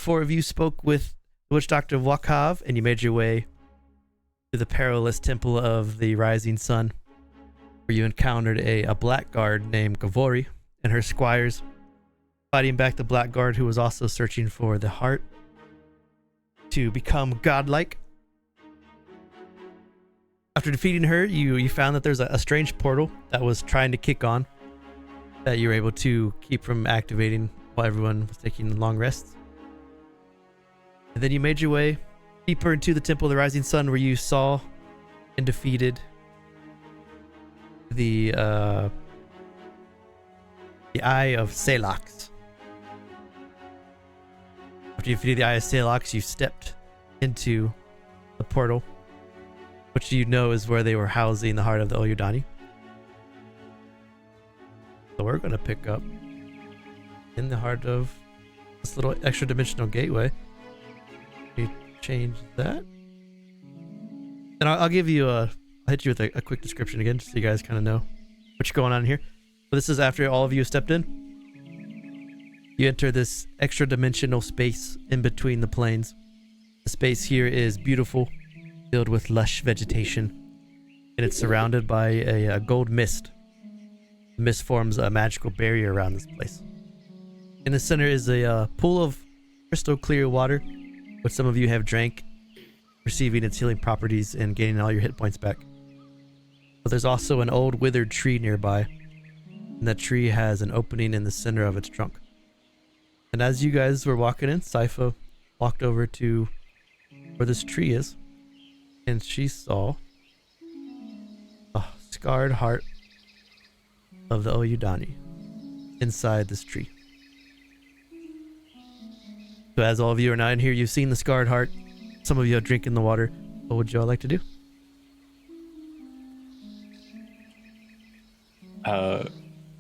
four of you spoke with the witch doctor Wakav, and you made your way to the perilous temple of the rising sun, where you encountered a blackguard named Gavori and her squires, fighting back the blackguard who was also searching for the heart to become godlike. After defeating her, you found that there's a strange portal that was trying to kick on, that you were able to keep from activating while everyone was taking long rests. And then you made your way deeper into the Temple of the Rising Sun, where you saw and defeated the Eye of Salox. After you defeated the Eye of Salox, you stepped into the portal, which you know is where they were housing the heart of the Oyudani. So we're going to pick up in the heart of this little extra dimensional gateway. You change that. And I'll give you I'll hit you with a quick description again, just so you guys kind of know what's going on here. So this is after all of you have stepped in. You enter this extra dimensional space in between the planes. The space here is beautiful, filled with lush vegetation, and it's surrounded by a gold mist. The mist forms a magical barrier around this place. In the center is a pool of crystal clear water, which some of you have drank, receiving its healing properties and gaining all your hit points back. But there's also an old withered tree nearby, and that tree has an opening in the center of its trunk. And as you guys were walking in, Saipha walked over to where this tree is, and she saw a scarred heart of the Oyudani inside this tree. So as all of you are now in here, you've seen the scarred heart. Some of you are drinking the water. What would you all like to do?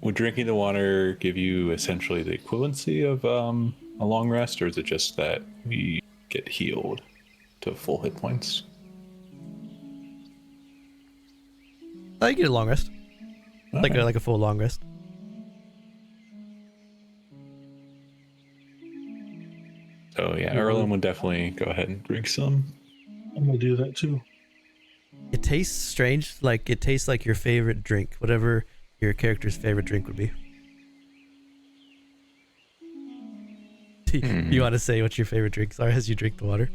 Would drinking the water give you essentially the equivalency of a long rest, or is it just that we get healed to full hit points? You get a long rest. Like a full long rest. So yeah, Erlem would definitely go ahead and drink some. I'm gonna do that too. It tastes strange. Like, it tastes like your favorite drink, whatever your character's favorite drink would be. You want to say what's your favorite drink? Sorry, as you drink the water.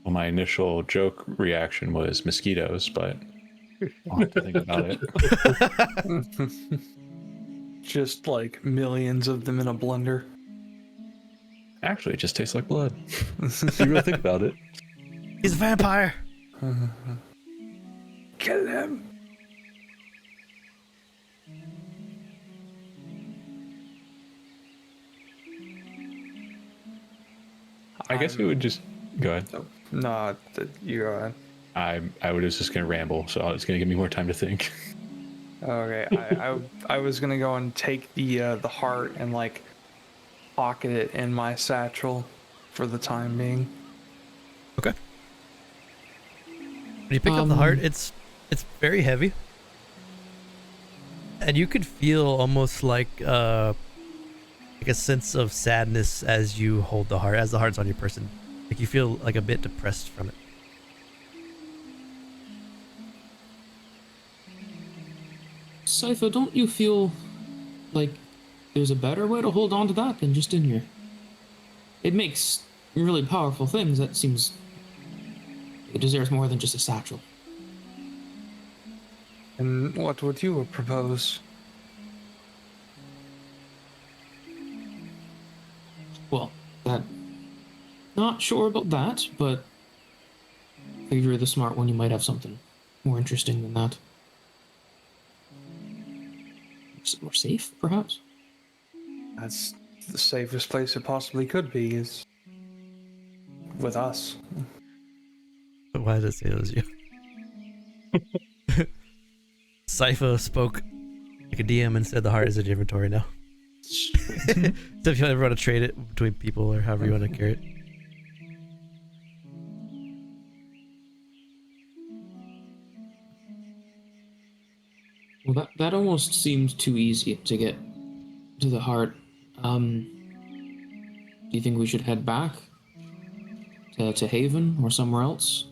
Well, my initial joke reaction was mosquitoes, but I'll have to think about it. Just like millions of them in a blender. Actually, it just tastes like blood. If you really think about it. He's a vampire. Kill him. I guess we would just go ahead. No, you go ahead. I was just gonna ramble, so it's gonna give me more time to think. Okay, I was gonna go and take the heart and like pocket it in my satchel for the time being. Okay. When you pick up the heart, it's very heavy, and you could feel almost like a sense of sadness as you hold the heart, as the heart's on your person. Like, you feel like a bit depressed from it. Saipha, don't you feel like there's a better way to hold on to that than just in here? It makes really powerful things. That seems it deserves more than just a satchel. And what would you propose? Well, not sure about that, but if you're the smart one, you might have something more interesting than that. More safe, perhaps? That's the safest place it possibly could be, is with us. But why does it say it was you? Saipha spoke like a DM and said the heart is in your inventory now. So if you ever want to trade it between people or however you want to carry it. Well, that almost seems too easy to get to the heart. Do you think we should head back to Haven or somewhere else?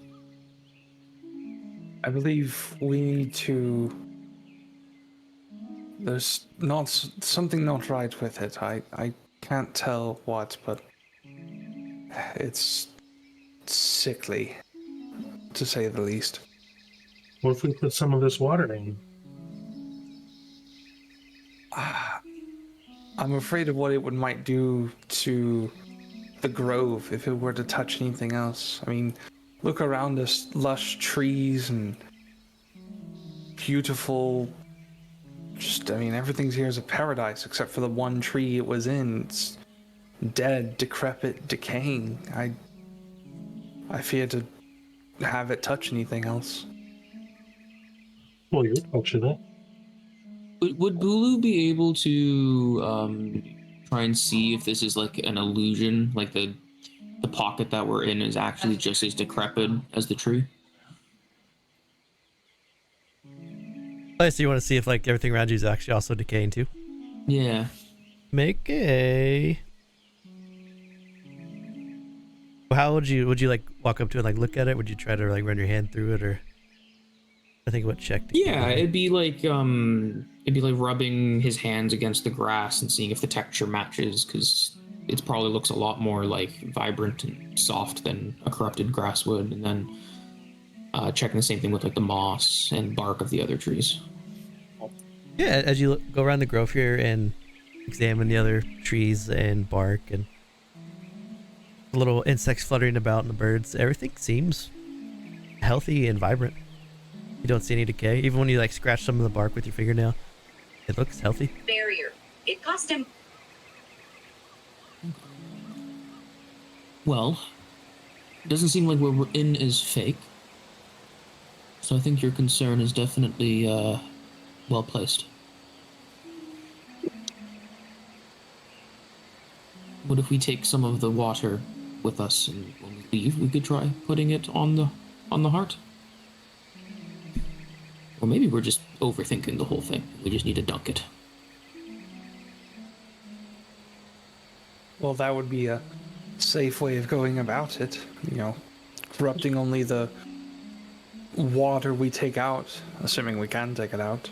I believe we need to. There's not something not right with it. I can't tell what, but it's sickly, to say the least. What if we put some of this water in? I'm afraid of what it might do to the grove if it were to touch anything else. I mean, look around us, lush trees and beautiful. I mean, everything's here is a paradise except for the one tree it was in. It's dead, decrepit, decaying. I fear to have it touch anything else. Well, you're touching it. Would Bulu be able to try and see if this is like an illusion, like the pocket that we're in is actually just as decrepit as the tree? Oh, so you want to see if like everything around you is actually also decaying too? Yeah. Make a. How would you like walk up to it and like look at it? Would you try to like run your hand through it, or I think what check? Yeah, it'd be like rubbing his hands against the grass and seeing if the texture matches, because it probably looks a lot more like vibrant and soft than a corrupted grass would, and then checking the same thing with like the moss and bark of the other trees. Yeah, as you go around the grove here and examine the other trees and bark and the little insects fluttering about and the birds, everything seems healthy and vibrant. You don't see any decay. Even when you like scratch some of the bark with your fingernail, it looks healthy. Barrier. It cost him. Well, it doesn't seem like what we're in is fake. So I think your concern is definitely well placed. What if we take some of the water with us, and when we leave, we could try putting it on the heart? Or maybe we're just overthinking the whole thing. We just need to dunk it. Well, that would be a safe way of going about it. You know, corrupting only the water we take out, assuming we can take it out.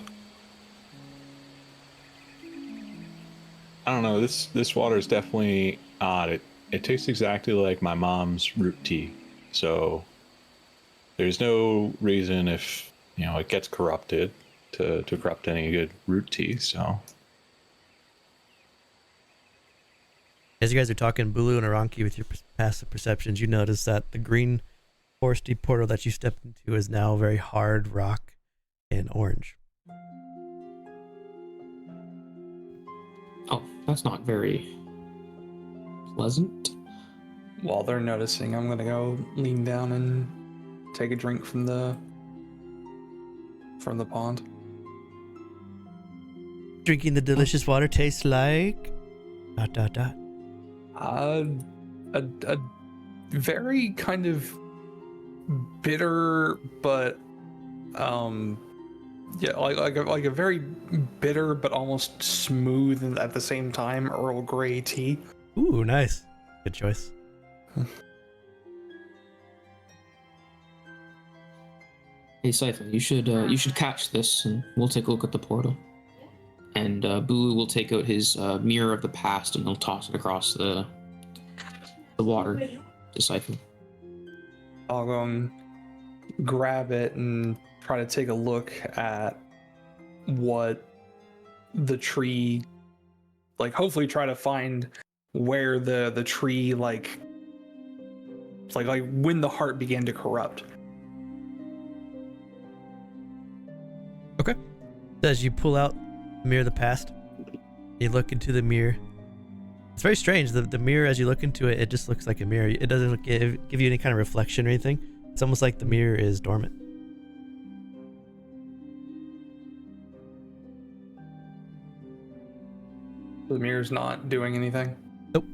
I don't know. This water is definitely odd. It tastes exactly like my mom's root tea. So there's no reason if it gets corrupted to corrupt any good root tea. So As you guys are talking, Bulu and Oranki, with your passive perceptions, you notice that the green foresty portal that you stepped into is now very hard rock and orange. Oh, that's not very pleasant. While they're noticing, I'm gonna go lean down and take a drink from the pond. Drinking the delicious water tastes like... ... A very kind of bitter, but yeah, like a very bitter but almost smooth and at the same time Earl Grey tea. Ooh, nice. Good choice. Hey, Saipha, you should catch this, and we'll take a look at the portal. And Bulu will take out his mirror of the past, and he'll toss it across the water to Saipha. I'll go and grab it and try to take a look at what the tree, like hopefully try to find where the tree like when the heart began to corrupt. Okay. As you pull out the mirror of the past, you look into the mirror. It's very strange. The mirror, as you look into it, it just looks like a mirror. It doesn't give you any kind of reflection or anything. It's almost like the mirror is dormant. The mirror's not doing anything. Nope.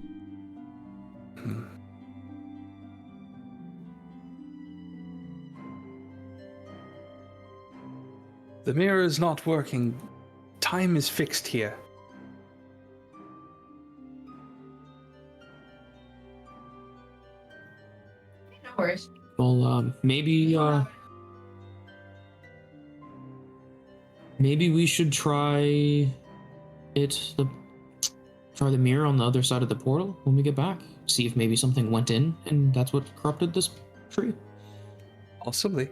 The mirror is not working. Time is fixed here. course. Well, maybe we should try try the mirror on the other side of the portal when we get back. See if maybe something went in and that's what corrupted this tree. Possibly.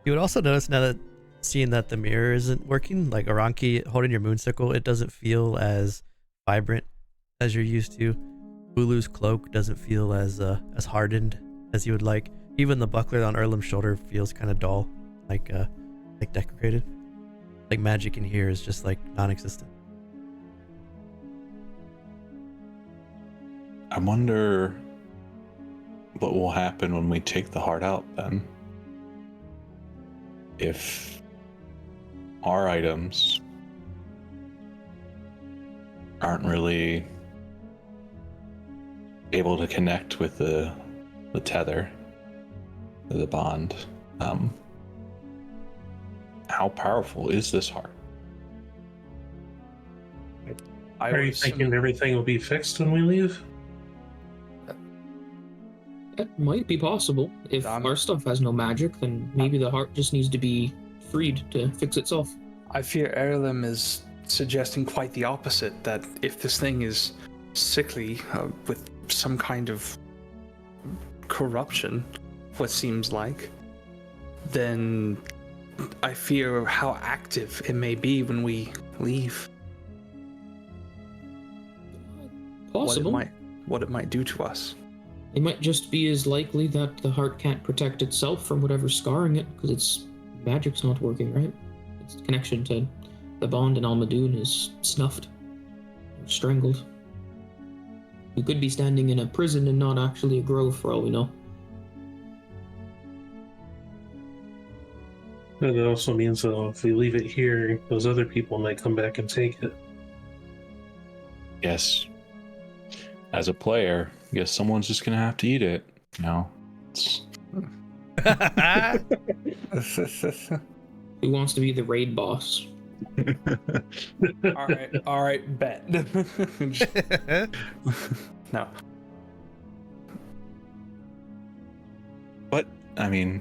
You would also notice now that seeing that the mirror isn't working, like Oranki holding your moon circle, it doesn't feel as vibrant as you're used to. Bulu's cloak doesn't feel as hardened as you would like. Even the buckler on Erlem's shoulder feels kind of dull, like decorated. Like magic in here is just like non-existent. I wonder what will happen when we take the heart out then. If our items aren't really able to connect with the tether, the bond, how powerful is this heart? Are you thinking everything will be fixed when we leave? That might be possible. If our stuff has no magic, then maybe the heart just needs to be freed to fix itself. I fear Erlem is suggesting quite the opposite, that if this thing is sickly with some kind of corruption, what seems like, then I fear how active it may be when we leave. Possible. What it might do to us. It might just be as likely that the heart can't protect itself from whatever's scarring it, because its magic's not working, right? Its connection to the bond in Almadoon is snuffed, or strangled. We could be standing in a prison and not actually a grove, for all we know. But it also means that if we leave it here, those other people might come back and take it. Yes. As a player, I guess someone's just gonna have to eat it. You know, Who wants to be the raid boss? all right, bet. No. But I mean,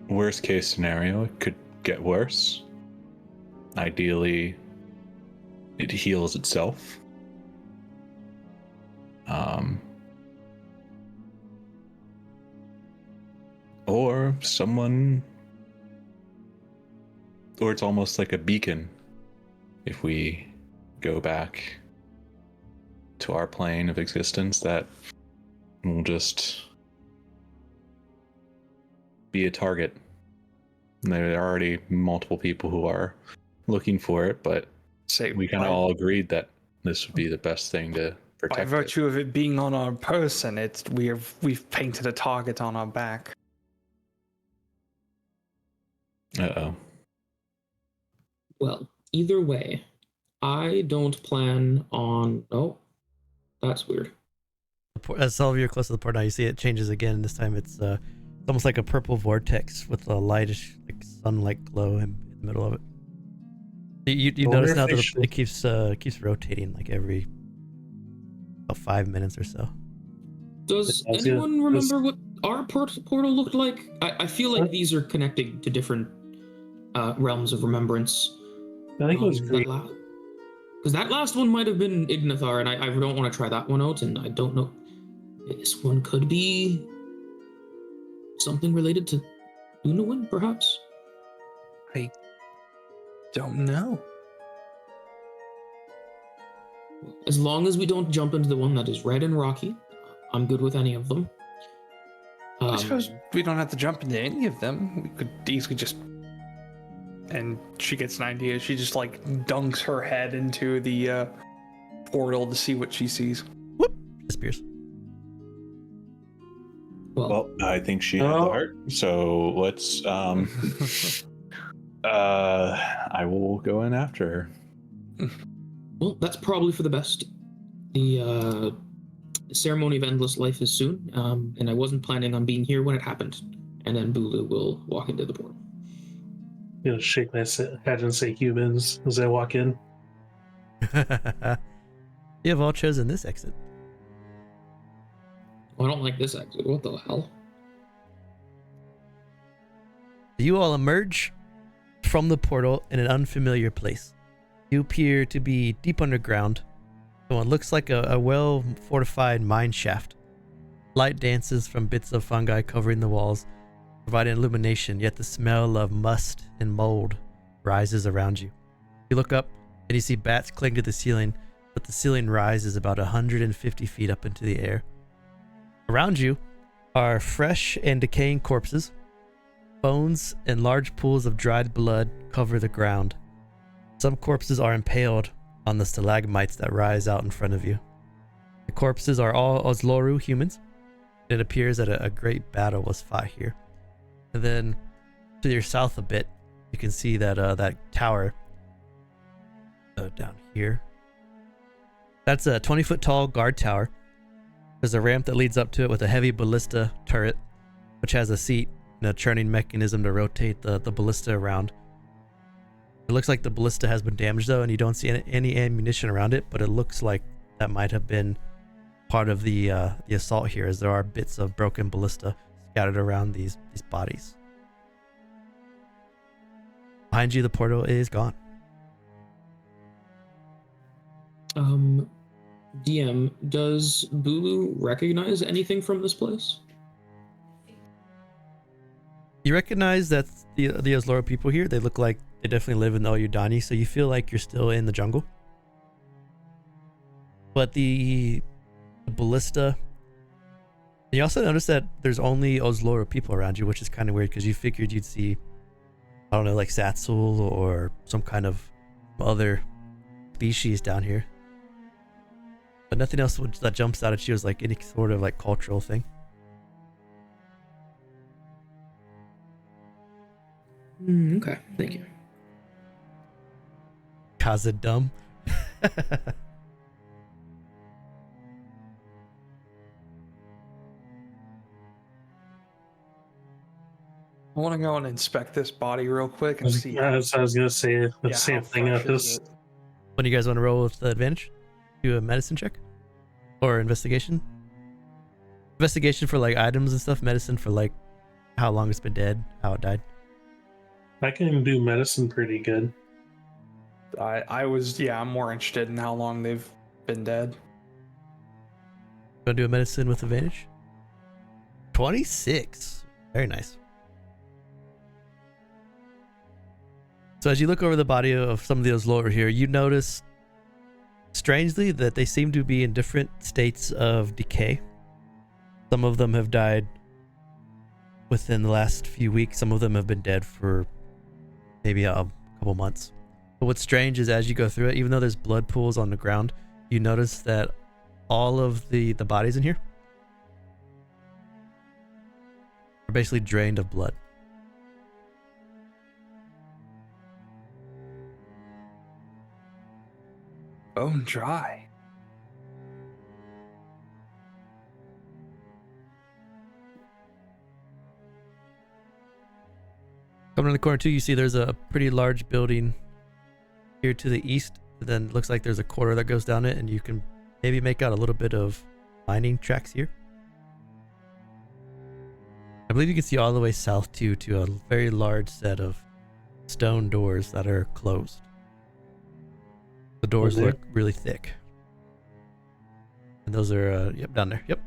worst case scenario, it could get worse. Ideally, it heals itself. Or someone, or it's almost like a beacon if we go back to our plane of existence that will just be a target. And there are already multiple people who are looking for it, but we kind of all agreed that this would be the best thing to protect. By virtue of it being on our person, we've painted a target on our back. Uh-oh. Well, either way, I don't plan on... Oh, that's weird. As some of you are close to the port now, you see it changes again. This time it's almost like a purple vortex with a lightish, like sunlight glow in the middle of it. You notice now that it keeps rotating like every about 5 minutes or so. Does anyone remember what our portal looked like? I feel like these are connecting to different realms of remembrance. I think it was great. Because that last one might have been Ignathar, and I don't want to try that one out, and I don't know. This one could be something related to Unawin, perhaps? I don't know. As long as we don't jump into the one that is red and rocky, I'm good with any of them. I suppose we don't have to jump into any of them. We could easily just... And she gets an idea. She just like dunks her head into the portal to see what she sees. Whoop! Disappears. Well, I think she had the heart. So let's I will go in after her. Well, that's probably for the best. The ceremony of endless life is soon, and I wasn't planning on being here when it happened. And then Bulu will walk into the portal. You know, shake my head and say humans as I walk in. You have all chosen this exit. Oh, I don't like this exit. What the hell? You all emerge from the portal in an unfamiliar place. You appear to be deep underground in what looks like a well-fortified mine shaft. Light dances from bits of fungi covering the walls, providing illumination, yet the smell of must and mold rises around you. You look up and you see bats cling to the ceiling, but the ceiling rises about 150 feet up into the air. Around you are fresh and decaying corpses. Bones and large pools of dried blood cover the ground. Some corpses are impaled on the stalagmites that rise out in front of you. The corpses are all Osloru humans. It appears that a great battle was fought here. And then to your south a bit, you can see that that tower down here. That's a 20-foot tall guard tower. There's a ramp that leads up to it with a heavy ballista turret, which has a seat and a churning mechanism to rotate the ballista around. It looks like the ballista has been damaged though, and you don't see any ammunition around it, but it looks like that might have been part of the assault here, as there are bits of broken ballista scattered around these bodies. Behind you, the portal is gone. DM, does Bulu recognize anything from this place? You recognize that the Osloru people here, they look like they definitely live in the Oyudani, so you feel like you're still in the jungle. But the ballista, you also notice that there's only Osloru people around you, which is kind of weird because you figured you'd see, I don't know, like Satsul or some kind of other species down here. But nothing else that jumps out at you as like any sort of like cultural thing. Okay, thank you. Khazad-dum. I want to go and inspect this body real quick and see. I was gonna say the yeah, same how thing. fresh At is this, it? When you guys want to roll with the advantage? Do a medicine check? Or investigation? Investigation for like items and stuff, medicine for like how long it's been dead, how it died. I can do medicine pretty good. I'm more interested in how long they've been dead. Gonna do a medicine with advantage? 26. Very nice. So as you look over the body of some of those lower here, you notice strangely that they seem to be in different states of decay. Some of them have died within the last few weeks. Some of them have been dead for maybe a couple months. But what's strange is as you go through it, even though there's blood pools on the ground, you notice that all of the bodies in here are basically drained of blood. Bone dry. Coming to the corner too, you see there's a pretty large building here to the east. Then it looks like there's a corridor that goes down it, and you can maybe make out a little bit of mining tracks here. I believe you can see all the way south to a very large set of stone doors that are closed. The doors Okay. look really thick. And those are, yep, down there. Yep.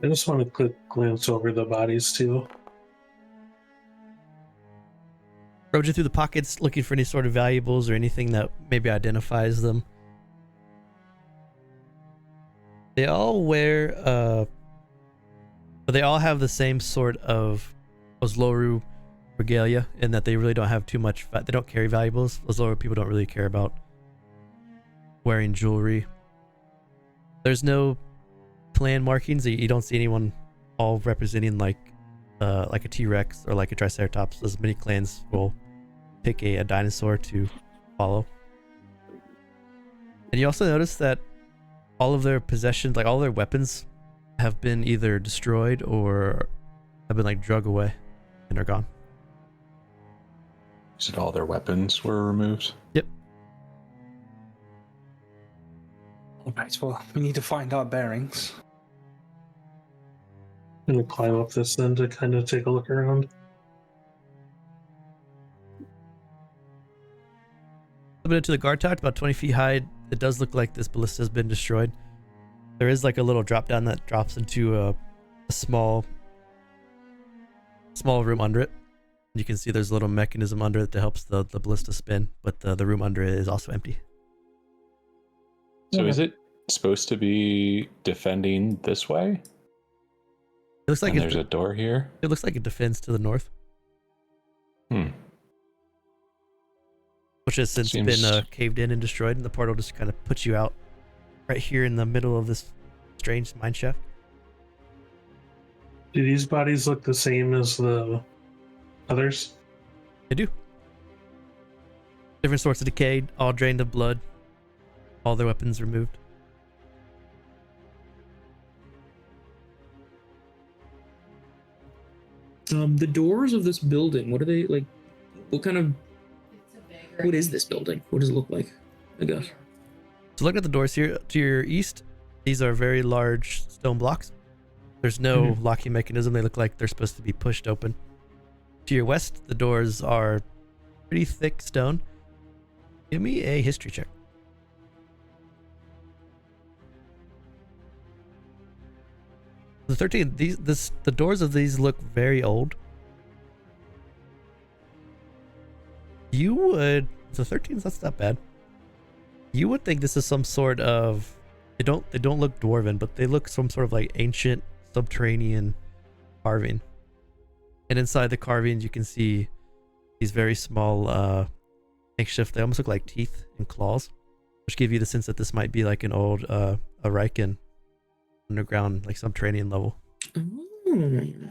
I just want a quick glance over the bodies too. Rummaging through the pockets, looking for any sort of valuables or anything that maybe identifies them. They all wear, but they all have the same sort of Osloru regalia in that they really don't have too much, they don't carry valuables. Osloru people don't really care about wearing jewelry. There's no clan markings. You don't see anyone all representing like a T-Rex or like a Triceratops, as many clans will pick a dinosaur to follow. And you also notice that all of their possessions, like all their weapons, have been either destroyed or have been like drug away and are gone. You said all their weapons were removed? Yep. Right, well, we need to find our bearings. I'm gonna climb up this then to kind of take a look around. A bit into the guard tower, about 20 feet high. It does look like this ballista has been destroyed. There is like a little drop down that drops into a small room under it. You can see there's a little mechanism under it that helps the ballista spin, but the room under it is also empty. So is it supposed to be defending this way? It looks like And there's a door here? it looks like it defends to the north, which has since been caved in and destroyed, and the portal just kind of puts you out right here in the middle of this strange mine shaft. Do these bodies look the same as the others? They do. Different sorts of decay, all drained of blood, all their weapons removed. The doors of this building, what are they like? What kind of? What is this building? What does it look like? I guess. So looking at the doors here to your east, these are very large stone blocks. There's no locking mechanism. They look like they're supposed to be pushed open. To your west, the doors are pretty thick stone. Give me a history check. The 13, the doors of these look very old. You would, the 13s, that's not bad. You would think this is some sort of, they don't look dwarven, but they look some sort of like ancient subterranean carving. And inside the carvings you can see these very small makeshift, they almost look like teeth and claws, which give you the sense that this might be like an old Arikan underground, like subterranean level. Okay.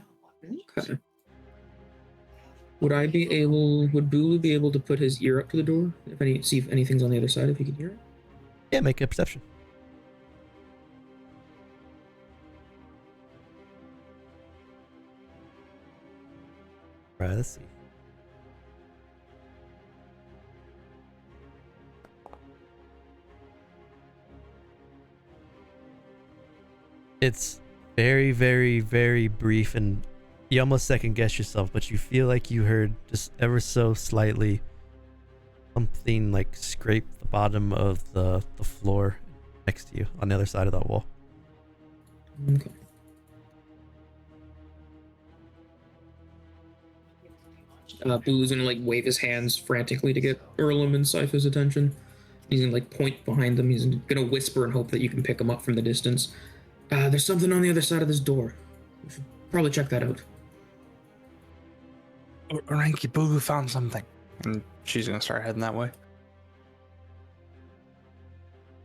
Would Bulu be able to put his ear up to the door? See if anything's on the other side, if he can hear it? Yeah, make a perception. Right, let's see. It's very, very, very brief, and you almost second guess yourself, but you feel like you heard just ever so slightly something like scrape the bottom of the floor next to you on the other side of that wall. Okay. Bulu's gonna like wave his hands frantically to get Erlem and Saipha's attention. He's gonna like point behind them. He's gonna whisper and hope that you can pick him up from the distance. There's something on the other side of this door. We should probably check that out. Oranki, Bulu found something. And she's gonna start heading that way.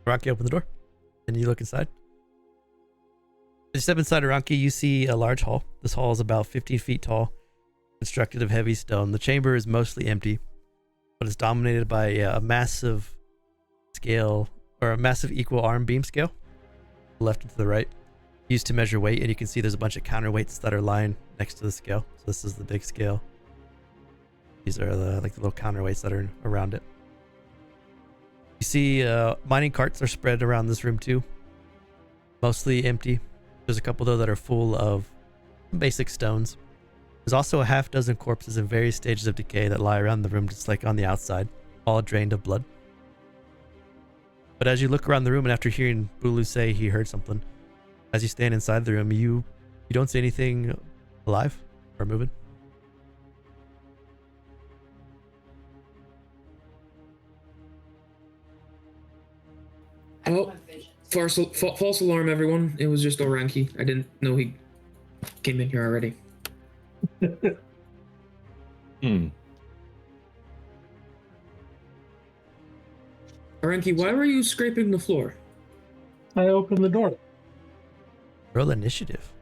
Oranki, open the door, and you look inside. As you step inside Oranki, you see a large hall. This hall is about 15 feet tall, constructed of heavy stone. The chamber is mostly empty, but it's dominated by a massive scale, or a massive equal arm beam scale, to the left and to the right, used to measure weight. And you can see there's a bunch of counterweights that are lying next to the scale. So this is the big scale. These are the little counterweights that are around it. You see mining carts are spread around this room too, mostly empty. There's a couple though that are full of basic stones. There's also a half dozen corpses in various stages of decay that lie around the room, just like on the outside, all drained of blood. But as you look around the room, and after hearing Bulu say he heard something, as you stand inside the room, you don't see anything alive or moving. Oh, false alarm, everyone. It was just Oranki. I didn't know he came in here already. Oranki, why were you scraping the floor? I opened the door. Roll initiative.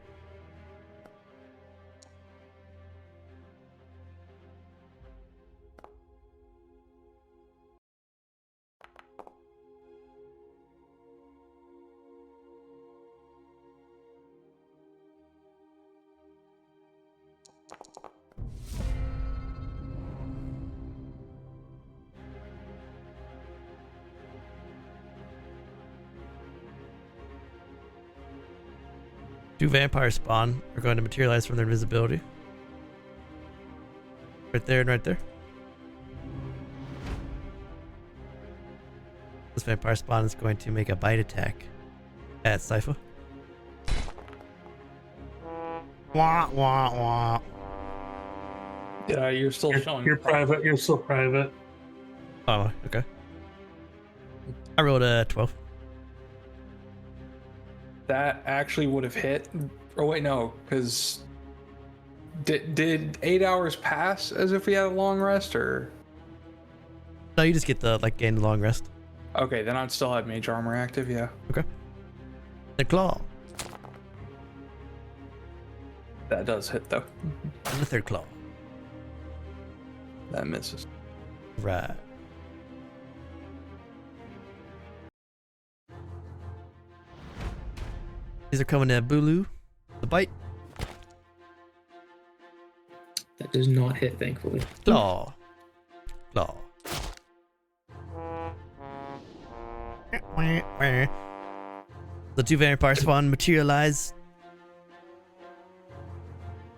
2 vampire spawn are going to materialize from their invisibility. Right there and right there. This vampire spawn is going to make a bite attack at Saipha. Wah, wah, wah. Yeah, you're still showing. You're private. You're still private. Oh, okay. I rolled a 12. That actually would have hit. Oh wait, no, because did 8 hours pass as if we had a long rest, or? No, you just get the gain the long rest. Okay, then I'd still have mage armor active. Yeah. Okay. The claw. That does hit though. And the third claw. That misses. Right. These are coming at Bulu. The bite. That does not hit, thankfully. Claw. Claw. The 2 vampire spawn materialize.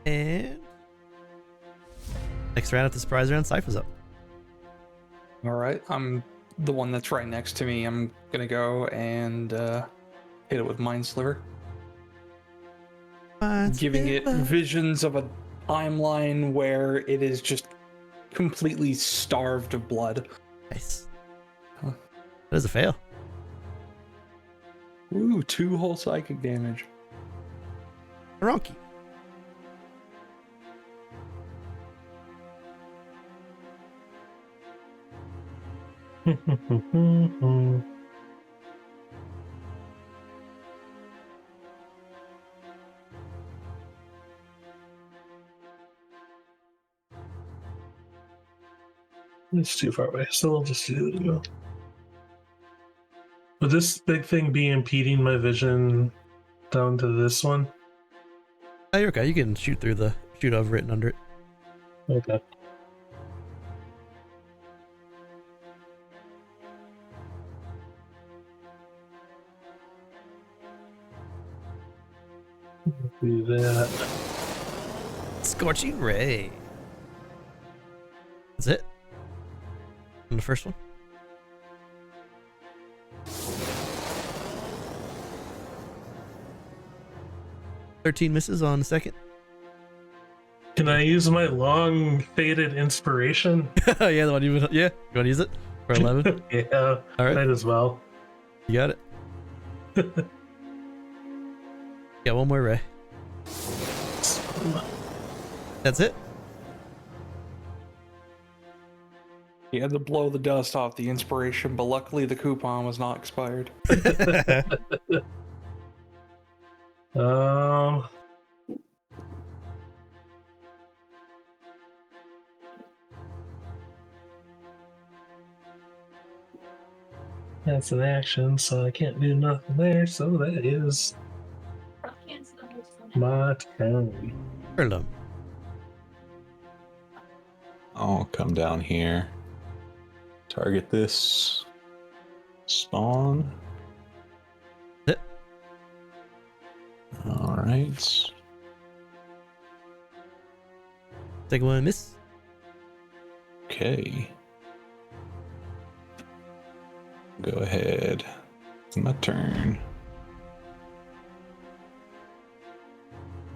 And next round, at the surprise round, Saipha's up. All right, I'm the one that's right next to me. I'm gonna go and hit it with Mind Sliver, giving it visions of a timeline where it is just completely starved of blood. Nice. That is a fail. Ooh, 2 whole psychic damage. Oranki. It's too far away, so I'll just do it. Would this big thing be impeding my vision down to this one? Oh, you're okay. You can shoot through the shoot I've written under it. Okay. Do that. Scorching ray. That's it. On the first one. "13 misses on the second." Can I use my long faded inspiration? Yeah, the one you would. Yeah, you want to use it for 11? Yeah, All right, might as well. you got it. Yeah, one more ray. That's it. He had to blow the dust off the inspiration, but luckily the coupon was not expired. That's an action, so I can't do nothing there, so that is my turn. Erlem. I'll come down here. Target this spawn. Hit. All right. Second one, miss. Okay. Go ahead. It's my turn.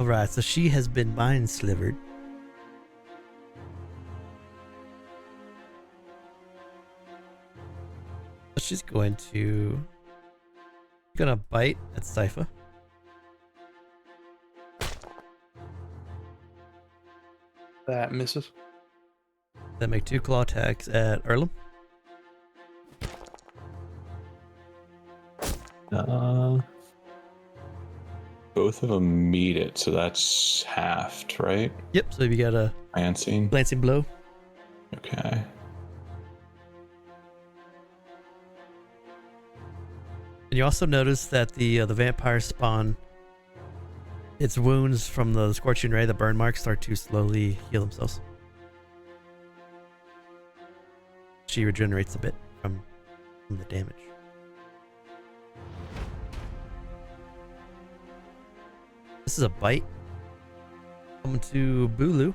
Alright, so she has been mind slivered. So she's gonna bite at Saipha. That misses. Then make 2 claw attacks at Erlem. Both of them meet it, so that's halved, right? Yep, so you got a Glancing. glancing blow. Okay. And you also notice that the vampire spawn, its wounds from the scorching ray, the burn marks, start to slowly heal themselves. She regenerates a bit from the damage. This is a bite. Coming to Bulu.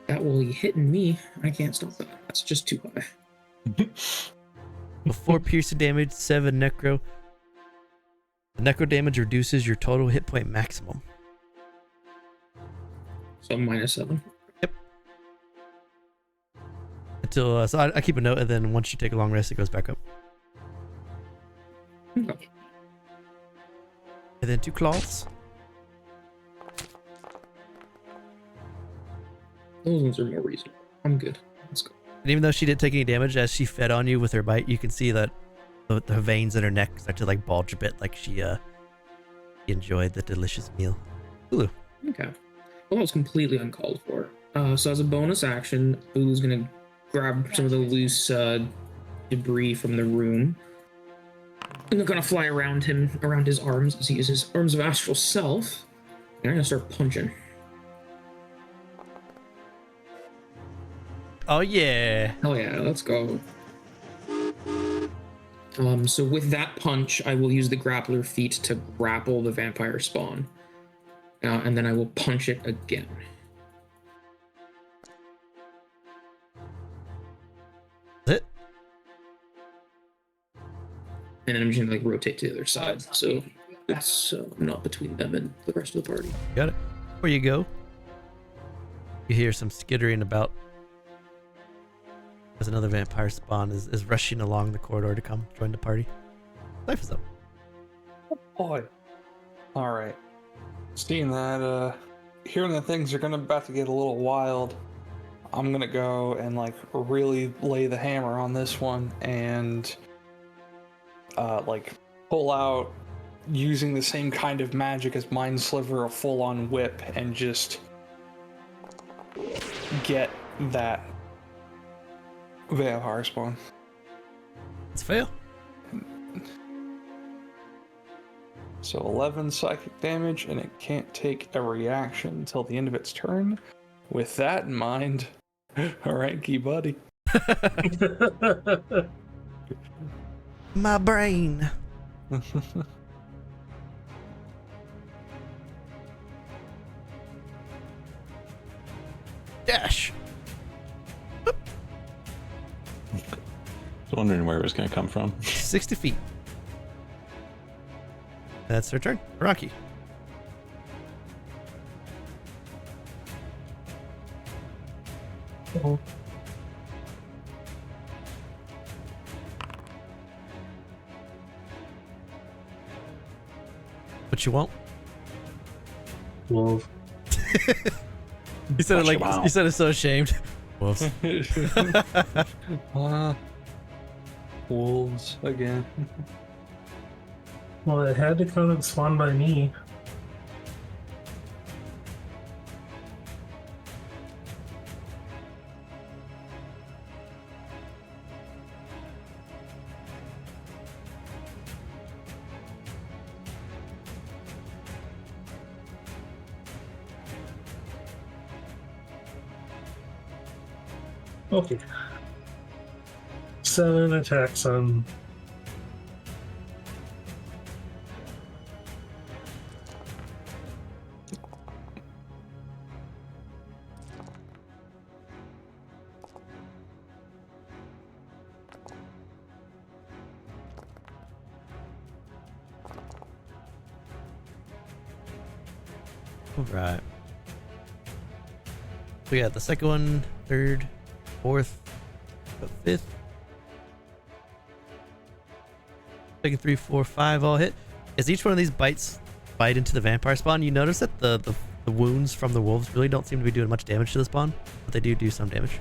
That will be hitting me. I can't stop that. That's just too high. 4 piercing damage, 7 necro. The necro damage reduces your total hit point maximum. So -7. Until so I keep a note, and then once you take a long rest, it goes back up. Okay. And then 2 claws. Those ones are more reasonable. I'm good. Let's go. And even though she didn't take any damage, as she fed on you with her bite, you can see that the veins in her neck start to like bulge a bit, like she enjoyed the delicious meal. Bulu. Okay. Well, that was completely uncalled for. So as a bonus action, Bulu's gonna grab some of the loose debris from the room. And they're gonna fly around him, around his arms, as he uses arms of astral self. And I'm gonna start punching. Oh yeah. Hell yeah, let's go. So with that punch, I will use the grappler feat to grapple the vampire spawn. And then I will punch it again. That's it. And then I'm just gonna like rotate to the other side, so it's not between them and the rest of the party. Got it. Before you go, you hear some skittering about as another vampire spawn is rushing along the corridor to come join the party. Life is up. Boy. All right. Seeing that, hearing that things are about to get a little wild, I'm gonna go and like really lay the hammer on this one and like pull out, using the same kind of magic as Mind Sliver, a full-on whip, and just get that vampire spawn. It's fail. So 11 psychic damage, and it can't take a reaction until the end of its turn. With that in mind, Oranki buddy. My brain. Dash. I was wondering where it was going to come from. 60 feet. That's her turn. Rocky. Oh, What you want? wolf. You said it What you like want? you said it so ashamed. Wolves. Wolves again. Well, it had to come and spawn by me. Okay. 7 attacks on. All right. So yeah, the second one, third, fourth, the fifth. Second, 3, 4, 5 all hit. As each one of these bites bite into the vampire spawn, you notice that the wounds from the wolves really don't seem to be doing much damage to the spawn, but they do some damage.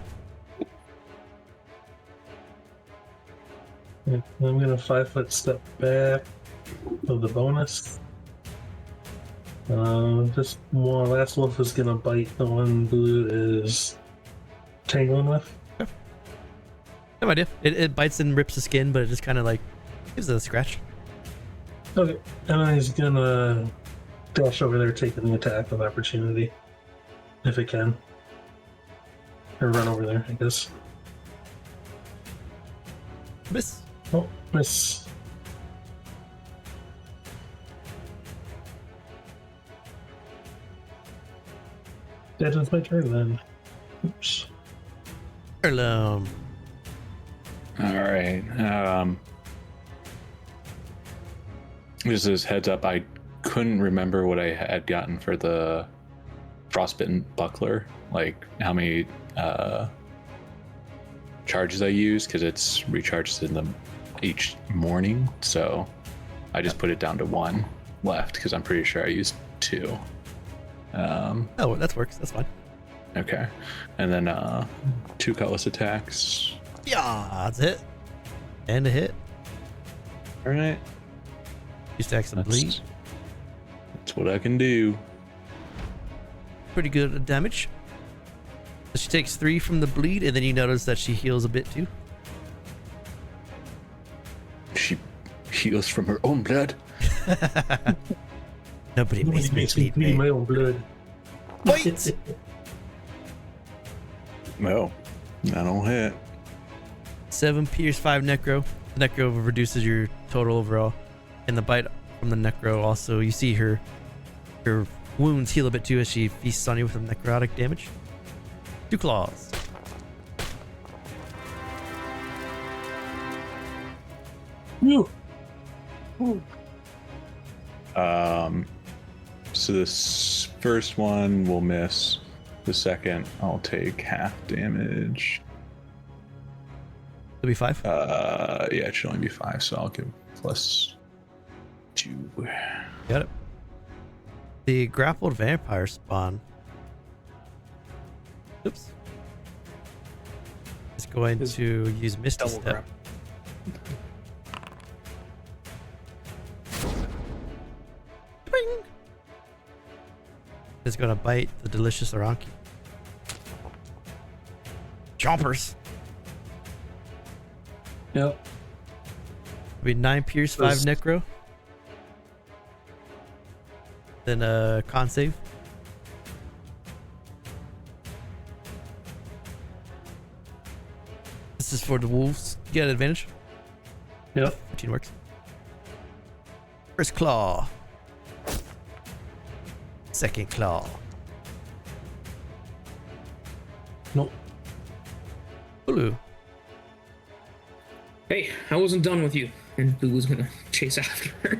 Yeah, I'm gonna 5-foot step back of the bonus. This one last wolf is gonna bite the one Blue is tangling with. No idea. It bites and rips the skin, but it just kind of like gives it a scratch. Okay, and then he's gonna dash over there, taking the attack of opportunity, if it can, or run over there, I guess. Miss. Oh, miss. That is my turn then. Oops. Erlem. All right. Just as heads up, I couldn't remember what I had gotten for the frostbitten buckler, like how many charges I use, because it's recharges in them each morning. So I just put it down to 1 left because I'm pretty sure I used 2. Oh, that works. That's fine. Okay, and then 2 cutlass attacks. Yeah, that's it. And a hit. All right, You stack some bleed. that's what I can do. Pretty good at damage. So she takes 3 from the bleed, and then you notice that she heals a bit too. She heals from her own blood. Nobody makes me bleed, bleed my mate. own blood. Wait! Well, I don't hit. 7 pierce, 5 necro. The necro reduces your total overall. And the bite from the necro also, you see her wounds heal a bit too as she feasts on you with some necrotic damage. 2 claws. Woo. So this first one will miss. The second, I'll take half damage. It'll be 5. Yeah, it should only be 5, so I'll give +2. Got it. The grappled vampire spawn. Oops. Is going Is to use Misty Double Step. grab. Bing! It's gonna bite the delicious Oranki. Chompers. Yep. It'll be 9 pierce, 5 Those- necro. Then con save. This is for the wolves. You get advantage. Yep. 15 works. First claw. Second claw. Nope. Bulu. Hey, I wasn't done with you. And Bulu's gonna chase after her.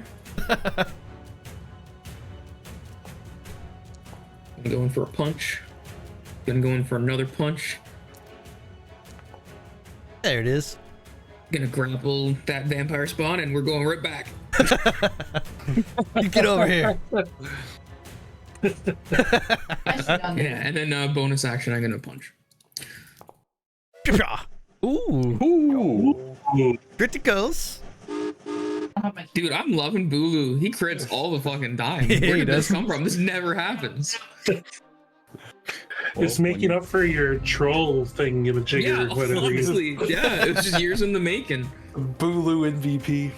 I'm going for a punch. Gonna go in for another punch. There it is. Gonna grapple that vampire spawn, and we're going right back. You get over here. Yeah, and then bonus action, I'm gonna punch. Ooh. Ooh. Criticals. Dude, I'm loving Bulu. He crits all the fucking time. Yeah, Where he did this does. come from? This never happens. It's making up for your troll thing in a jigger Yeah, or whatever. you- honestly, yeah, it was just years in the making. Bulu MVP.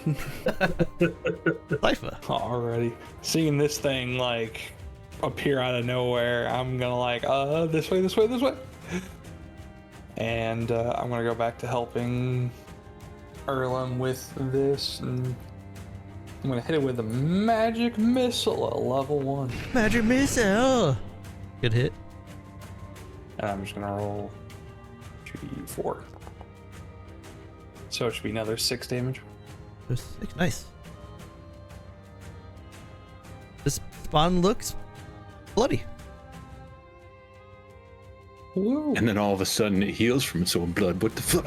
Saipha. Already. Seeing this thing like appear out of nowhere, I'm gonna like, this way, this way, this way. And I'm gonna go back to helping Erlem with this, and I'm gonna hit it with a magic missile at level 1. Magic missile. Good hit. And I'm just gonna roll 2d4. So it should be another 6 damage. There's 6. Nice. This spawn looks bloody. Woo. And then all of a sudden it heals from its own blood. What the fuck?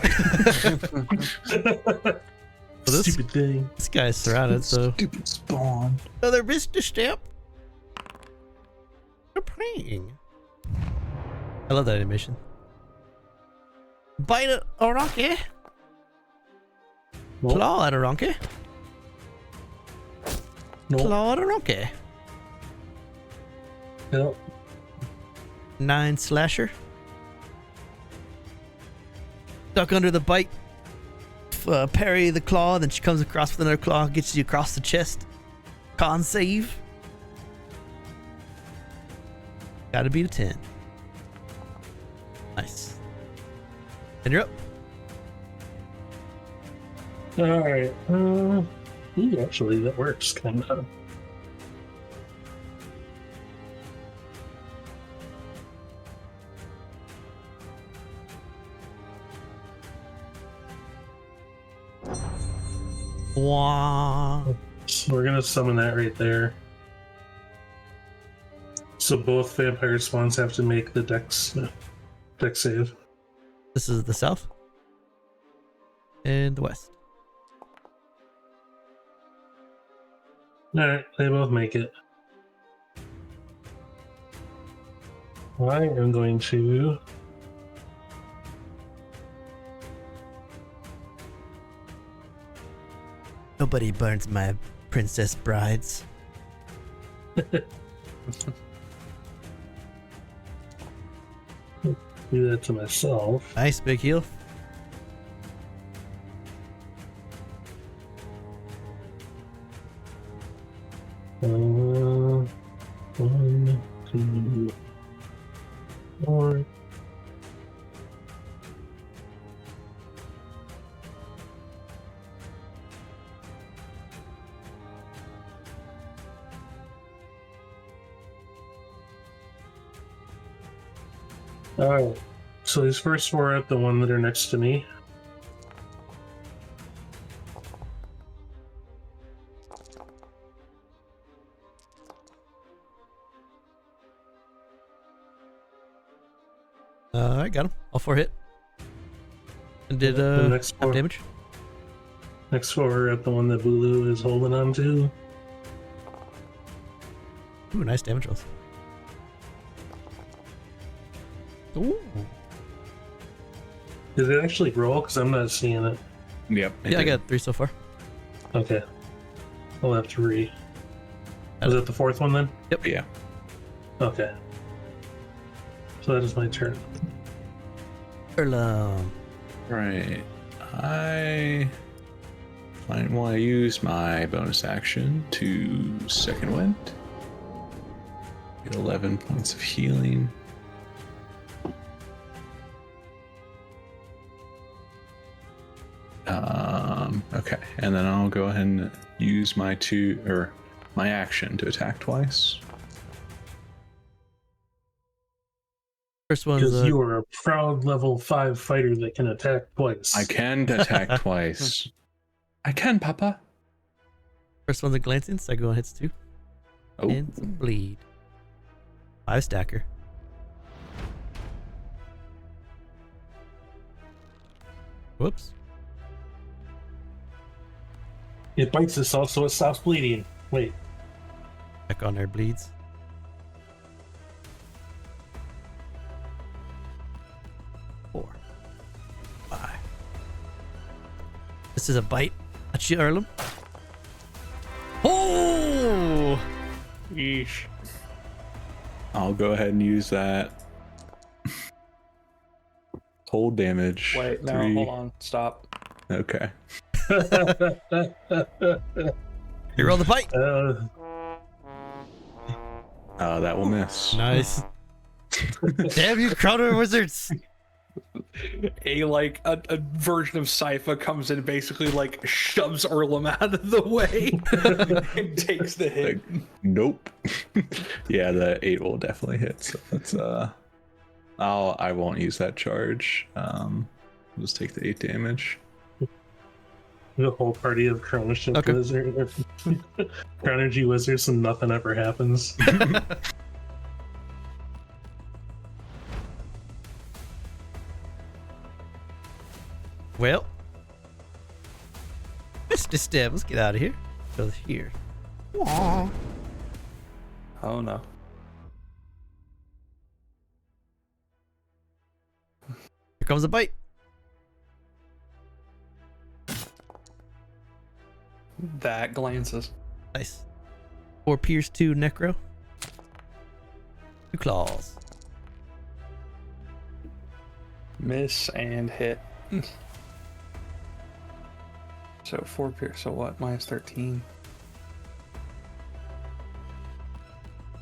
Well, this, Stupid thing. this guy's surrounded, so Stupid spawn. another Mr. Step. They're praying. I love that animation. Bite a Oranki. Nope. Claw at Oranki. Nope. Claw at Oranki. Yep. 9 slasher. Duck under the bite. Parry the claw, then she comes across with another claw, gets you across the chest. Con save. Gotta beat a 10. Nice. And you're up. Alright. Actually, that works, kind of. Wah. So we're gonna summon that right there. So both vampire spawns have to make the dex save. This is the south and the west. Alright, they both make it. I am going to Nobody burns my princess brides. do that to myself. Nice big heal. One, two, four. Alright, so these first four are the one that are next to me. I got him. All 4 hit. And did The next half four. damage. Next four are at the one that Bulu is holding on to. Ooh, nice damage rolls. Ooh. Did it actually roll? Because I'm not seeing it. Yep. Yeah, I got 3 so far. Okay. I'll have to re. Was it the fourth one then? Yeah. Okay. So that is my turn. Erlem. Right. I might want to use my bonus action to second wind. Get 11 points of healing. Okay, and then I'll go ahead and use my action to attack twice. First one's Because you are a proud level 5 fighter that can attack twice. I can attack twice. I can, Papa. first one's a glancing. Second one hits 2. Oh, And some bleed. 5 stacker. Whoops. It bites itself so it stops bleeding. Wait. Back on there, bleeds. Four. 5. This is a bite. At you, Erlem. Oh! Yeesh. I'll go ahead and use that. Hold damage. Wait, no, 3. hold on. Stop. Okay. You roll the bite. That will miss. Nice. Damn you, counter wizards. A version of Saipha comes in and basically like shoves Erlem out of the way and takes the hit. Like, nope. Yeah, the 8 will definitely hit. So that's I won't use that charge. I'll just take the 8 damage. The whole party of Chronoship Okay. Wizard. Chronergy Wizards and nothing ever happens. Well, Mr. Stem, let's get out of here. Go here. Oh no. Here comes a bite. That glances. Nice. 4 pierce, 2 necro. 2 claws. Miss and hit. So 4 pierce, so what? Minus 13.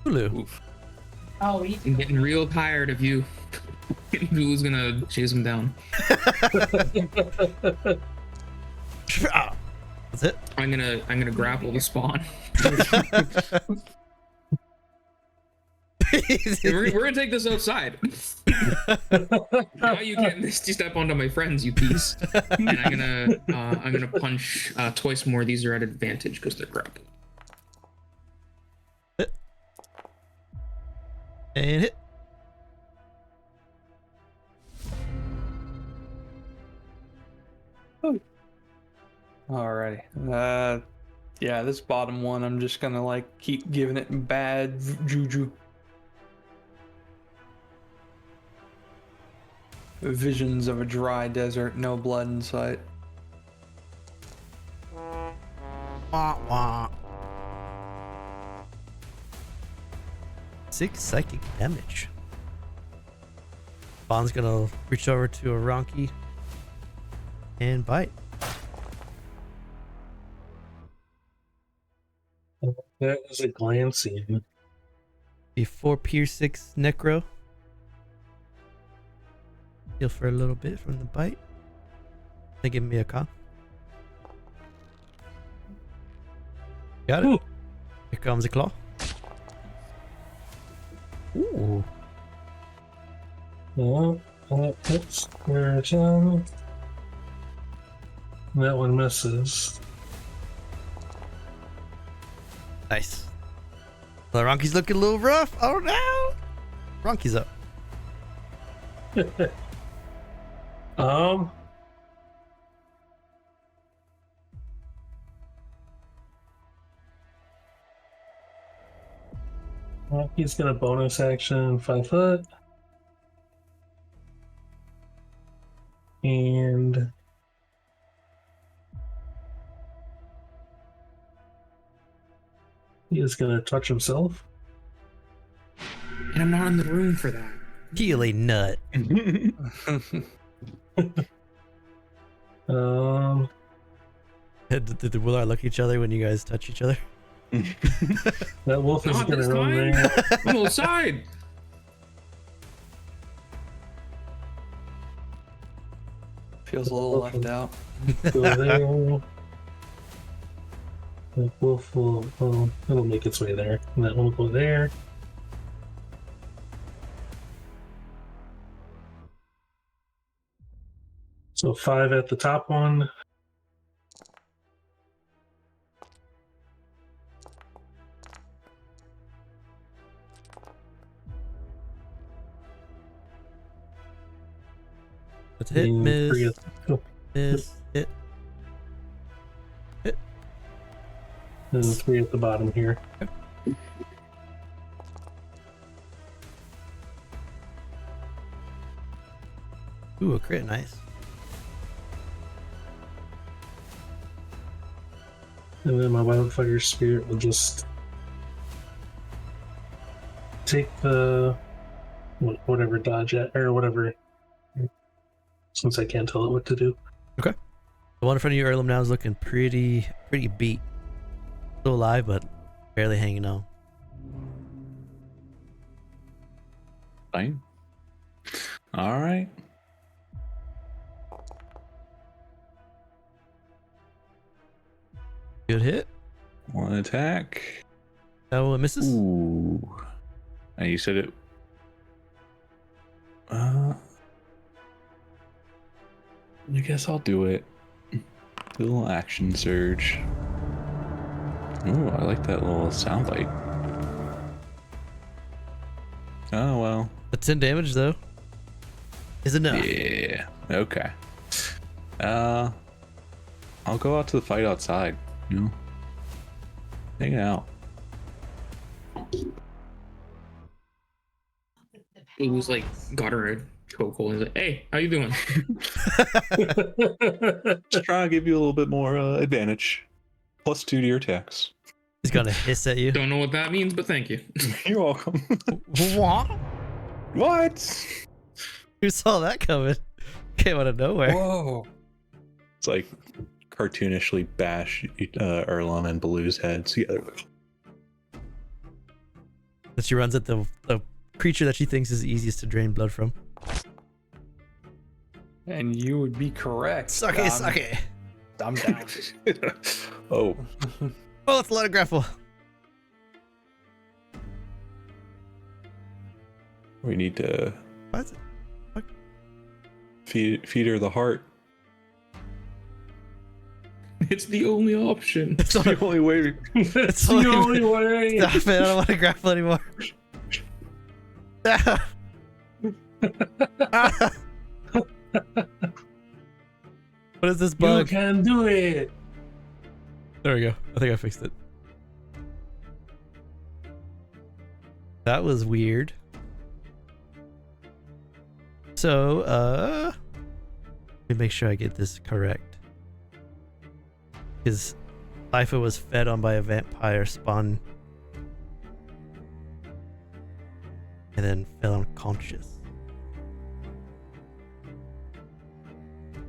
Bulu. Oof. Oh, we I'm getting real tired of you. Who's gonna chase him down? That's it. I'm gonna grapple the spawn. we're gonna take this outside. Now you can't misty step onto my friends, you piece. And I'm gonna punch twice more. These are at advantage because they're grappled. And hit. Alrighty. Yeah, this bottom one, I'm just gonna like keep giving it bad juju. Visions of a dry desert, no blood in sight. Wah, wah. 6 psychic damage. Bond's gonna reach over to Oranki and bite. That was a glancing. Before Pierce 6 Necro. Heal for a little bit from the bite. They give me a con. Got it. Ooh. Here comes a claw. Ooh. Oops. Where's that one misses. Nice. The Ronki's looking a little rough. Oh no! Ronki's up. He's gonna bonus action 5 foot. And he is gonna touch himself. And I'm not in the room for that. Heal a nut. Did the Willard look at each other when you guys touch each other? That wolf is Not gonna this run time. there. I'm outside. Feels a little left out. Go there. The wolf will, well, it'll make its way there. And that will go there. So 5 at the top one. Let's hit, and 3 miss, at, oh, miss, hit. and 3 at the bottom here. Ooh, a crit, nice. And then my wildfire spirit will just take the whatever dodge at, or whatever, since I can't tell it what to do. The one in front of you, Erlem, now is looking pretty beat. Still alive, but barely hanging on. Fine. All right. Good hit. One attack. That one misses. Ooh. And you said it. I guess I'll do it. Do a little action surge. Ooh, I like that little soundbite. Oh well. The 10 damage though is enough. Yeah. Okay. I'll go out to the fight outside. You know, hang out. He was like, got her a chokehold. He's like, hey, how you doing? Just trying to give you a little bit more advantage. +2 to your attacks. He's gonna hiss at you. Don't know what that means, but thank you. You're welcome. What? What? Who saw that coming? Came out of nowhere. Whoa. It's like cartoonishly bash Erlem and Bulu's heads together. That she runs at the creature that she thinks is easiest to drain blood from. And you would be correct. Suck it, suck it. I'm down. Oh, Oh, it's a lot of grapple. we need to Why is it? feed her the heart. It's the only option. It's The only way. That's the only way. Stop it! I don't want to grapple anymore. What is this You bug? can do it. There we go. I think I fixed it. That was weird. So, let me make sure I get this correct. Because Saipha was fed on by a vampire spawn and then fell unconscious.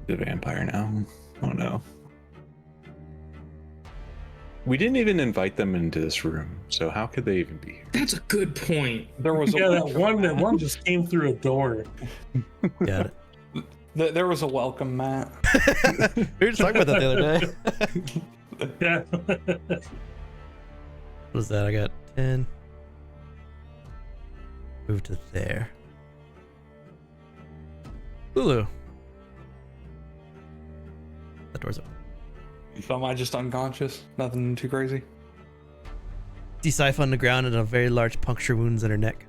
The vampire now. Oh no. We didn't even invite them into this room, so how could they even be here? That's a good point. There was Yeah, a that one just came through a door. Got it. there was a welcome mat. We were just talking about that the other day. Yeah. What was that? I got 10. Move to there. Bulu. That door's open. So am I just unconscious? Nothing too crazy. See Saipha on the ground and a very large puncture wounds in her neck.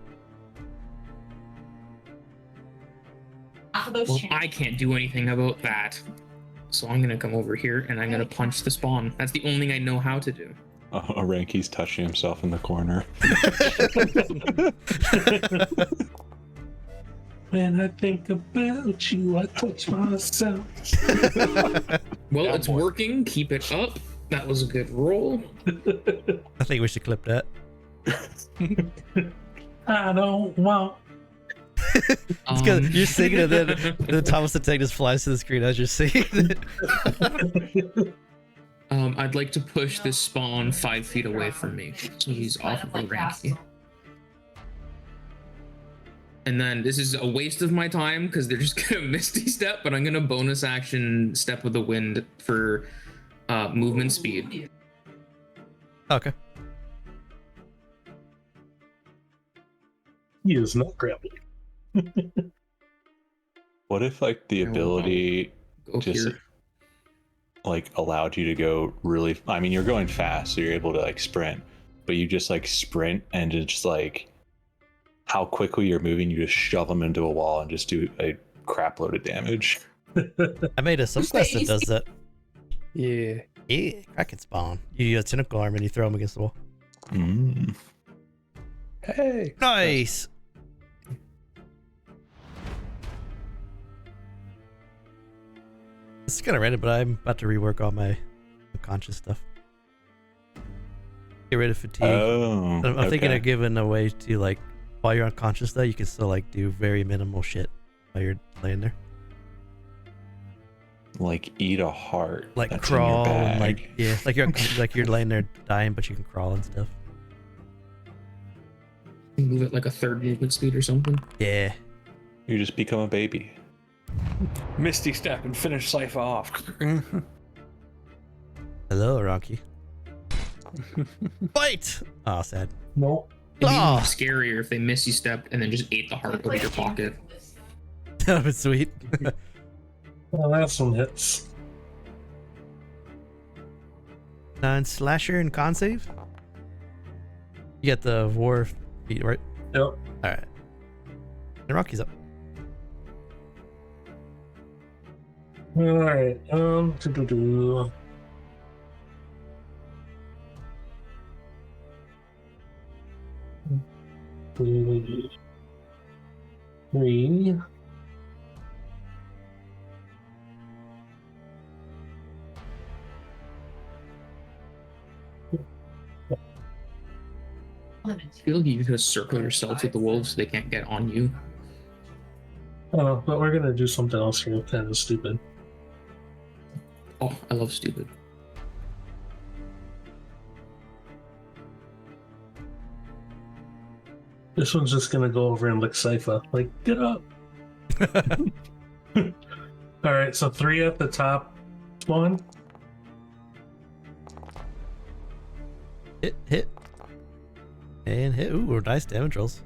Off of those Well, channels. I can't do anything about that. So I'm gonna come over here and I'm gonna punch the spawn. That's the only thing I know how to do. Oranki's touching himself in the corner. When I think about you, I touch myself. Well, Yeah, it's boy. working. Keep it up. That was a good roll. I think we should clip that. I don't want. It's because you're singing it, then Thomas the Tank just flies to the screen as you're singing it. I'd like to push this spawn 5 feet away from me. So he's off of Oranki. And then this is a waste of my time because they're just gonna Misty Step, but I'm gonna bonus action Step with the Wind for movement speed. Okay. He is not grappling. What if like the Yeah, well, ability Go just here. like allowed you to go really, I mean, you're going fast, so you're able to like sprint, but you just like sprint and just like how quickly you're moving, you just shove them into a wall and just do a crap load of damage. I made a subquest that does that. Yeah. Yeah, Kraken spawn. You use a tentacle arm and you throw them against the wall. Mm. Hey. Nice! This is kind of random, but I'm about to rework all my unconscious stuff. Get rid of fatigue. Oh, I'm thinking okay. of giving a way to, like, while you're unconscious though, you can still like do very minimal shit while you're laying there. Like eat a heart. Like that's in your crawl and bag. like, yeah, like you're laying there dying, but you can crawl and stuff. Move it like a third movement speed or something. Yeah. You just become a baby. Misty Step and finish Saipha off. Hello, Oranki. Fight! Oh, sad. No. It'd be Ah! even scarier if they Misty Stepped and then just ate the heart out of your pocket. That was sweet. Well, that's some hits. 9 slasher and con save. You got the war feat, right? Yep. Alright. And Rocky's up. Alright. Do-do-do. Three. I feel like you just circle yourself with the wolves so they can't get on you. Oh, but we're gonna do something else here, kind of stupid. Oh, I love stupid. This one's just gonna go over and lick Saipha. Like, get up! Alright, so 3 at the top spawn. Hit. And hit. Ooh, nice damage rolls.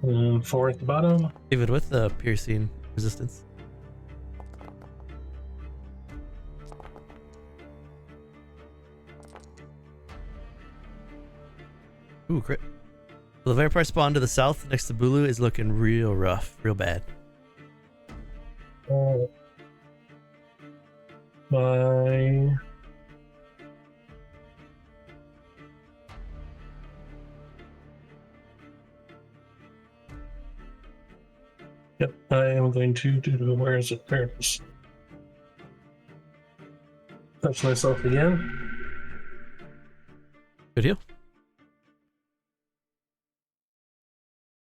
4 at the bottom. Even with the piercing resistance. Ooh, crit. The vampire spawn to the south next to Bulu is looking real rough, real bad. My Yep, I am going to do where is it? There it is. Touch myself again. Good heal.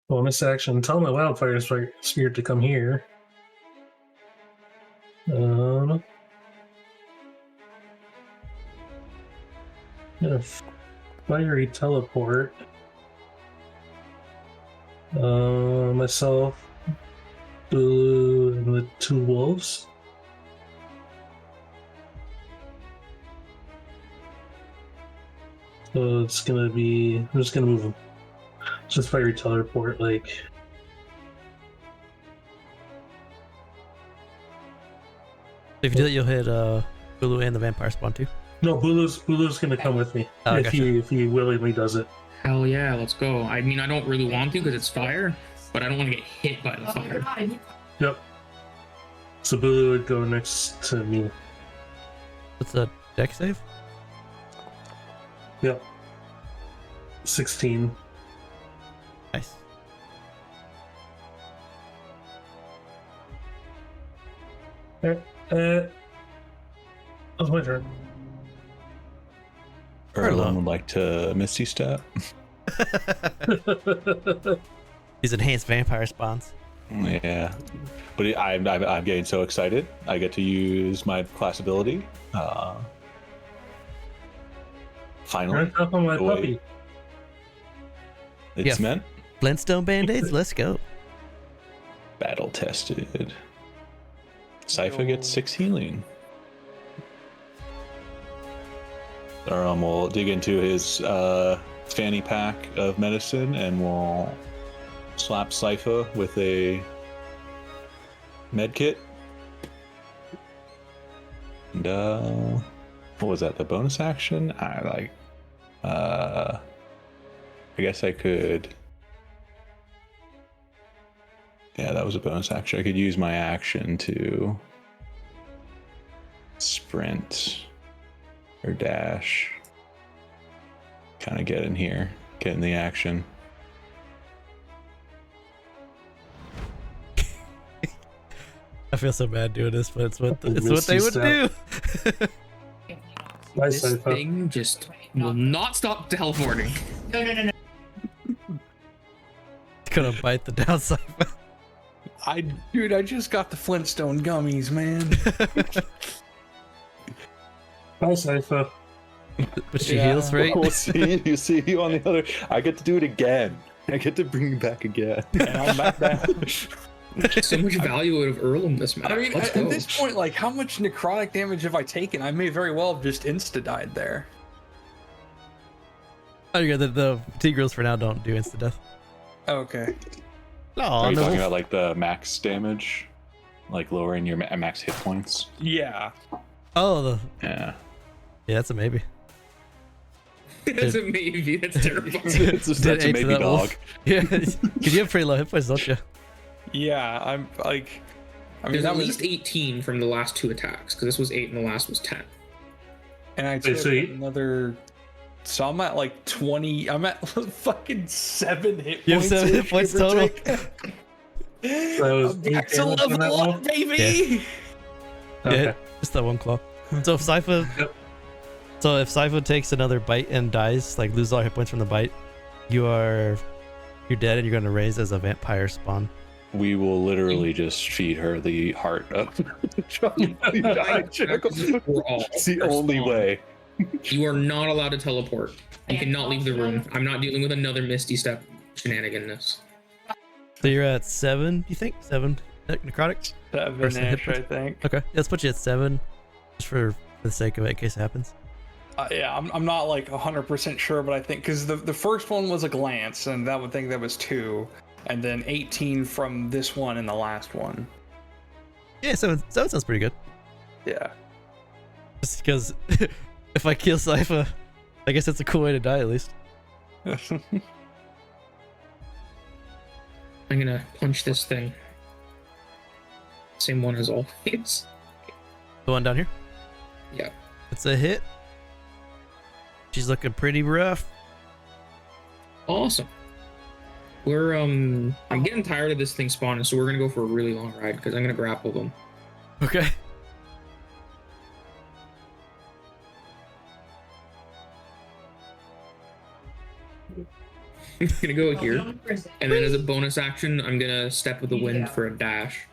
Bonus action. Tell my wildfire spirit to come here. Yeah, fiery teleport. Myself, Bulu, and the 2 wolves. So it's gonna be. I'm just gonna move them. Just fiery teleport, like. If you do that, you'll hit Bulu and the vampire spawn too. No, Bulu's gonna come with me Oh, if gotcha. he willingly does it. Hell yeah, let's go. I mean, I don't really want to because it's fire, but I don't want to get hit by the fire. Yep. So Bulu would go next to me. What's a deck save? Yep. 16. Nice. Alright. That was my turn. Erlem would like to Misty Step. These enhanced vampire spawns. Yeah, but I'm getting so excited. I get to use my class ability. Finally, Right up on my Oh, wait. puppy. it's Yeah. meant. Flintstone band-aids, let's go. Battle tested. Saipha gets 6 healing. We'll dig into his fanny pack of medicine and we'll slap Saipha with a med kit. And what was that? The bonus action? I guess I could. Yeah, that was a bonus action. I could use my action to sprint or dash. Kind of get in here, get in the action. I feel so bad doing this, but it's what they would Misty do. Nice, This Saipha. thing just will not stop teleporting. No. It's gonna bite the downside. Dude, I just got the Flintstone gummies, man. Hi, Saipha. But she Yeah. heals, right? We'll see. You see you on the other. I get to do it again. I get to bring you back again. And I'm back down. So much value out of Erlem this match. I mean, Let's at go. this point, like, how much necrotic damage have I taken? I may very well have just insta-died there. Oh, yeah, the T-girls for now don't do instant death. Okay. Are Oh, you no. talking about like the max damage, like lowering your max hit points? Yeah. Oh, Yeah. yeah, that's a maybe. That's a maybe. That's terrifying. It's just, Did that's a 8 to maybe that dog. wolf. Yeah, because you have pretty low hit points, don't you? Yeah, I'm like... I mean, There's that at was... least 18 from the last 2 attacks, because this was 8 and the last was 10. And I Wait, took so you- another... So I'm at like 20... I'm at fucking 7 hit points. You have 7 hit points give or total. take. That was I'm 8 back to damage on that level one? up, baby! Okay. Yeah, just that one claw. So if Saipha, Yep. so if Saipha takes another bite and dies, like loses all hit points from the bite, you're dead and you're going to raise as a vampire spawn. We will literally just feed her the heart of We're all It's the only way. You are not allowed to teleport. You cannot leave the room. I'm not dealing with another Misty Step shenaniganness. So you're at 7, you think? 7 necrotic? Person hit 7-ish, points. I think. Okay, let's put you at 7, just for the sake of it, in case it happens. Yeah, I'm not like 100% sure, but I think because the first one was a glance, and that would think that was 2, and then 18 from this one and the last one. Yeah, so it sounds pretty good. Yeah. Just because if I kill Saipha, I guess that's a cool way to die at least. I'm gonna punch this thing. Same one as always. The one down here? Yeah. It's a hit. She's looking pretty rough. Awesome. We're I'm getting tired of this thing spawning, so we're gonna go for a really long ride because I'm gonna grapple them. Okay. I'm gonna go here, and then as a bonus action, I'm gonna step with the wind for a dash.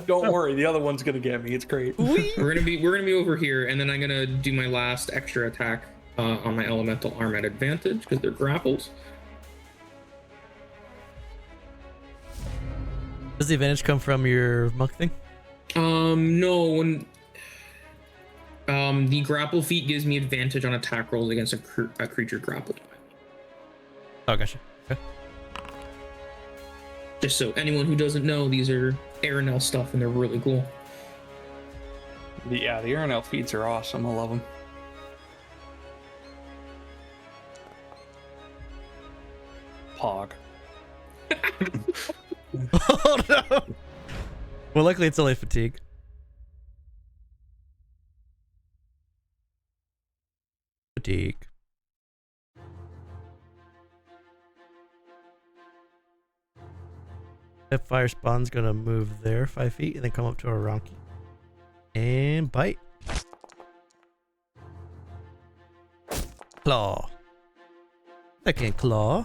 Don't worry, the other one's gonna get me. It's great. We're gonna be over here, and then I'm gonna do my last extra attack on my elemental arm at advantage because they're grappled. Does the advantage come from your monk thing? No, when the grapple feat gives me advantage on attack rolls against a creature grappled. Oh, gotcha. Okay. Just so anyone who doesn't know, these are Erenel stuff, and they're really cool. The Erenel feats are awesome. I love them. Pog. Oh no! Well, luckily it's only fatigue. Fatigue. That fire spawn's gonna move there 5 feet and then come up to Oranki. And bite. Claw. Second claw.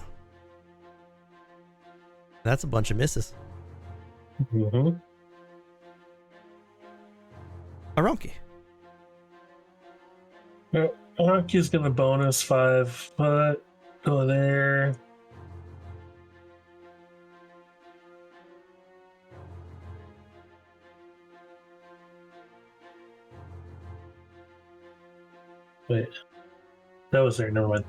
That's a bunch of misses. Mm-hmm. Oranki. Oranki's gonna bonus 5 foot. Go there. Wait. That was there, never mind.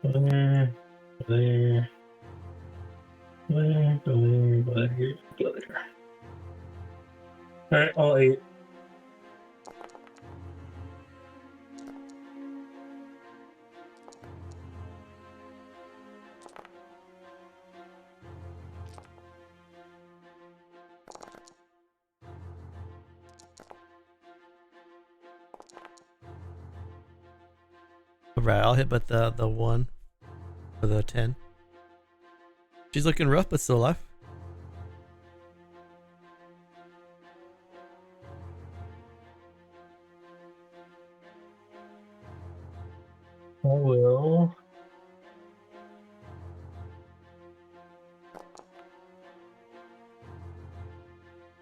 Go there. Go there. Go there. Go there. Go there. Go there. Alright, all 8. Alright, I'll hit but the 1 for the 10. She's looking rough but still alive. I will.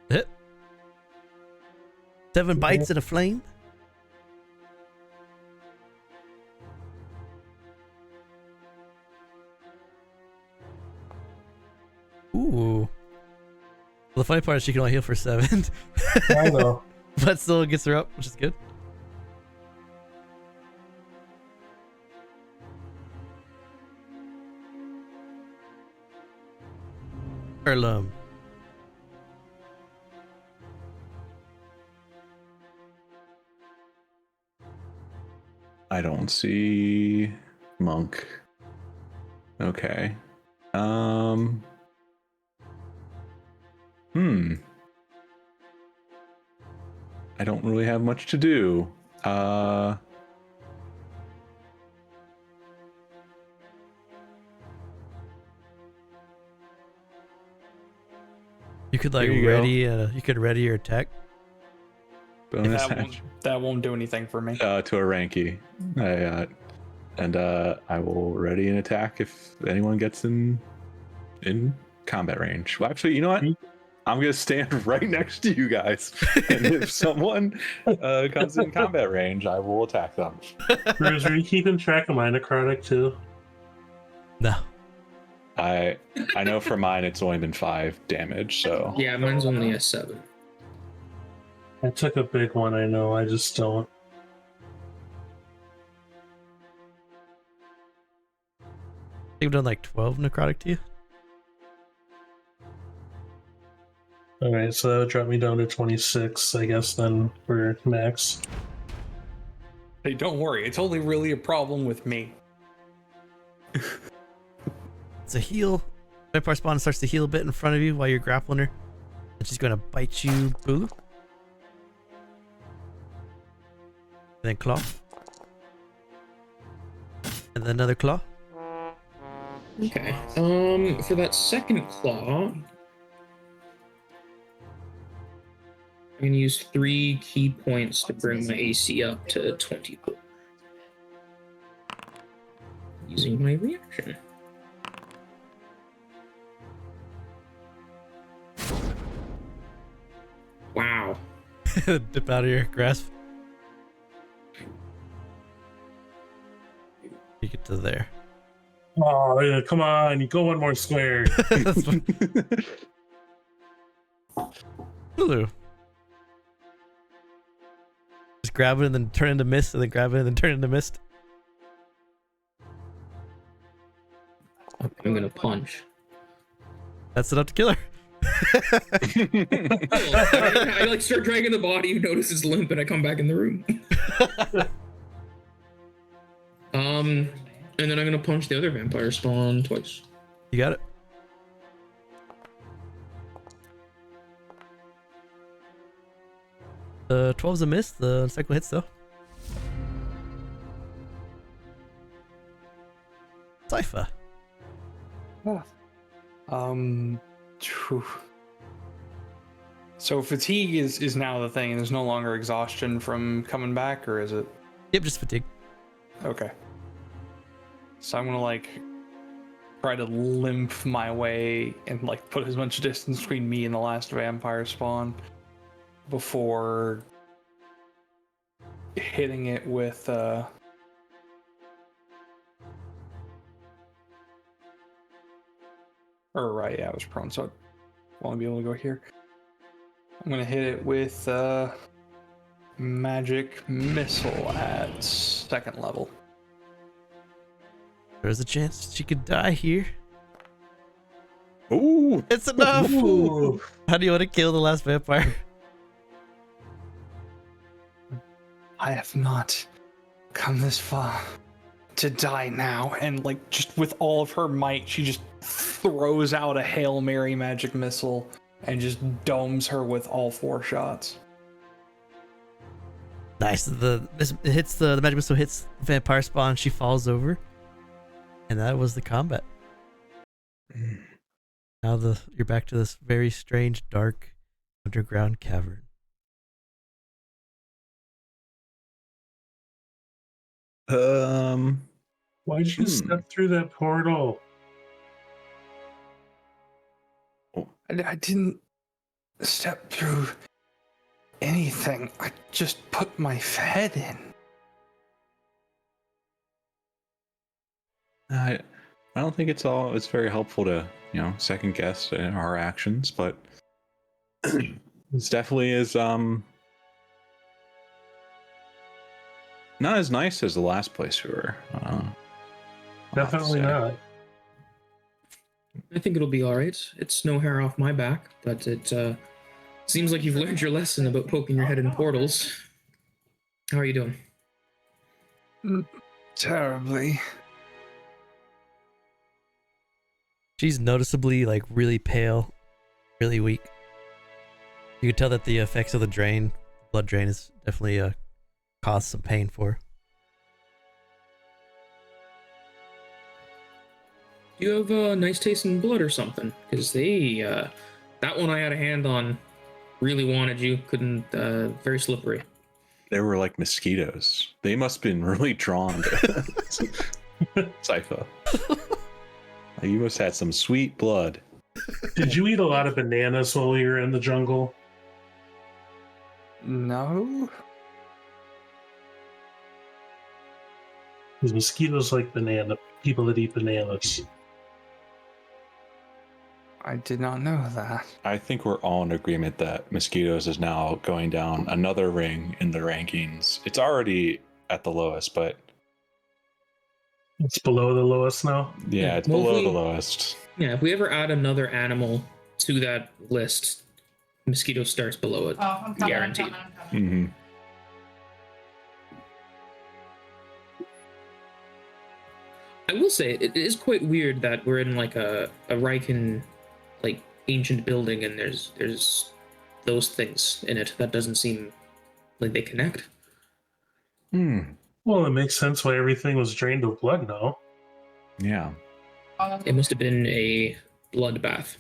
Hit. 7 bites and a flame. Ooh. Well, the funny part is she can only heal for 7. I know. But still gets her up, which is good. Erlem. I don't see monk. Okay. I don't really have much to do. You could like Here you go. you could ready your attack. Bonus That action won't do anything for me. to Oranki. I will ready an attack if anyone gets in combat range. Well, actually, you know what? I'm gonna stand right next to you guys, and if someone comes in combat range, I will attack them. Bruce, are you keeping track of my necrotic too? No. I know for mine it's only been 5 damage, so Yeah, mine's only a 7. I took a big one, I know, I just don't. You've done like 12 necrotic to you. Alright, so that would drop me down to 26, I guess, then, for max. Hey, don't worry. It's only really a problem with me. It's a heal. Vampire Spawn starts to heal a bit in front of you while you're grappling her. And she's going to bite you, Bulu. And then claw. And then another claw. Okay. For that second claw, I'm gonna use 3 key points to bring my AC up to 24. Using my reaction. Wow. Dip out of your grasp. You get to there. Oh, yeah, come on, you go one more square. That's fine. Bulu. Just grab it and then turn into mist, and then grab it and then turn into mist. I'm gonna punch. That's enough to kill her. I like start dragging the body. You notice it's limp, and I come back in the room. And then I'm gonna punch the other vampire spawn twice. You got it. The 12's a miss. The second one hits though. Saipha. Phew. So fatigue is now the thing, and there's no longer exhaustion from coming back, or is it? Yep, just fatigue. Okay. So I'm gonna like try to limp my way and like put as much distance between me and the last vampire spawn before hitting it with right, yeah, I was prone, so I want to be able to go here. I'm gonna hit it with magic missile at 2nd level. There's a chance she could die here. Ooh, It's enough. Ooh. How do you want to kill the last vampire? I have not come this far to die now. And like just with all of her might, she just throws out a Hail Mary magic missile and just domes her with all 4 shots. Nice. The magic missile hits the vampire spawn. She falls over, and that was the combat. Now you're back to this very strange, dark, underground cavern. Why'd you step through that portal? I didn't step through anything. I just put my head in. I don't think it's very helpful to, second guess our actions, but it's definitely not as nice as the last place we were. Definitely not. I think it'll be alright. It's no hair off my back, but it seems like you've learned your lesson about poking your head in portals. How are you doing? Terribly. She's noticeably really pale, really weak. You can tell that the effects of the blood drain, is definitely caused some pain for her. Do you have a nice taste in blood or something? Because that one I had a hand on really wanted you, couldn't, very slippery. They were like mosquitoes. They must have been really drawn to Saipha. You must have had some sweet blood. Did you eat a lot of bananas while you were in the jungle? No. Because mosquitoes like people that eat bananas. I did not know that. I think we're all in agreement that mosquitoes is now going down another ring in the rankings. It's already at the lowest, but It's below the lowest now. yeah, it's Well, below the lowest. Yeah, if we ever add another animal to that list, mosquito starts below it. Oh, I'm coming. Guaranteed. I'm coming. Mm-hmm. I will say it is quite weird that we're in like a Riken like ancient building and there's those things in it. That doesn't seem like they connect. Well, it makes sense why everything was drained of blood now. Yeah. It must have been a bloodbath.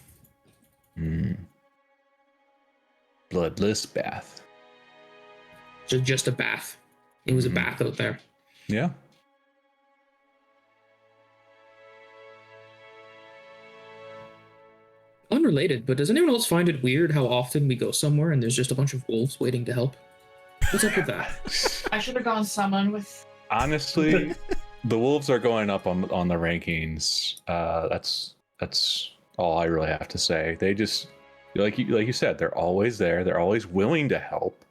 Bloodless bath. Just a bath. It was a bath out there. Yeah. Unrelated, but does anyone else find it weird how often we go somewhere and there's just a bunch of wolves waiting to help? What's up with that? I should have gone summon with. Honestly, the wolves are going up on the rankings. That's all I really have to say. They just like you said, they're always there. They're always willing to help,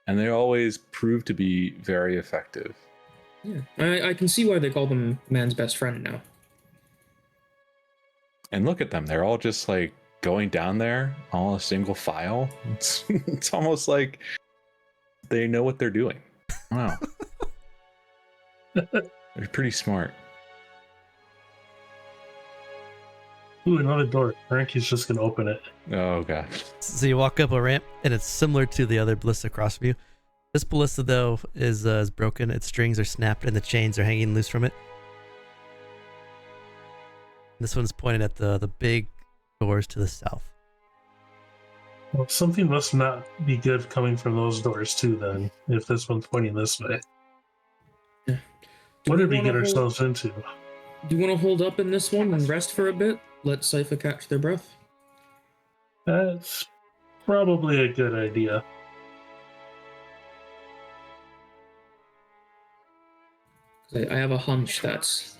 and they always prove to be very effective. Yeah, I can see why they call them man's best friend now. And look at them. They're all just like going down there, all a single file. It's almost like they know what they're doing. Wow. They're pretty smart. Ooh, another door. Oranki's just gonna open it. Oh, God. So you walk up a ramp, and it's similar to the other ballista across from you. This ballista, though, is broken. Its strings are snapped, and the chains are hanging loose from it. This one's pointed at the big doors to the south. Well, something must not be good coming from those doors too. Then, if this one's pointing this way, Yeah. what did we get ourselves into? Do you want to hold up in this one and rest for a bit? Let Saipha catch their breath? That's probably a good idea. I have a hunch that's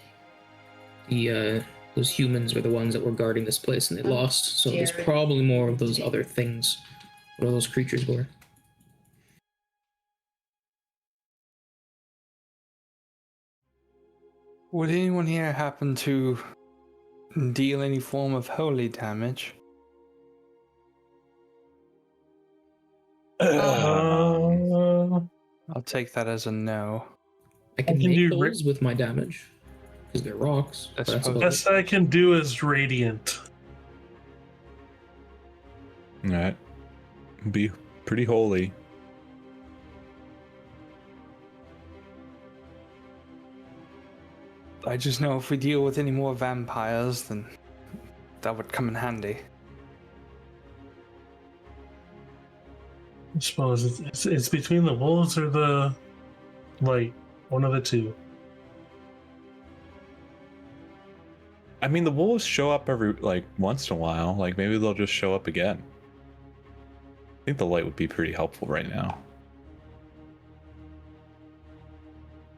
those humans were the ones that were guarding this place and they lost. So there's probably more of those other things, what those creatures were. Would anyone here happen to deal any form of holy damage? I'll take that as a no. I can can make do holes with my damage because they're rocks. I but that's suppose. about Best I can do is radiant. All right. Be pretty holy. I just know if we deal with any more vampires, then that would come in handy. I suppose it's between the wolves or the light. One of the two. I mean, the wolves show up every once in a while. Like maybe they'll just show up again. I think the light would be pretty helpful right now.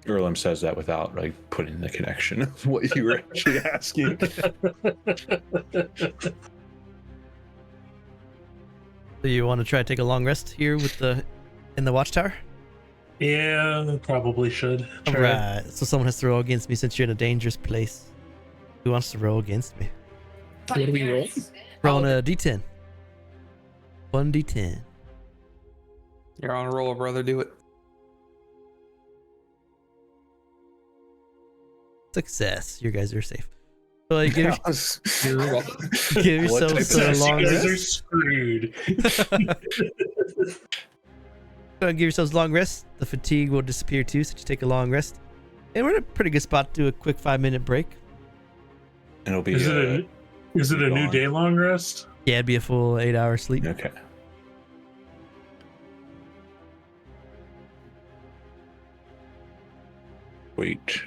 Erlem says that without putting the connection of what you were actually asking. So you want to try to take a long rest here in the watchtower? Yeah, probably should. All right. So someone has to roll against me since you're in a dangerous place. Who wants to roll against me? What do we roll? Rolling a d10. 1d10. You're on a roll, brother. Do it. Success. You guys are safe. So give You're welcome. yourselves a long You guys are rest. screwed. Go and give yourselves a long rest. The fatigue will disappear too, so you take a long rest. And we're in a pretty good spot to do a quick 5-minute break. And it'll be. Is it a new long. day long rest? Yeah, it'd be a full 8-hour sleep. Okay. Wait.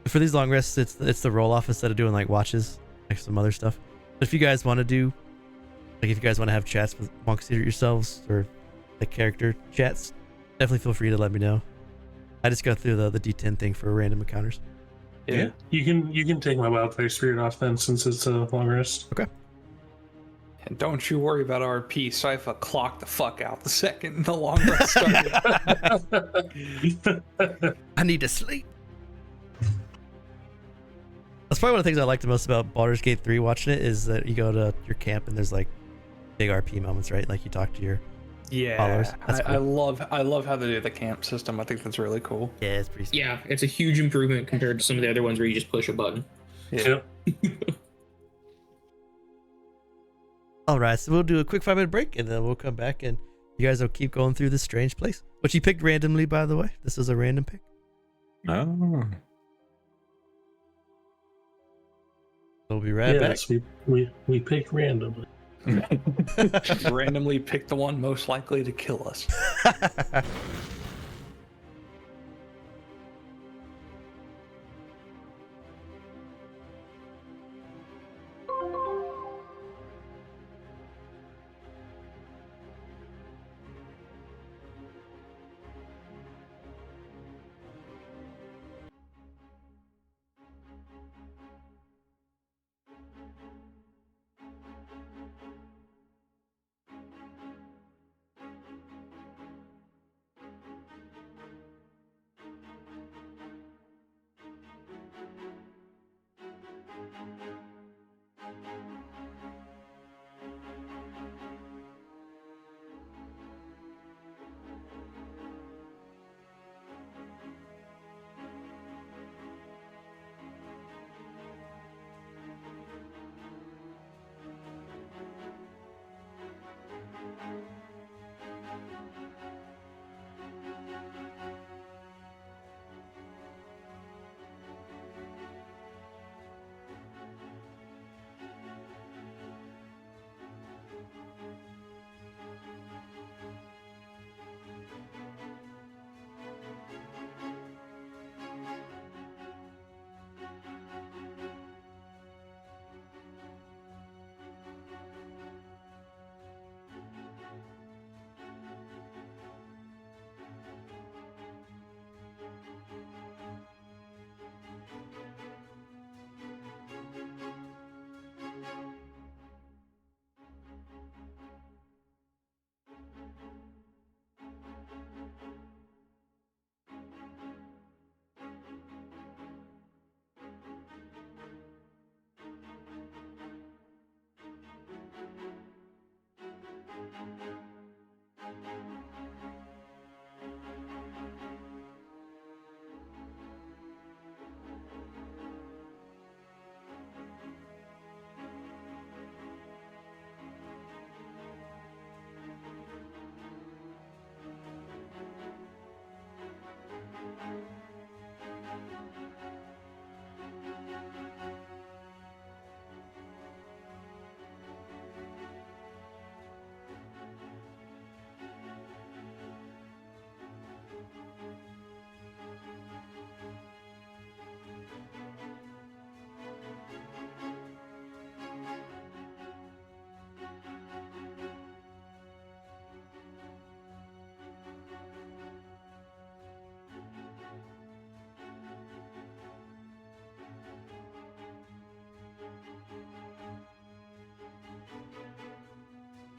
For these long rests, it's the roll off instead of doing watches, some other stuff. But if you guys want to do, if you guys want to have chats amongst yourselves or character chats, definitely feel free to let me know. I just go through the D10 thing for random encounters. Yeah. You can take my wildfire spirit off then, since it's a long rest. Okay. And don't you worry about RP. Saipha clocked the fuck out the second the long rest started. I need to sleep. That's probably one of the things I liked the most about Baldur's Gate 3 watching it is that you go to your camp and there's like big RP moments, right? Like you talk to your followers. Yeah, That's I cool. love how they do the camp system. I think that's really cool. Yeah, it's pretty sweet. Yeah, it's a huge improvement compared to some of the other ones where you just push a button. Yeah. All right, so we'll do a quick 5-minute break and then we'll come back and you guys will keep going through this strange place, which you picked randomly, by the way. This was a random pick. Oh. We'll be right back. Yes, we picked randomly. Randomly pick the one most likely to kill us.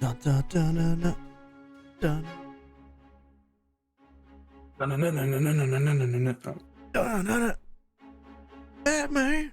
Dun, dun, dun, dun, dun, dun. Dun, dun, dun. Batman.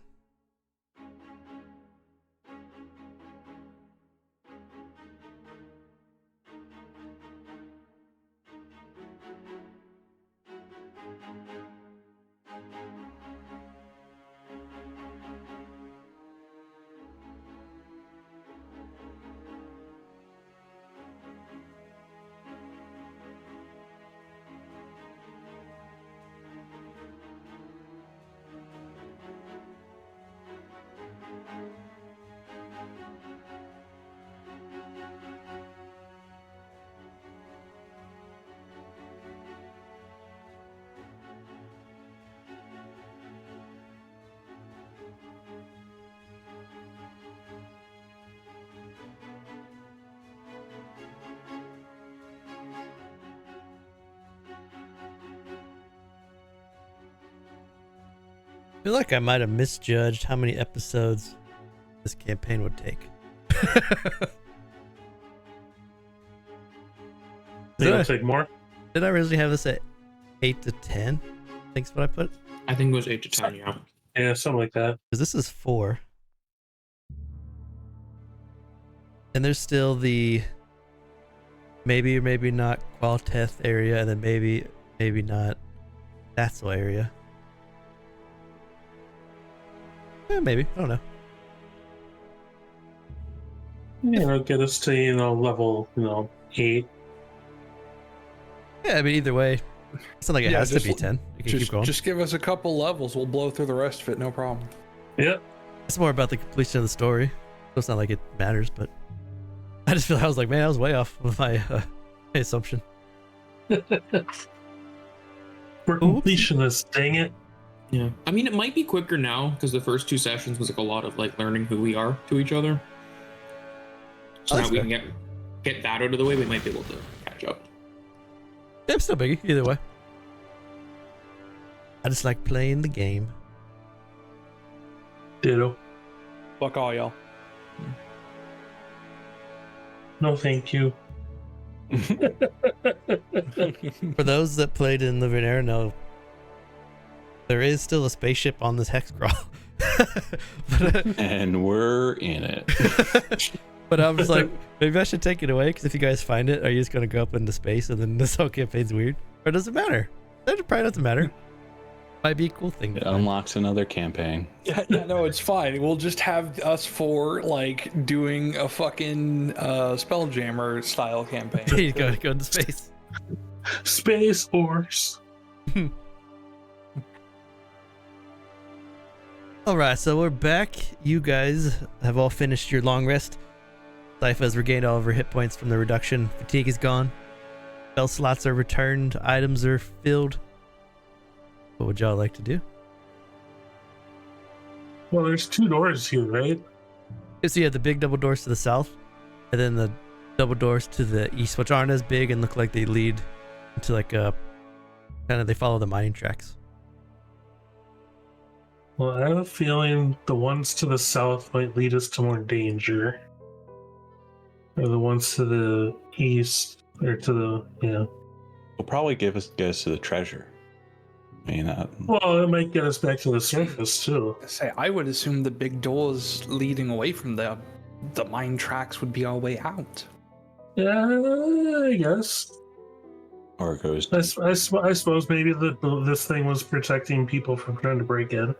I feel like I might have misjudged how many episodes this campaign would take. Think it'll take more? Did I originally have this at 8 to 10? I think's what I put. I think it was 8 to 10. Yeah. Yeah, something like that. Because this is 4. And there's still the maybe or maybe not Qualteth area, and then maybe not Thatsel area. Yeah, maybe. I don't know. It'll get us to, level, 8. Yeah, I mean, either way, it's not like it has to be 10. You can keep going. Just give us a couple levels. We'll blow through the rest of it. No problem. Yeah. It's more about the completion of the story. So it's not like it matters, but I just feel I was like, man, I was way off with my assumption. We're completionists, dang it. Yeah. I mean, it might be quicker now because the first 2 sessions was like a lot of like learning who we are to each other. So now we can get that out of the way. We might be able to catch up. Yeah, it's still biggie, either way. I just like playing the game. Ditto. Fuck all y'all. No, thank you. For those that played in the Erenel, there is still a spaceship on this hex crawl. And we're in it. But I'm just like, maybe I should take it away, because if you guys find it, are you just going to go up into space and then this whole campaign's weird? Or does it matter? It probably doesn't matter. Might be a cool thing. It unlocks another campaign. Yeah, no, it's fine. We'll just have us 4 like doing a fucking Spelljammer style campaign. There you go into space. Space Horse. Alright, so we're back. You guys have all finished your long rest. Saipha has regained all of her hit points from the reduction. Fatigue is gone. Spell slots are returned. Items are filled. What would y'all like to do? Well, there's 2 doors here, right? So you have the big double doors to the south, and then the double doors to the east, which aren't as big and look like they lead into like a kind of, they follow the mining tracks. Well, I have a feeling the ones to the south might lead us to more danger. Or the ones to the east, or to the, Will probably get us to the treasure. I mean, well, it might get us back to the surface too. I would assume the big doors leading away from the mine tracks would be our way out. Yeah, I guess. or it goes. I suppose maybe this thing was protecting people from trying to break in.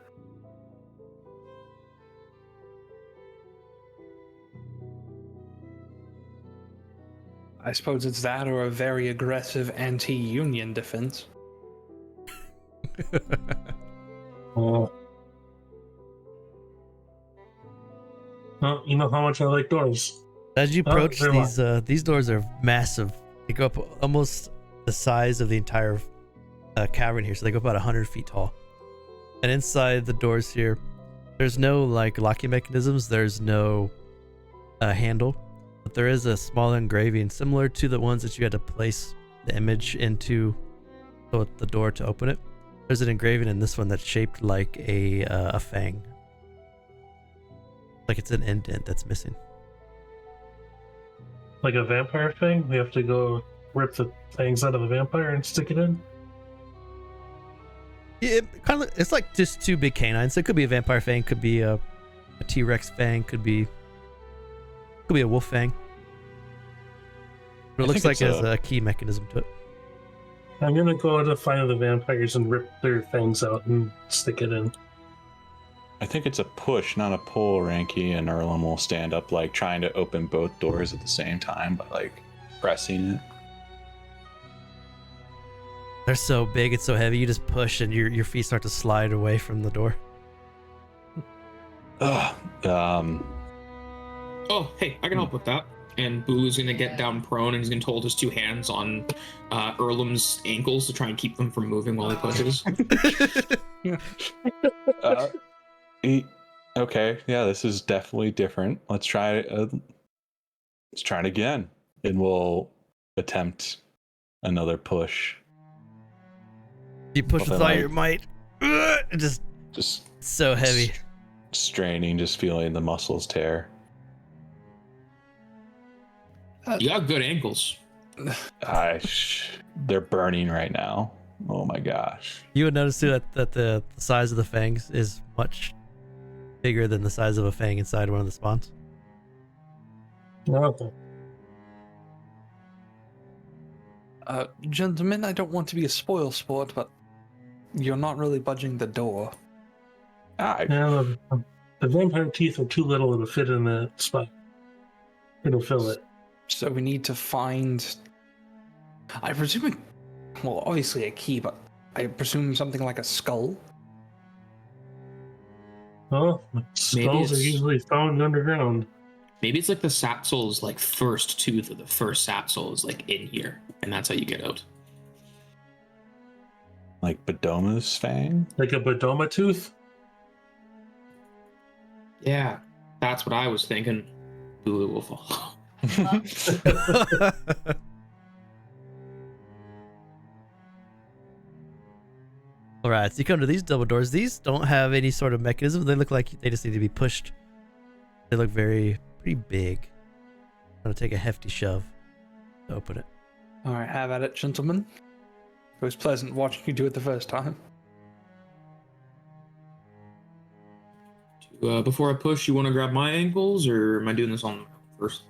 I suppose it's that or a very aggressive anti-union defense. Oh. Well, you know how much I like doors. As you approach, these doors are massive. They go up almost the size of the entire cavern here, so they go about 100 feet tall. And inside the doors here, there's no like locking mechanisms. There's no handle, but there is a small engraving similar to the ones that you had to place the image into the door to open it. There's an engraving in this one that's shaped like a fang. Like it's an indent that's missing. Like a vampire thing? We have to go rip the fangs out of the vampire and stick it in? It kind of, it's like just two big canines. It could be a vampire fang, could be a T-Rex fang, could be a wolf fang. But it looks like it has a key mechanism to it. I'm gonna go to find the vampires and rip their fangs out and stick it in. I think it's a push, not a pull. Oranki and Erlem will stand up, like trying to open both doors at the same time by like pressing it. They're so big, it's so heavy. You just push and your feet start to slide away from the door. Ugh. Oh, hey, I can help with that. And Bulu's gonna get down prone and he's gonna hold his two hands on Erlem's ankles to try and keep them from moving while he pushes. Okay, yeah, this is definitely different. Let's try it. Let's try it again, and we'll attempt another push. You push with all your might. Just so heavy. Straining, just feeling the muscles tear. You got good ankles. They're burning right now. Oh my gosh. You would notice too that the size of the fangs is much bigger than the size of a fang inside one of the spawns. Okay. Gentlemen, I don't want to be a spoil sport, but you're not really budging the door. Yeah, the vampire teeth are too little to fit in that spot. It'll fill it. So we need to find. I presume, well, obviously a key, but I presume something like a skull. Well, skulls are it's- usually found underground. Maybe it's like the sapsol's like first tooth, or the first sapsol is like in here, and that's how you get out. Like Bedoma's fang? Like a Bedoma tooth? Yeah, that's what I was thinking. Bulu will fall. All right, so you come to these double doors. These don't have any sort of mechanism. They look like they just need to be pushed. They look pretty big. I'm gonna take a hefty shove to open it. All right, have at it, gentlemen. It was pleasant watching you do it the first time. Before I push, you want to grab my ankles, or am I doing this on first?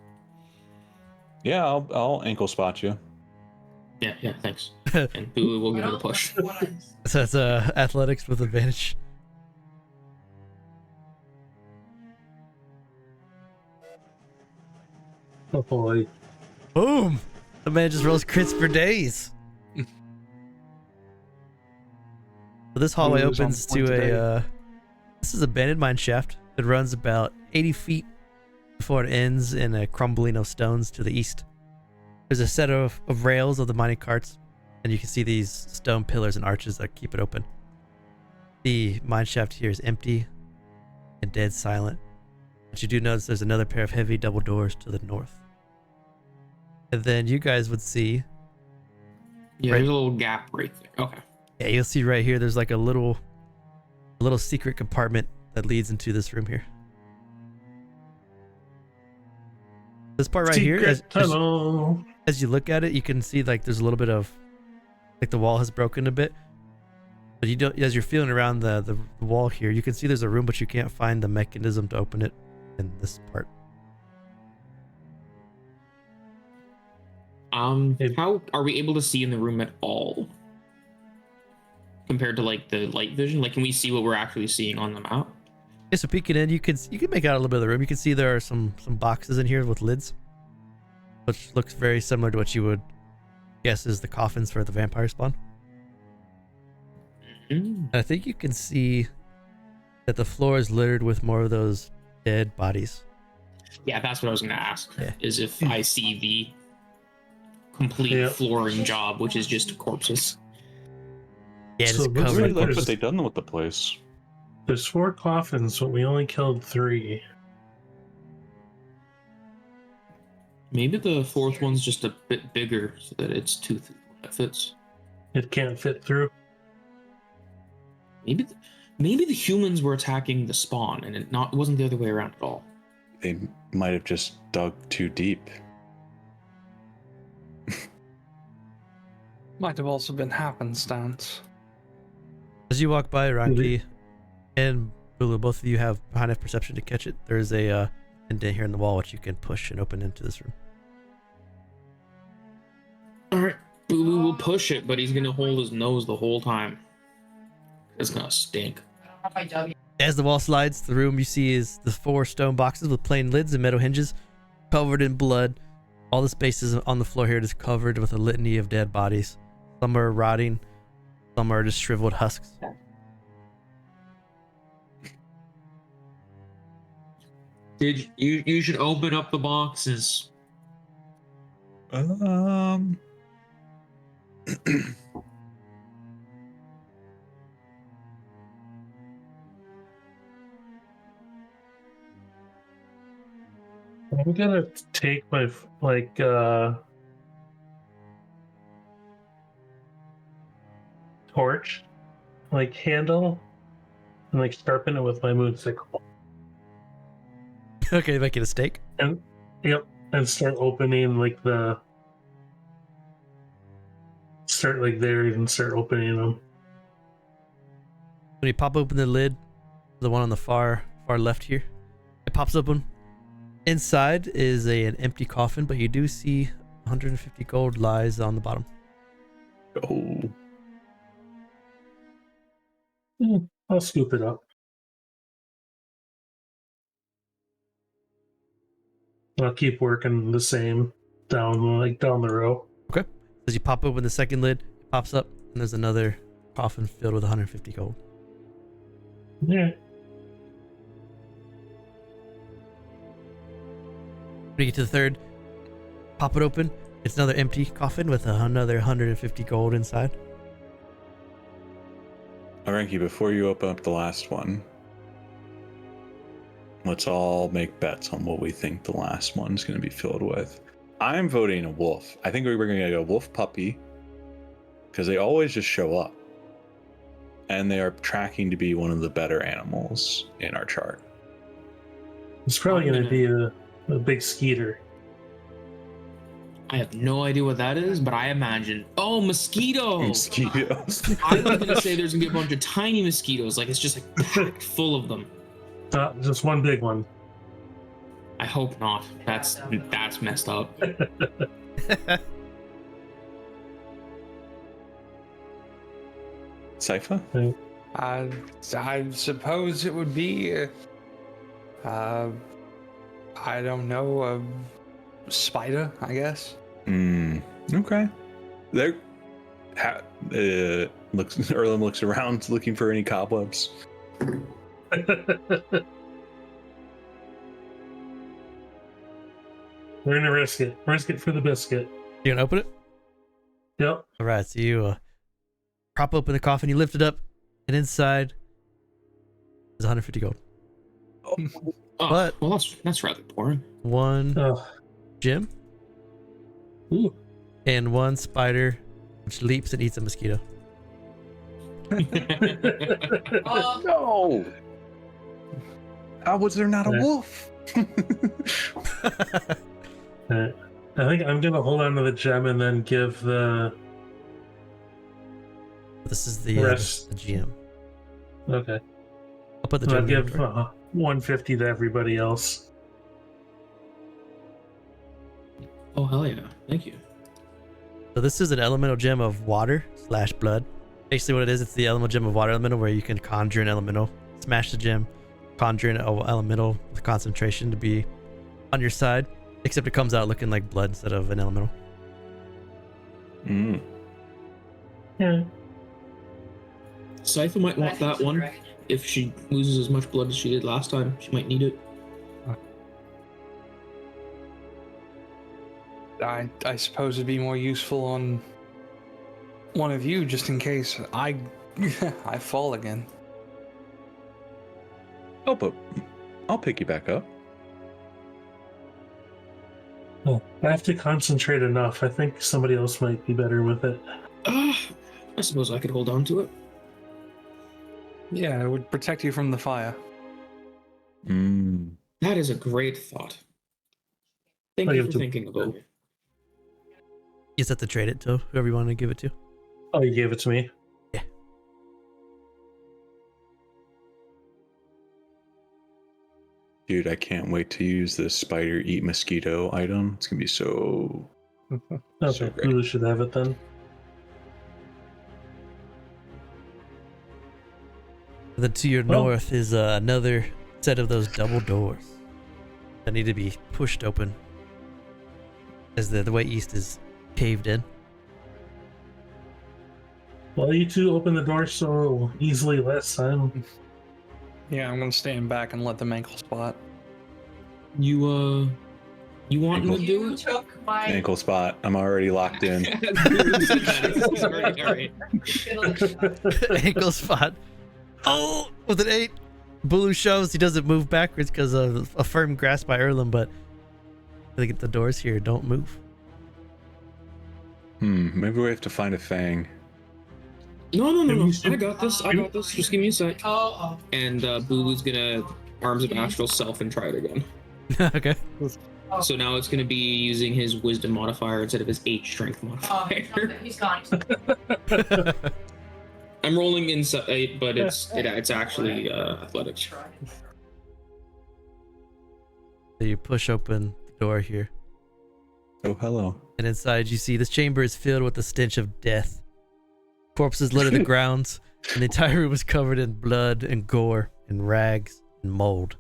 Yeah, I'll ankle spot you. Yeah, thanks. And Bulu will give it a push. So that's athletics with advantage. Oh boy. Boom! The man just rolls crits for days. So this hallway Bulu's on opens point to today. a. This is a abandoned mine shaft that runs about 80 feet before it ends in a crumbling of stones to the east. There's a set of rails of the mining carts, and you can see these stone pillars and arches that keep it open. The mine shaft here is empty and dead silent, but you do notice there's another pair of heavy double doors to the north. And then you guys would see, Yeah, Right. there's a little gap right there. Okay. yeah, you'll see right here, there's like a little secret compartment that leads into this room here. This part right here, Secret tunnel. as you look at it, you can see like there's a little bit of, like the wall has broken a bit. But you don't, as you're feeling around the wall here, you can see there's a room, but you can't find the mechanism to open it in this part. How are we able to see in the room at all? Compared to like the light vision? Like, can we see what we're actually seeing on the map? Yeah, so peeking in, you can make out a little bit of the room. You can see there are some boxes in here with lids, which looks very similar to what you would guess is the coffins for the vampire spawn. Mm. And I think you can see that the floor is littered with more of those dead bodies. Yeah, that's what I was gonna ask. Yeah. Is if I see the complete Yeah. flooring job, which is just corpses. Yeah, So just it looks covered. like Look there's- what they've done with the place. There's 4 coffins, but we only killed 3. Maybe the fourth one's just a bit bigger so that its tooth fits. It can't fit through. Maybe the humans were attacking the spawn, and it wasn't the other way around at all. They might have just dug too deep. Might have also been happenstance. As you walk by, Oranki and Bulu, both of you have high enough perception to catch it. There's a indent here in the wall which you can push and open into this room. Alright, Bulu will push it, but he's gonna hold his nose the whole time. It's gonna stink. As the wall slides, the room you see is the 4 stone boxes with plain lids and metal hinges, covered in blood. All the spaces on the floor here is covered with a litany of dead bodies. Some are rotting, some are just shriveled husks. You should open up the boxes. I'm gonna take my torch handle and sharpen it with my moonsicle. Okay, make it a stake. And start opening the start like there and start opening them. When you pop open the lid, the one on the far left here, it pops open. Inside is an empty coffin, but you do see 150 gold lies on the bottom. Oh, I'll scoop it up. I'll keep working the same down the row. Okay. As you pop open the second lid, it pops up, and there's another coffin filled with 150 gold. Yeah. When you get to the third, pop it open. It's another empty coffin with another 150 gold inside. Oranki, before you open up the last one, let's all make bets on what we think the last one's going to be filled with. I'm voting a wolf. I think we're going to get a wolf puppy because they always just show up. And they are tracking to be one of the better animals in our chart. It's probably going to be a big skeeter. I have no idea what that is, but I imagine. Oh, mosquitoes! Mosquitoes. I was gonna say there's gonna be a bunch of tiny mosquitoes, like it's just like packed full of them. Just one big one. I hope not. That's messed up. Saipha? I suppose it would be, I don't know, a spider, I guess. Okay. There. Erlem looks around looking for any cobwebs. We're gonna risk it. Risk it for the biscuit. You gonna open it? Yep. All right. So you prop open the coffin. You lift it up, and inside is 150 gold. Oh, But- well, that's rather boring. One gem Ooh. and one spider, which leaps and eats a mosquito. No! How was there not a wolf? I think I'm gonna hold on to the gem and then give the This is the rest. the GM. Okay. I'll put the I'll gem. in the give inventory. 150 to everybody else. Oh hell yeah! Thank you. So this is an elemental gem of water / blood. Basically what it is, it's the elemental gem of water elemental where you can conjure an elemental, smash the gem, conjure an elemental with concentration to be on your side, except it comes out looking like blood instead of an elemental. Yeah. Saipha might want that one. If she loses as much blood as she did last time, she might need it. I suppose it'd be more useful on one of you, just in case I fall again. I'll pick you back up. Oh, I have to concentrate enough. I think somebody else might be better with it. I suppose I could hold on to it. Yeah, it would protect you from the fire. That is a great thought. Thank I you give for it to- thinking about it. You just have to trade it to whoever you want to give it to. Oh, you gave it to me? Yeah. Dude, I can't wait to use this spider eat mosquito item. It's gonna be so Okay, great. Bulu should have it then. Then to your Well- north is another set of those double doors that need to be pushed open, as the way east is caved in. Well, you two opened the door so easily last time. Yeah, I'm gonna stand back and let them ankle spot. You want me to do You it? took my. ankle spot. I'm already locked in. Alright. Ankle spot. Oh, with an 8. Bulu shoves. He doesn't move backwards because of a firm grasp by Erlem, but they get the doors here. Don't move. Maybe we have to find a fang. No. You should- I got this. Just give me a sec. Oh. And Bulu's gonna Arms of Astral Self and try it again. Okay. So now it's going to be using his wisdom modifier instead of his H strength Oh, modifier. he's gone. I'm rolling insight, but it's actually athletics. So you push open the door here, Oh, hello. and inside you see this chamber is filled with the stench of death. Corpses litter the grounds, and the entire room is covered in blood and gore and rags and mold.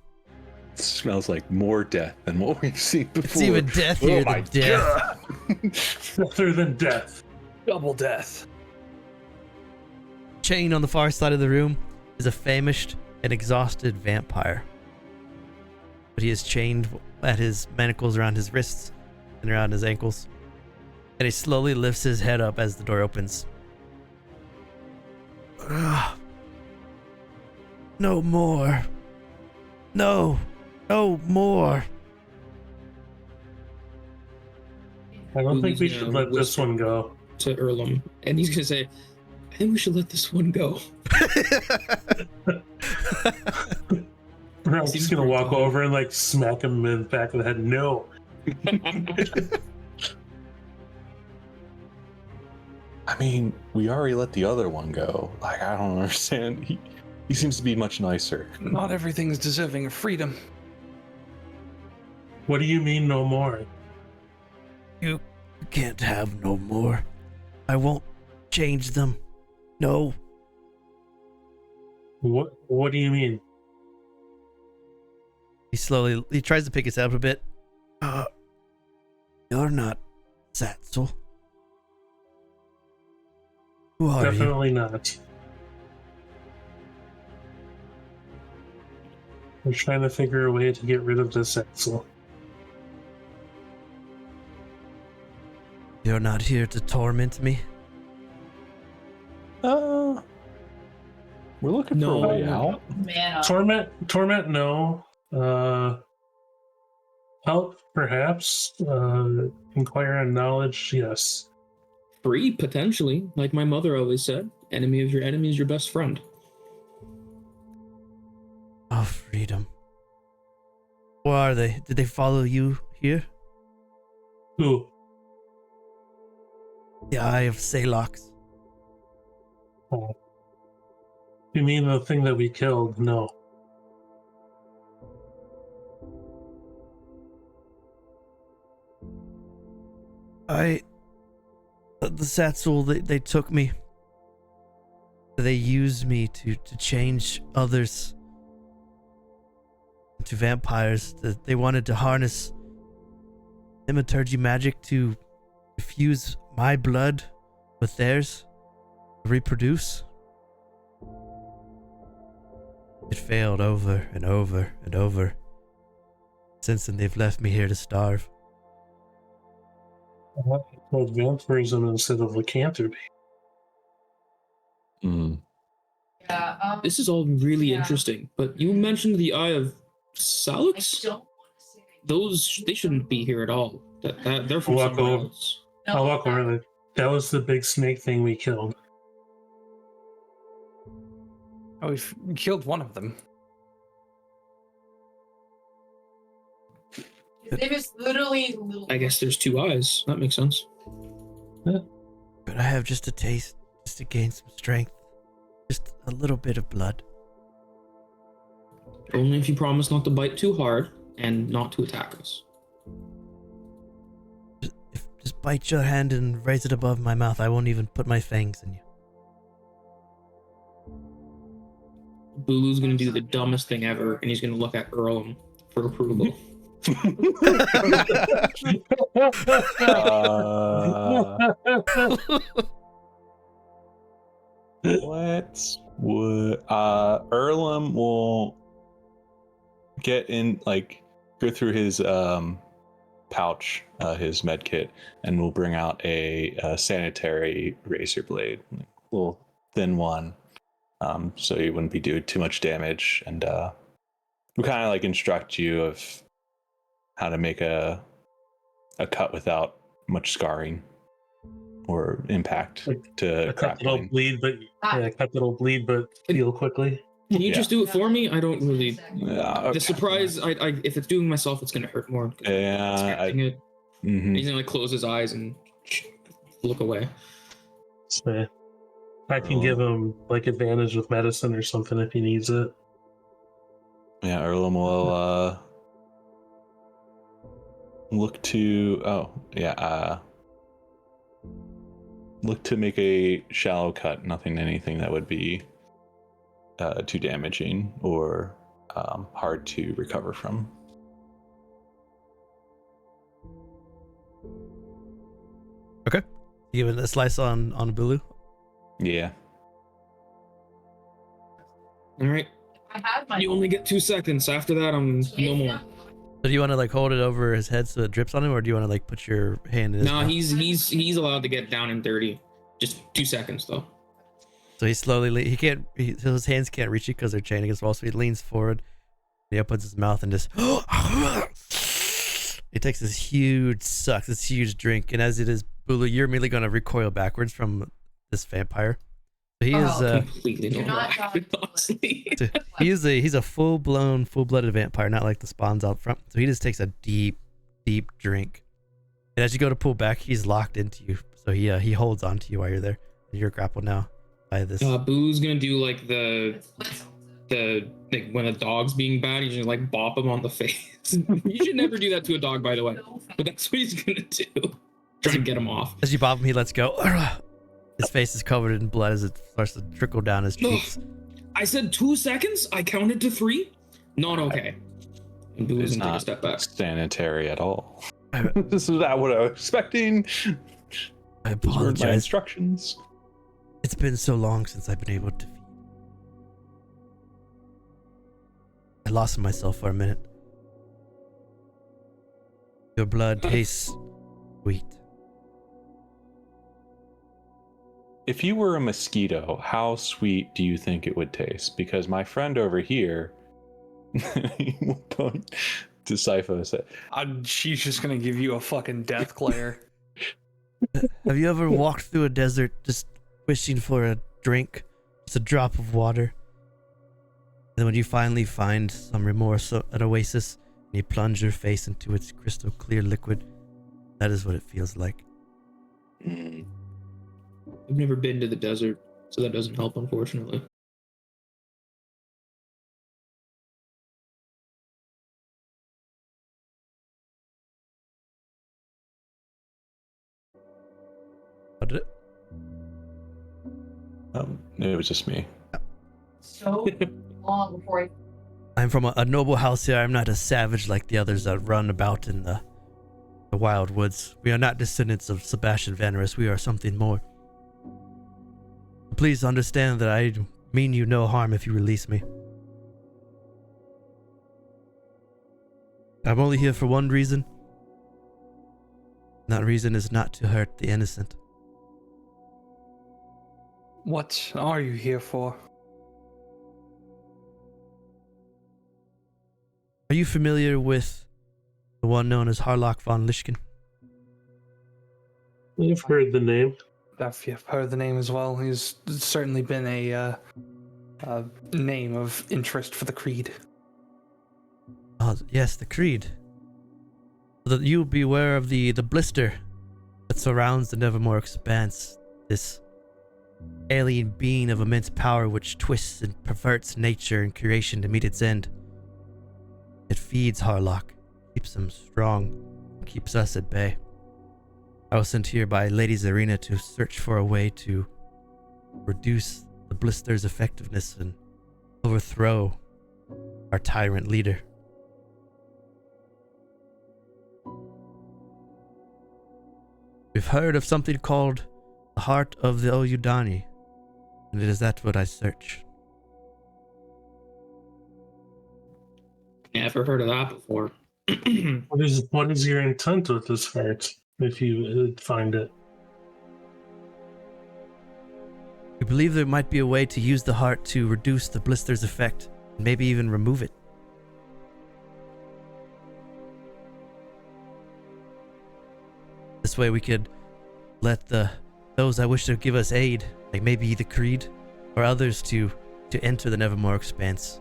It smells like more death than what we've seen before. It's even death here than death. Other than death. Double death. Chained on the far side of the room is a famished and exhausted vampire. But he is chained at his manacles around his wrists and around his ankles. And he slowly lifts his head up as the door opens. Ugh. No more. No. No more. I don't think we Bulu's should gonna let this one go. To Erlem, and he's gonna say, "I think we should let this one go." I'm just gonna walk over and like smack him in the back of the head. No. I mean, we already let the other one go. Like, I don't understand. He seems to be much nicer. Not everything's deserving of freedom. What do you mean no more? You can't have no more. I won't change them. No. What do you mean? He tries to pick his up a bit. You're not Satzel. Who are you? Definitely not. We're trying to figure a way to get rid of this Axel. You're not here to torment me. We're looking for a way out. Man, Torment, no. Help, perhaps. Inquire on knowledge, yes. Free, potentially, like my mother always said. Enemy of your enemy is your best friend. Oh, freedom. Where are they? Did they follow you here? Who? The Eye of Salox. Oh. You mean the thing that we killed? No. The Satzel, they took me. They used me to change others into vampires. They wanted to harness thaumaturgy magic to fuse my blood with theirs, to reproduce. It failed over and over and over. Since then, they've left me here to starve. Called vampirism instead of lycanthropy. yeah, This is all really Yeah. interesting, but you mentioned the Eye of I Salix? don't want to say Those, they shouldn't be here at all. They're from Walk somewhere over. else. no, I'll walk over there. That was the big snake thing we killed. Oh, we've killed one of them. His name is literally Little. I guess there's two eyes. That makes sense. But I have just a taste, just to gain some strength. Just a little bit of blood. Only if you promise not to bite too hard and not to attack us. Just bite your hand and raise it above my mouth. I won't even put my fangs in you. Bulu's gonna do the dumbest thing ever, and he's gonna look at Erlem for approval. Erlem will get in, like, go through his pouch, his med kit, and will bring out a sanitary razor blade, a little thin one, so you wouldn't be doing too much damage, and we'll kind of like instruct you of how to make a cut without much scarring or impact Like to A cut that'll grappling. bleed, but cut that'll bleed, but heal quickly. Can you just do it for me? I don't really. Okay. The surprise, I if it's doing myself, it's gonna hurt more. 'Cause I'm Yeah. expecting it. Mhm. He's gonna like close his eyes and look away. So I can give him like advantage with medicine or something if he needs it. Yeah, Erlem will look to look to make a shallow cut, anything that would be too damaging or hard to recover from. Okay. You give it a slice on Bulu. Yeah. All right. I have my. You only get 2 seconds. After that, I'm no more. So do you want to like hold it over his head so it drips on him, or do you want to like put your hand in his No, mouth? he's allowed to get down and dirty. Just 2 seconds though. So he slowly his hands can't reach it because they're chained against the wall. So he leans forward. He opens his mouth and just he takes this huge suck, this huge drink, and as it is, Bulu, you're immediately going to recoil backwards from this vampire. So he is Completely You're not normal. Honestly. he's a full-blooded vampire, not like the spawns out front. So he just takes a deep drink, and as you go to pull back, he's locked into you. So he holds on to you while you're there. You're grappled now by this. Boo's gonna do like the like when a dog's being bad, he's gonna like bop him on the face. You should never do that to a dog, by the way. But that's what he's gonna do. Try and get him off. As you bop him, he lets go. His face is covered in blood as it starts to trickle down his cheeks. I said 2 seconds. I counted to 3. Not okay. And Boo's It's gonna take a not step back. sanitary at all. This is not what I was expecting. I Those weren't my apologize. instructions. It's been so long since I've been able to feed. I lost myself for a minute. Your blood tastes sweet. If you were a mosquito, how sweet do you think it would taste? Because my friend over here, he will point to Saipha and say, She's just gonna give you a fucking death glare. Have you ever walked through a desert just wishing for a drink? Just a drop of water? And then when you finally find some remorse, an oasis, and you plunge your face into its crystal clear liquid, that is what it feels like. I've never been to the desert, so that doesn't help, unfortunately. What did it? it was just me. So long before I. I'm from a noble house here. I'm not a savage like the others that run about in the wild woods. We are not descendants of Sebastian Vanneris. We are something more. Please understand that I mean you no harm if you release me. I'm only here for one reason. That reason is not to hurt the innocent. What are you here for? Are you familiar with the one known as Harlock von Lischken? I've heard the name. I've heard the name as well. He's certainly been a name of interest for the Creed. Oh, yes, the Creed. So that you beware of the blister that surrounds the Nevermore Expanse. This alien being of immense power which twists and perverts nature and creation to meet its end. It feeds Harlock, keeps him strong, keeps us at bay. I was sent here by Lady Zarina to search for a way to reduce the blister's effectiveness and overthrow our tyrant leader. We've heard of something called the Heart of the Oyudani, and it is that what I search. Never heard of that before. What is your intent with this heart, if you find it? We believe there might be a way to use the heart to reduce the blister's effect, and maybe even remove it. This way we could let those that wish to give us aid, like maybe the Creed, or others to to enter the Nevermore Expanse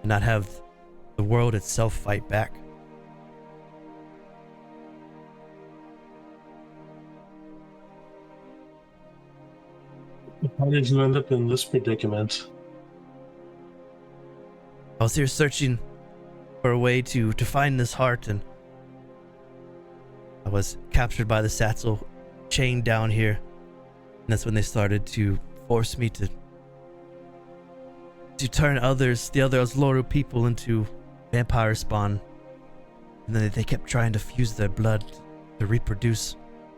and not have the world itself fight back. How did you end up in this predicament? I was here searching for a way to find this heart, and I was captured by the Satchel, chained down here, and that's when they started to force me to turn the other Loru people into vampire spawn, and then they kept trying to fuse their blood to reproduce,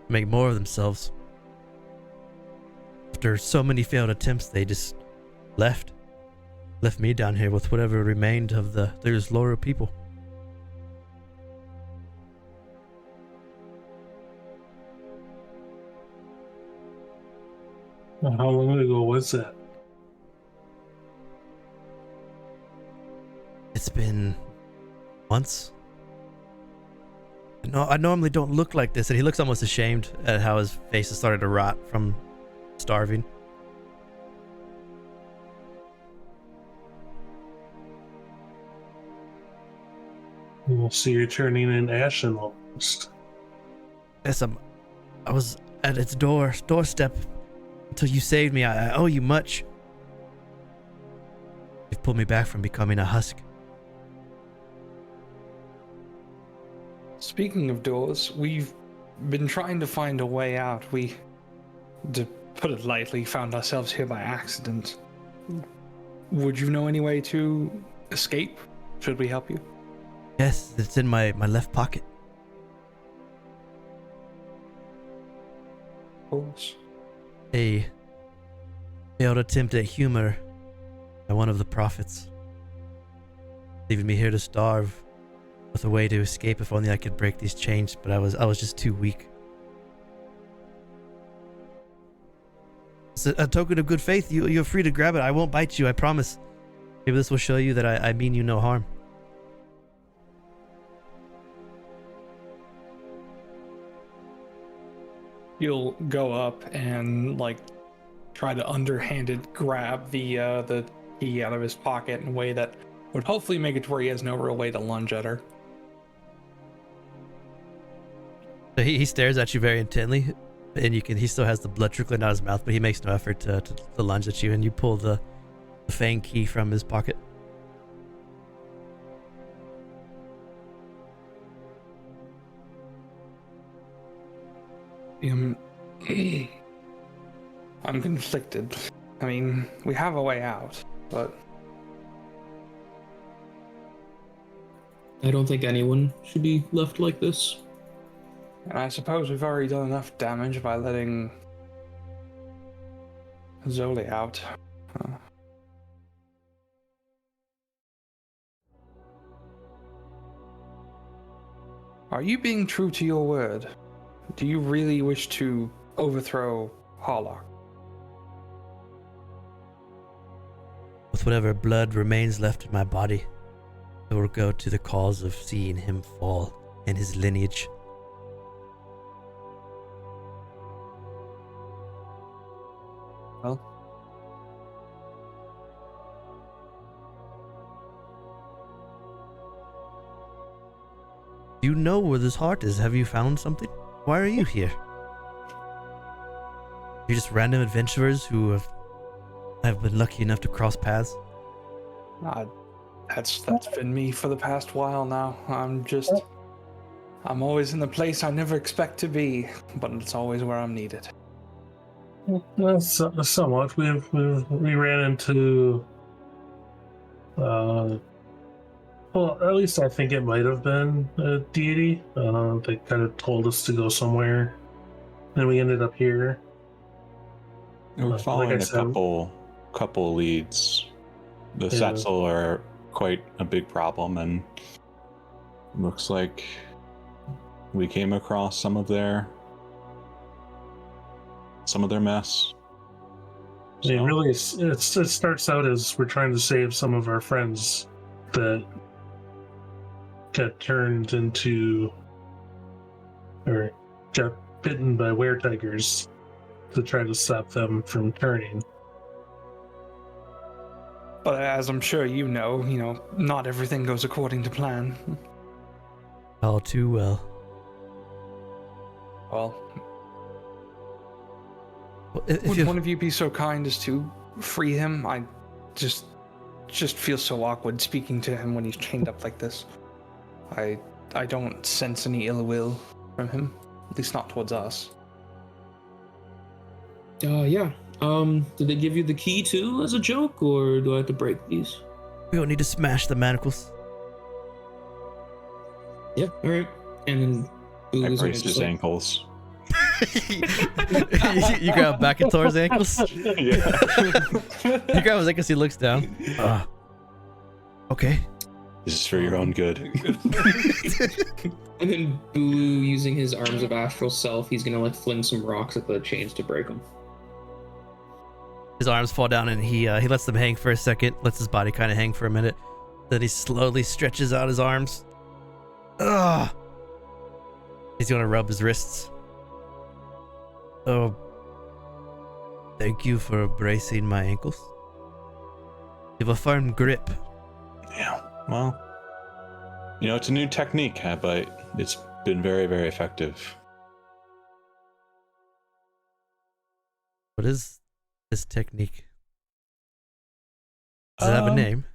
make more of themselves. After so many failed attempts, they just left me down here with whatever remained of there's Loru people. How long ago was that? It's been months. No, I normally don't look like this, and he looks almost ashamed at how his face has started to rot from starving. We'll see you're turning in ashen almost. Yes, I was at its doorstep until you saved me. I owe you much. You've pulled me back from becoming a husk. Speaking of doors, we've been trying to find a way out. We, to put it lightly, found ourselves here by accident. Would you know any way to escape? Should we help you? Yes, it's in my left pocket. Of course. A failed attempt at humor by one of the prophets, leaving me here to starve with a way to escape. If only I could break these chains, but I was just too weak. It's a token of good faith. You're free to grab it. I won't bite you, I promise. Maybe this will show you that I mean you no harm. You'll go up and try to underhanded grab the key out of his pocket in a way that would hopefully make it to where he has no real way to lunge at her. So he stares at you very intently, and he still has the blood trickling out of his mouth, but he makes no effort to lunge at you, and you pull the fang key from his pocket. I'm conflicted. I mean, we have a way out, but I don't think anyone should be left like this. and I suppose we've already done enough damage by letting Zoli out. Are you being true to your word? Do you really wish to overthrow Harlock? With whatever blood remains left in my body, it will go to the cause of seeing him fall and his lineage. Well, Do you know where this heart is? Have you found something? Why are you here? You're just random adventurers who have been lucky enough to cross paths? that's been me for the past while now. I'm always in the place I never expect to be, but it's always where I'm needed. Well, somewhat. We ran into. Well, at least I think it might have been a deity. They kind of told us to go somewhere, and we ended up here. We're Like following I a said- couple leads. The Yeah. Satchel are quite a big problem, and looks like we came across some of their mess. It So, really it starts out as we're trying to save some of our friends that got turned into or got bitten by were-tigers to try to stop them from turning. But as I'm sure you know, not everything goes according to plan. All too well. Well, If would you, one of you be so kind as to free him? I just feel so awkward speaking to him when he's chained up like this. I don't sense any ill will from him, at least not towards us. Yeah. Did they give you the key too as a joke, or do I have to break these? we don't need to smash the manacles. Yeah. All right. And then I Bulu's gonna braced just, his like, ankles. you grab Bacator's ankles. Yeah. You grab his ankles. He looks down. Okay. This is for your own good. And then Bulu, using his arms of astral self, he's gonna like fling some rocks at the chains to break them. His arms fall down and he lets them hang for a second. Lets his body kind of hang for a minute. Then he slowly stretches out his arms. Ugh. He's gonna rub his wrists. Oh, thank you for bracing my ankles. You have a firm grip. Yeah. Well, it's a new technique, but it's been very, very effective. What is this technique? Does it have a name?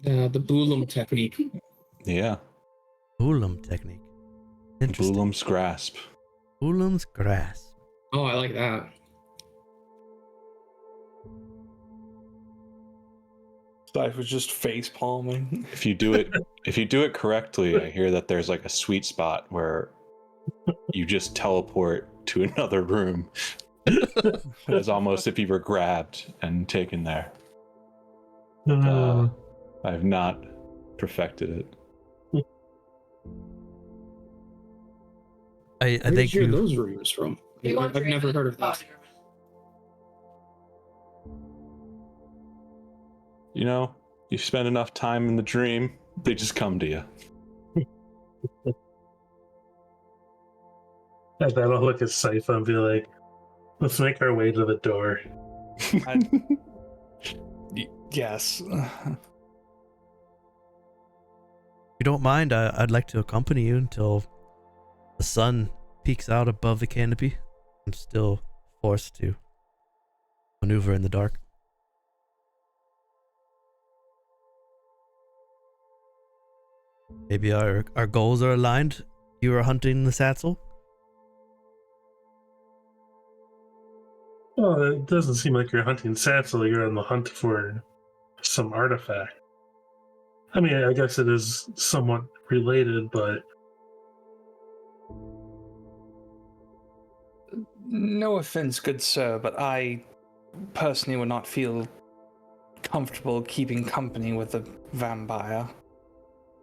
The Bulum technique. Yeah. Bulum technique. Interesting. Bulum's grasp. Bulum's grasp. Oh, I like that. Saipha's just face palming. If you do it correctly, I hear that there's like a sweet spot where you just teleport to another room. It's almost if you were grabbed and taken there. I've not perfected it. I Where think did you hear you. those rumors from? I've never heard of that. You spend enough time in the dream, they just come to you. And then I'll look at Saipha and be like, let's make our way to the door. Yes. If you don't mind, I'd like to accompany you until the sun peeks out above the canopy. I'm still forced to maneuver in the dark. Maybe our goals are aligned. You are hunting the Satchel. Well, it doesn't seem like you're hunting Satchel. You're on the hunt for some artifact. I mean, I guess it is somewhat related, but... No offense, good sir, but I personally would not feel comfortable keeping company with a vampire.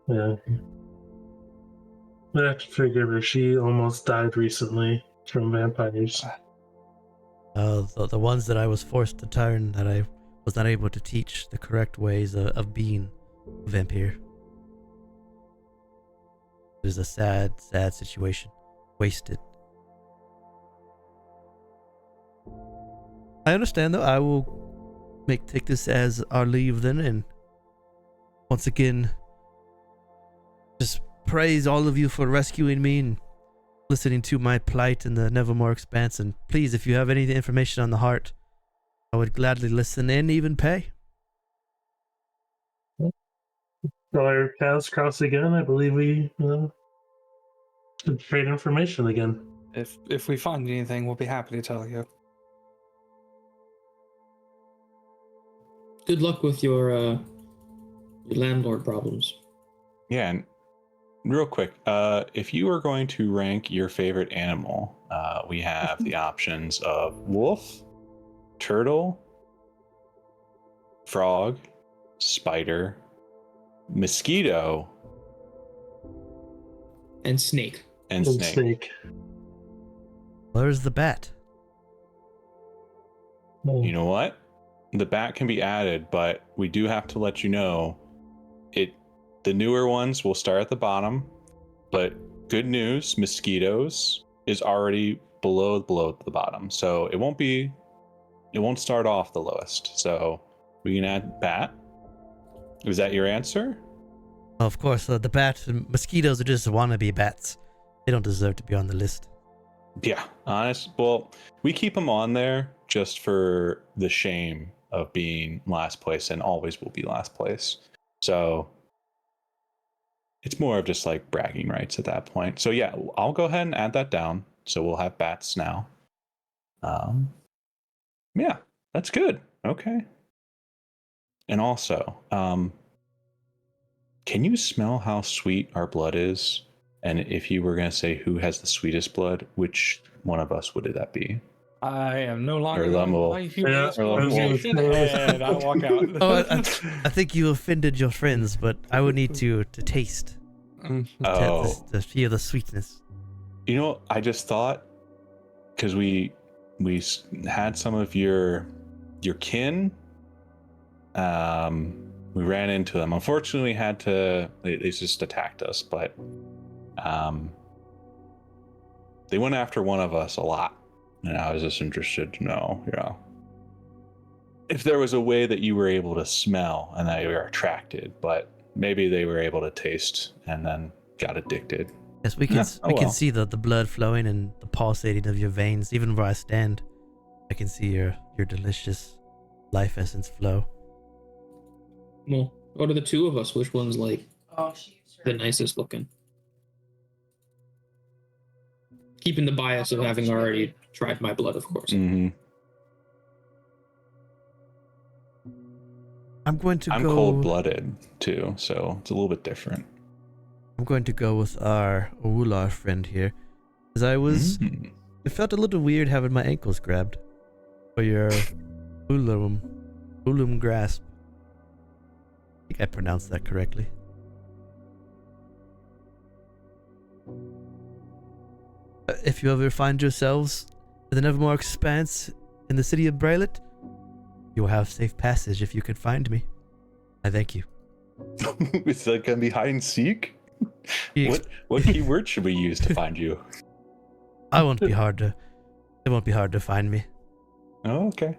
Yeah. I have to figure she almost died recently from vampires. The ones that I was forced to turn, that I was not able to teach the correct ways of being a vampire. It is a sad, sad situation. Wasted. I understand though. I will take this as our leave then, and once again, just praise all of you for rescuing me and listening to my plight in the Nevermore Expanse. And please, if you have any information on the heart, I would gladly listen and even pay. Well, our paths cross again. I believe we should trade information again. If we find anything, we'll be happy to tell you. Good luck with your landlord problems. Yeah, and real quick, if you are going to rank your favorite animal, we have the options of wolf, turtle, frog, spider, mosquito, And snake. and And snake. Where's the bat? You know what? The bat can be added, but we do have to let you know the newer ones will start at the bottom, but good news, mosquitoes is already below the bottom. So it won't be it won't start off the lowest. So we can add bat. Is that your answer? Of course, the bat and mosquitoes are just wannabe bats. They don't deserve to be on the list. Yeah, honest. Well, we keep them on there just for the shame of being last place, and always will be last place. So it's more of just like bragging rights at that point. So yeah, I'll go ahead and add that down. So we'll have bats now. Yeah, that's good. Okay. And also, can you smell how sweet our blood is? And if you were going to say who has the sweetest blood, which one of us would that be? I am no longer Erlem going to will- life you this Erlem will- conversation, and I walk out. Oh, I think you offended your friends, but I would need to taste Oh, to feel the sweetness. you know, I just thought, because we had some of your kin. We ran into them. Unfortunately, they just attacked us, but they went after one of us a lot, and I was just interested to know, if there was a way that you were able to smell and that you were attracted, but maybe they were able to taste and then got addicted. Yes, we can Yeah, we can well. see the blood flowing and the pulsating of your veins. Even where I stand, I can see your delicious life essence flow. Well, out of the two of us, which one's like Oh, she's the nicest looking? Keeping the bias of having already tried my blood, of course. Mm-hmm. I'm going to I'm go. cold-blooded too, so it's a little bit different. I'm going to go with our Ular friend here, as Mm. it felt a little weird having my ankles grabbed for your Ulum grasp. I think I pronounced that correctly. If you ever find yourselves in the Nevermore Expanse in the city of Braylet, you will have safe passage if you could find me. I thank you. Is that gonna be hide and seek? He What keyword should we use to find you? It won't be hard to find me. Oh, okay.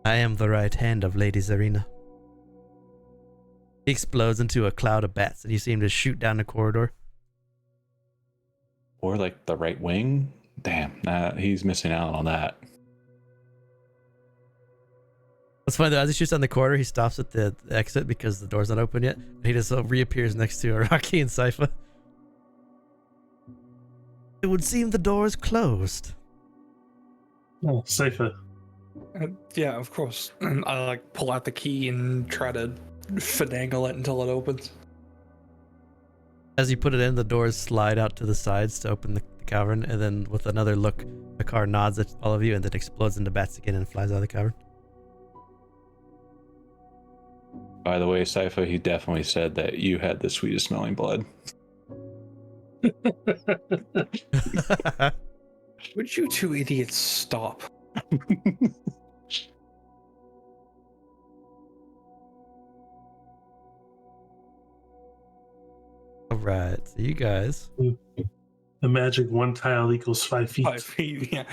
I am the right hand of Lady Zarina. He explodes into a cloud of bats and you see him just shoot down the corridor. Or like the right wing? Damn, nah, he's missing out on that. It's funny though, as he shoots down the corridor, he stops at the exit because the door's not open yet. He just reappears next to Oranki and Saipha. It would seem the door is closed. Oh, Saipha. Yeah, of course. And I like pull out the key and try to finagle it until it opens. As you put it in, the doors slide out to the sides to open the cavern, and then with another look, the car nods at all of you and then explodes into bats again and flies out of the cavern. By the way, Saipha, he definitely said that you had the sweetest smelling blood. Would you two idiots stop? Alright, so you guys. The magic one tile equals 5 feet. 5 feet, yeah.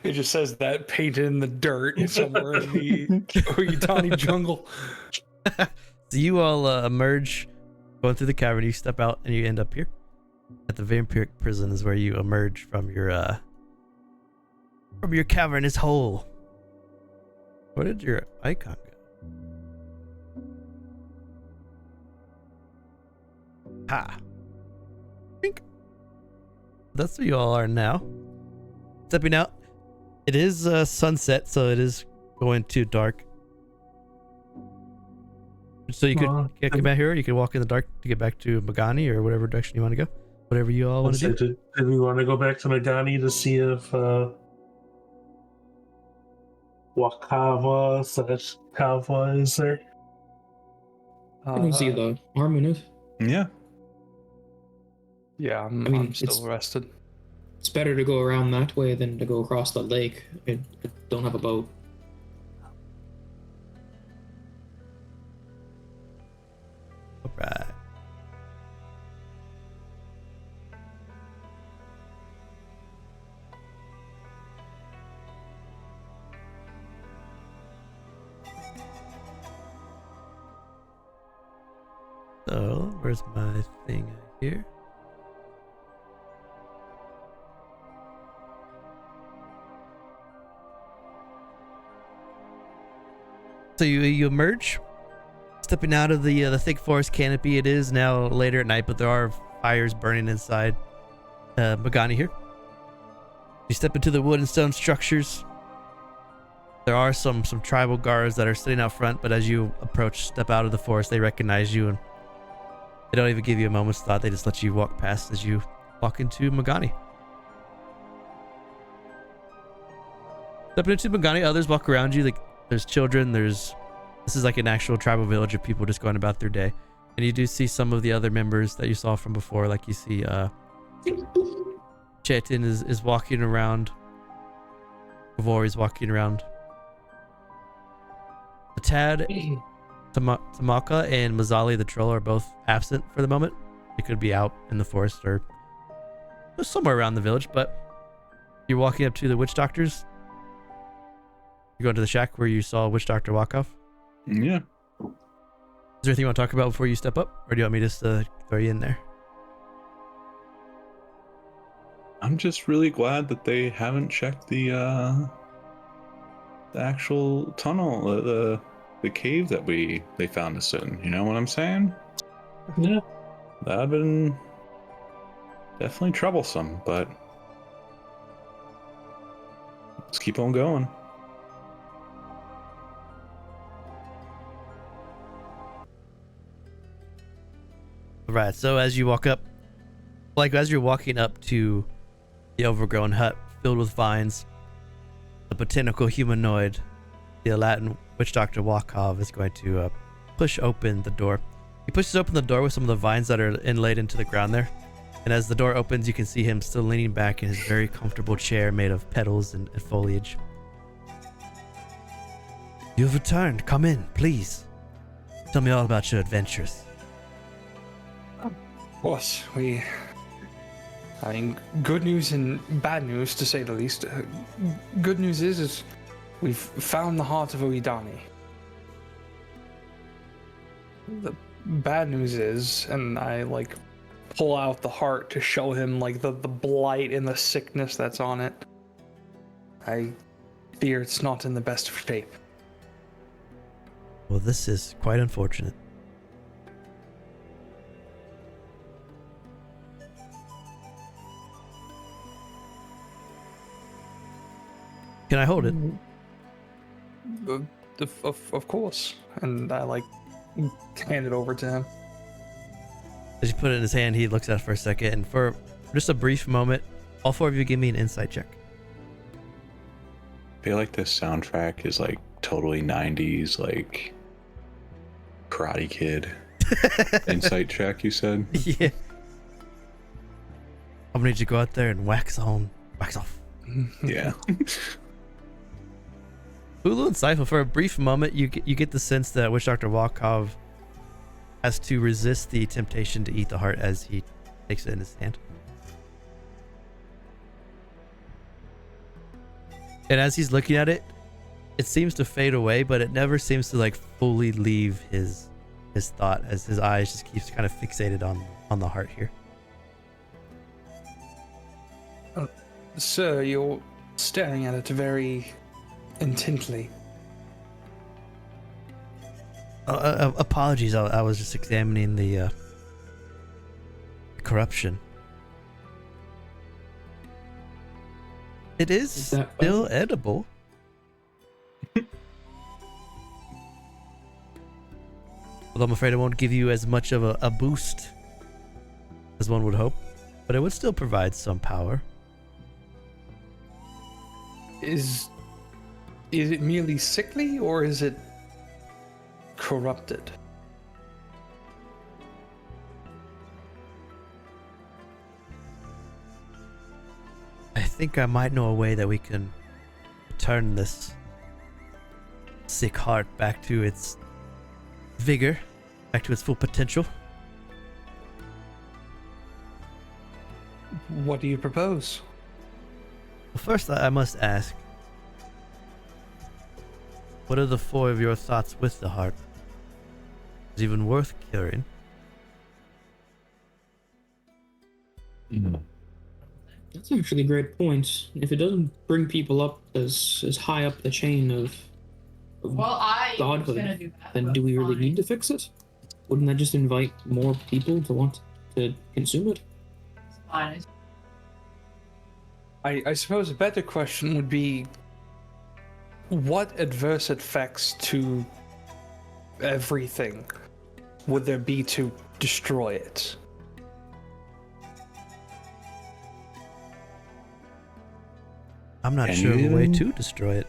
It just says that painted in the dirt somewhere in the Oyutani jungle. So you all emerge, going through the cavern. You step out and you end up here at the vampiric prison. Is where you emerge from your cavernous hole. Where did your icon go? Ha! Think. That's where you all are now. Stepping out. It is sunset, so it is going too dark. So you could get back here, or you could walk in the dark to get back to Magani or whatever direction you want to go. Whatever you all want to do. Did we want to go back to Magani to see if Wakava/Kava is there? I can see the arm in it. Yeah. Yeah, I'm it's- still rested. It's better to go around that way than to go across the lake. I don't have a boat. Alright. So, where's my thing here? So you emerge, stepping out of the thick forest canopy. It is now later at night, but there are fires burning inside Magani here. You step into the wood and stone structures. There are some tribal guards that are sitting out front, but as you step out of the forest, they recognize you and they don't even give you a moment's thought. They just let you walk past as you walk into Magani. Stepping into Magani, others walk around you. Like there's children. This is like an actual tribal village of people just going about their day. And you do see some of the other members that you saw from before. Like you see Chetin is walking around. Kavor is walking around. Tad, Tamaka, and Mazali the troll are both absent for the moment. They could be out in the forest or somewhere around the village, but you're walking up to the witch doctors. You go into the shack where you saw Witch Doctor walk off. Yeah. Is there anything you want to talk about before you step up, or do you want me just to throw you in there? I'm just really glad that they haven't checked the actual tunnel, the cave that they found us in. You know what I'm saying? Yeah. That'd been definitely troublesome, but let's keep on going. Right, so as you walk up, as you're walking up to the overgrown hut filled with vines, the botanical humanoid, the Latin witch doctor Wakov, is going to push open the door. He pushes open the door with some of the vines that are inlaid into the ground there. And as the door opens, you can see him still leaning back in his very comfortable chair made of petals and foliage. You've returned. Come in, please. Tell me all about your adventures. Of course, good news and bad news, to say the least. Good news is we've found the heart of Oidani. The bad news is, and I pull out the heart to show him the blight and the sickness that's on it. I fear it's not in the best of shape. Well, this is quite unfortunate. Can I hold it? Of course. And I hand it over to him. As you put it in his hand, he looks at it for a second, and for just a brief moment, all four of you give me an insight check. I feel like this soundtrack is totally 90s, Karate Kid. Insight check, you said? Yeah. I'm gonna need you to go out there and wax off. Yeah. Bulu and Saipha, for a brief moment, you get the sense that Witch Doctor Wakov has to resist the temptation to eat the heart as he takes it in his hand. And as he's looking at it, it seems to fade away, but it never seems to fully leave his thought, as his eyes just keeps kind of fixated on the heart here. Sir, you're staring at it very intently. Apologies, I was just examining the corruption. It is still edible. Although I'm afraid it won't give you as much of a boost as one would hope, but it would still provide some power. Is it merely sickly, or is it corrupted? I think I might know a way that we can turn this sick heart back to its vigor, back to its full potential. What do you propose? Well, first I must ask, what are the four of your thoughts with the heart? Is it even worth curing? That's actually a great point. If it doesn't bring people up as high up the chain of Well, I was godhood, gonna do that, then but do we really fine. need to fix it? Wouldn't that just invite more people to want to consume it? It's fine. I suppose a better question would be, what adverse effects to everything would there be to destroy it? I'm not Can sure of a you way even- to destroy it.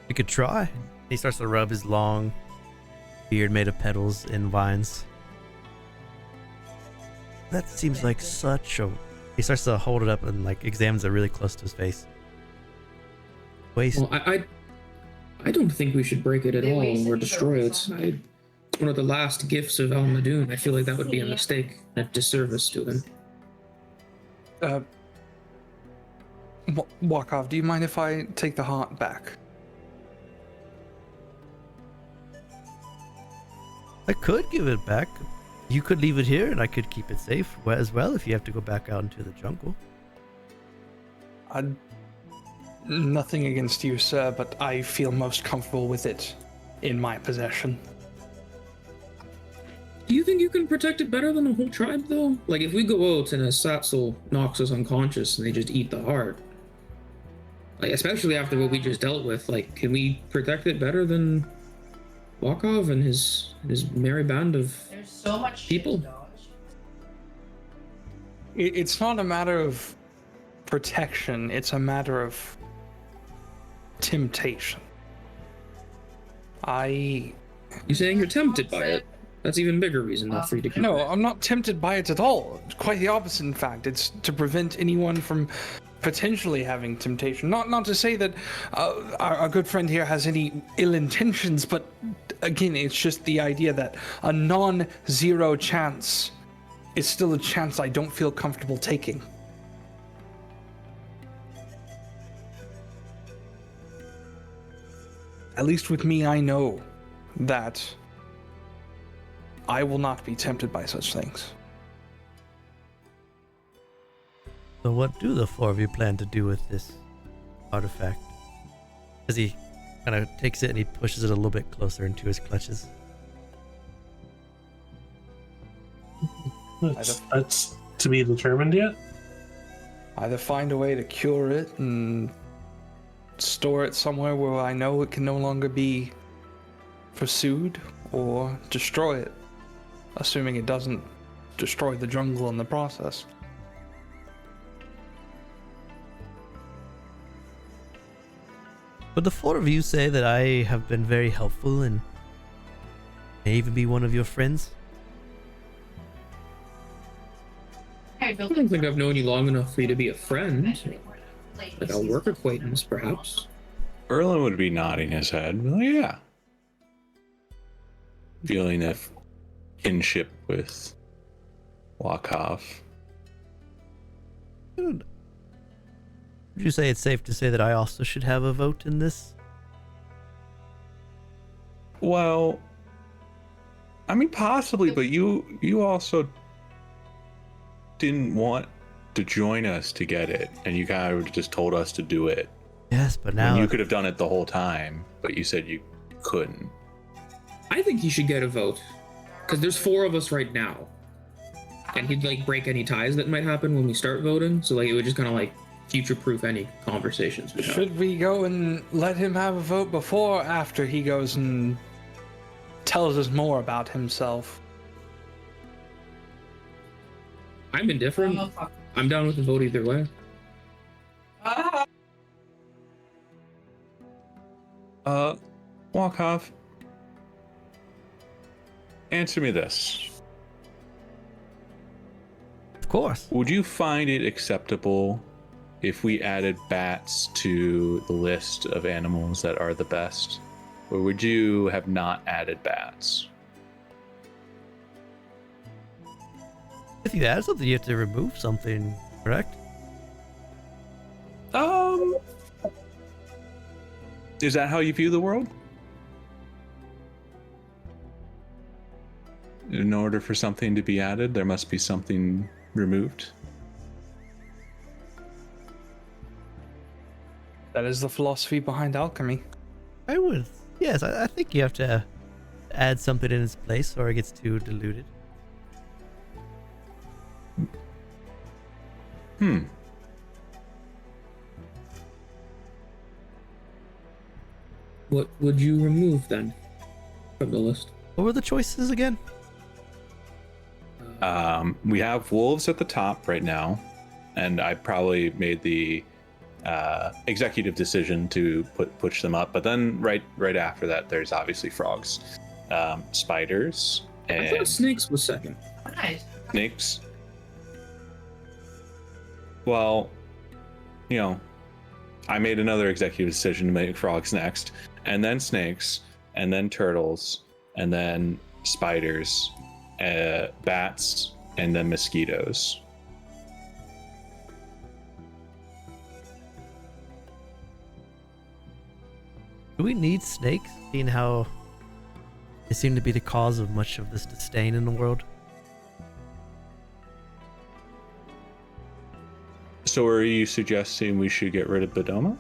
We could try. He starts to rub his long beard made of petals and vines. That seems like such a... He starts to hold it up and like examines it really close to his face. Waste. Well, I don't think we should break it at They all wasted or the destroy it. service on It's one of the last gifts of Al Nadoon. I feel like that would be a mistake, a disservice to him. Wakov, do you mind if I take the heart back? I could give it back. You could leave it here and I could keep it safe as well if you have to go back out into the jungle. Nothing against you, sir, but I feel most comfortable with it in my possession. Do you think you can protect it better than a whole tribe, though? Like, if we go out and a Satzel knocks us unconscious and they just eat the heart, like, especially after what we just dealt with, like, can we protect it better than Wakov and his merry band of... There's so much People. shit to dodge. It's not a matter of protection, it's a matter of temptation. You saying you're tempted by it? That's even bigger reason not for you to keep No, it. I'm not tempted by it at all. Quite the opposite, in fact. It's to prevent anyone from potentially having temptation. Not to say that our good friend here has any ill intentions, but again, it's just the idea that a non-zero chance is still a chance I don't feel comfortable taking. At least with me, I know that I will not be tempted by such things. So what do the four of you plan to do with this artifact? As he kind of takes it and he pushes it a little bit closer into his clutches. That's to be determined yet. Either find a way to cure it and store it somewhere where I know it can no longer be pursued, or destroy it, assuming it doesn't destroy the jungle in the process. But the four of you say that I have been very helpful and may even be one of your friends. I I don't think I've known you long enough for you to be a friend. Like a work acquaintance, perhaps. Erlem would be nodding his head. Well, yeah. Feeling a kinship with Wakov. Would you say it's safe to say that I also should have a vote in this? Well, I mean, possibly, but you also didn't want to join us to get it, and you kind of just told us to do it. Yes, but And now you could have done it the whole time, but you said you couldn't. I think he should get a vote. Because there's 4 of us right now. And he'd like break any ties that might happen when we start voting. So like it would just kind of like future-proof any conversations we have. Should we go and let him have a vote before or after he goes and tells us more about himself? I'm indifferent. I'm down with the vote either way. Wakov, answer me this. of course. Would you find it acceptable if we added bats to the list of animals that are the best? Or would you have not added bats? If you add something, you have to remove something, correct? Is that how you view the world? in order for something to be added, there must be something removed. That is the philosophy behind alchemy. Yes, I think you have to add something in its place or it gets too diluted. What would you remove then from the list? What were the choices again? We have wolves at the top right now, and I probably made the executive decision to push them up. But then right after that, there's obviously frogs, spiders, I and thought snakes was second. Nice. snakes. Well, you know, I made another executive decision to make frogs next, and then snakes, and then turtles, and then spiders, bats, and then mosquitoes. Do we need snakes, seeing how they seem to be the cause of much of this disdain in the world? So are you suggesting we should get rid of Bedoma?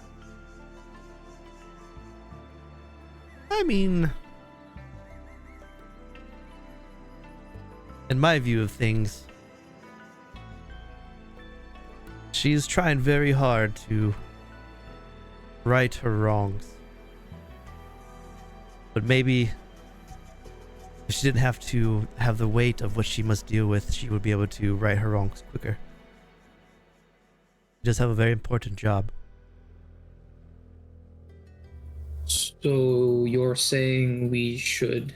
I mean, in my view of things, she's trying very hard to right her wrongs. But maybe if she didn't have to have the weight of what she must deal with, she would be able to right her wrongs quicker. She does have a very important job. So you're saying we should...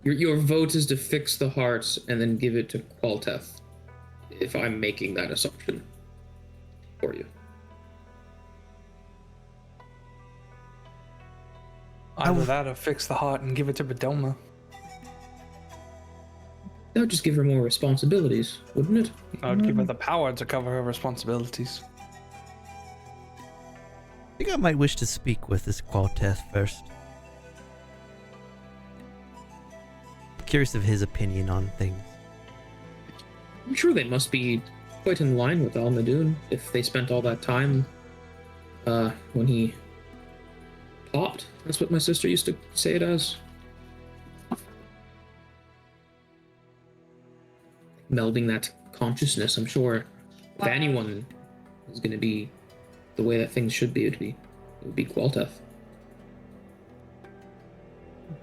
Your vote is to fix the hearts and then give it to Qualteth, if I'm making that assumption for you. Either that or fix the heart and give it to Bedoma. That would just give her more responsibilities, wouldn't it? I'd give her the power to cover her responsibilities. I think I might wish to speak with this Qualteth first. Curious of his opinion on things. I'm sure they must be quite in line with Almadoon if they spent all that time when he popped. That's what my sister used to say it as. Melding that consciousness, I'm sure if anyone is going to be the way that things should be, it would be Qualteth.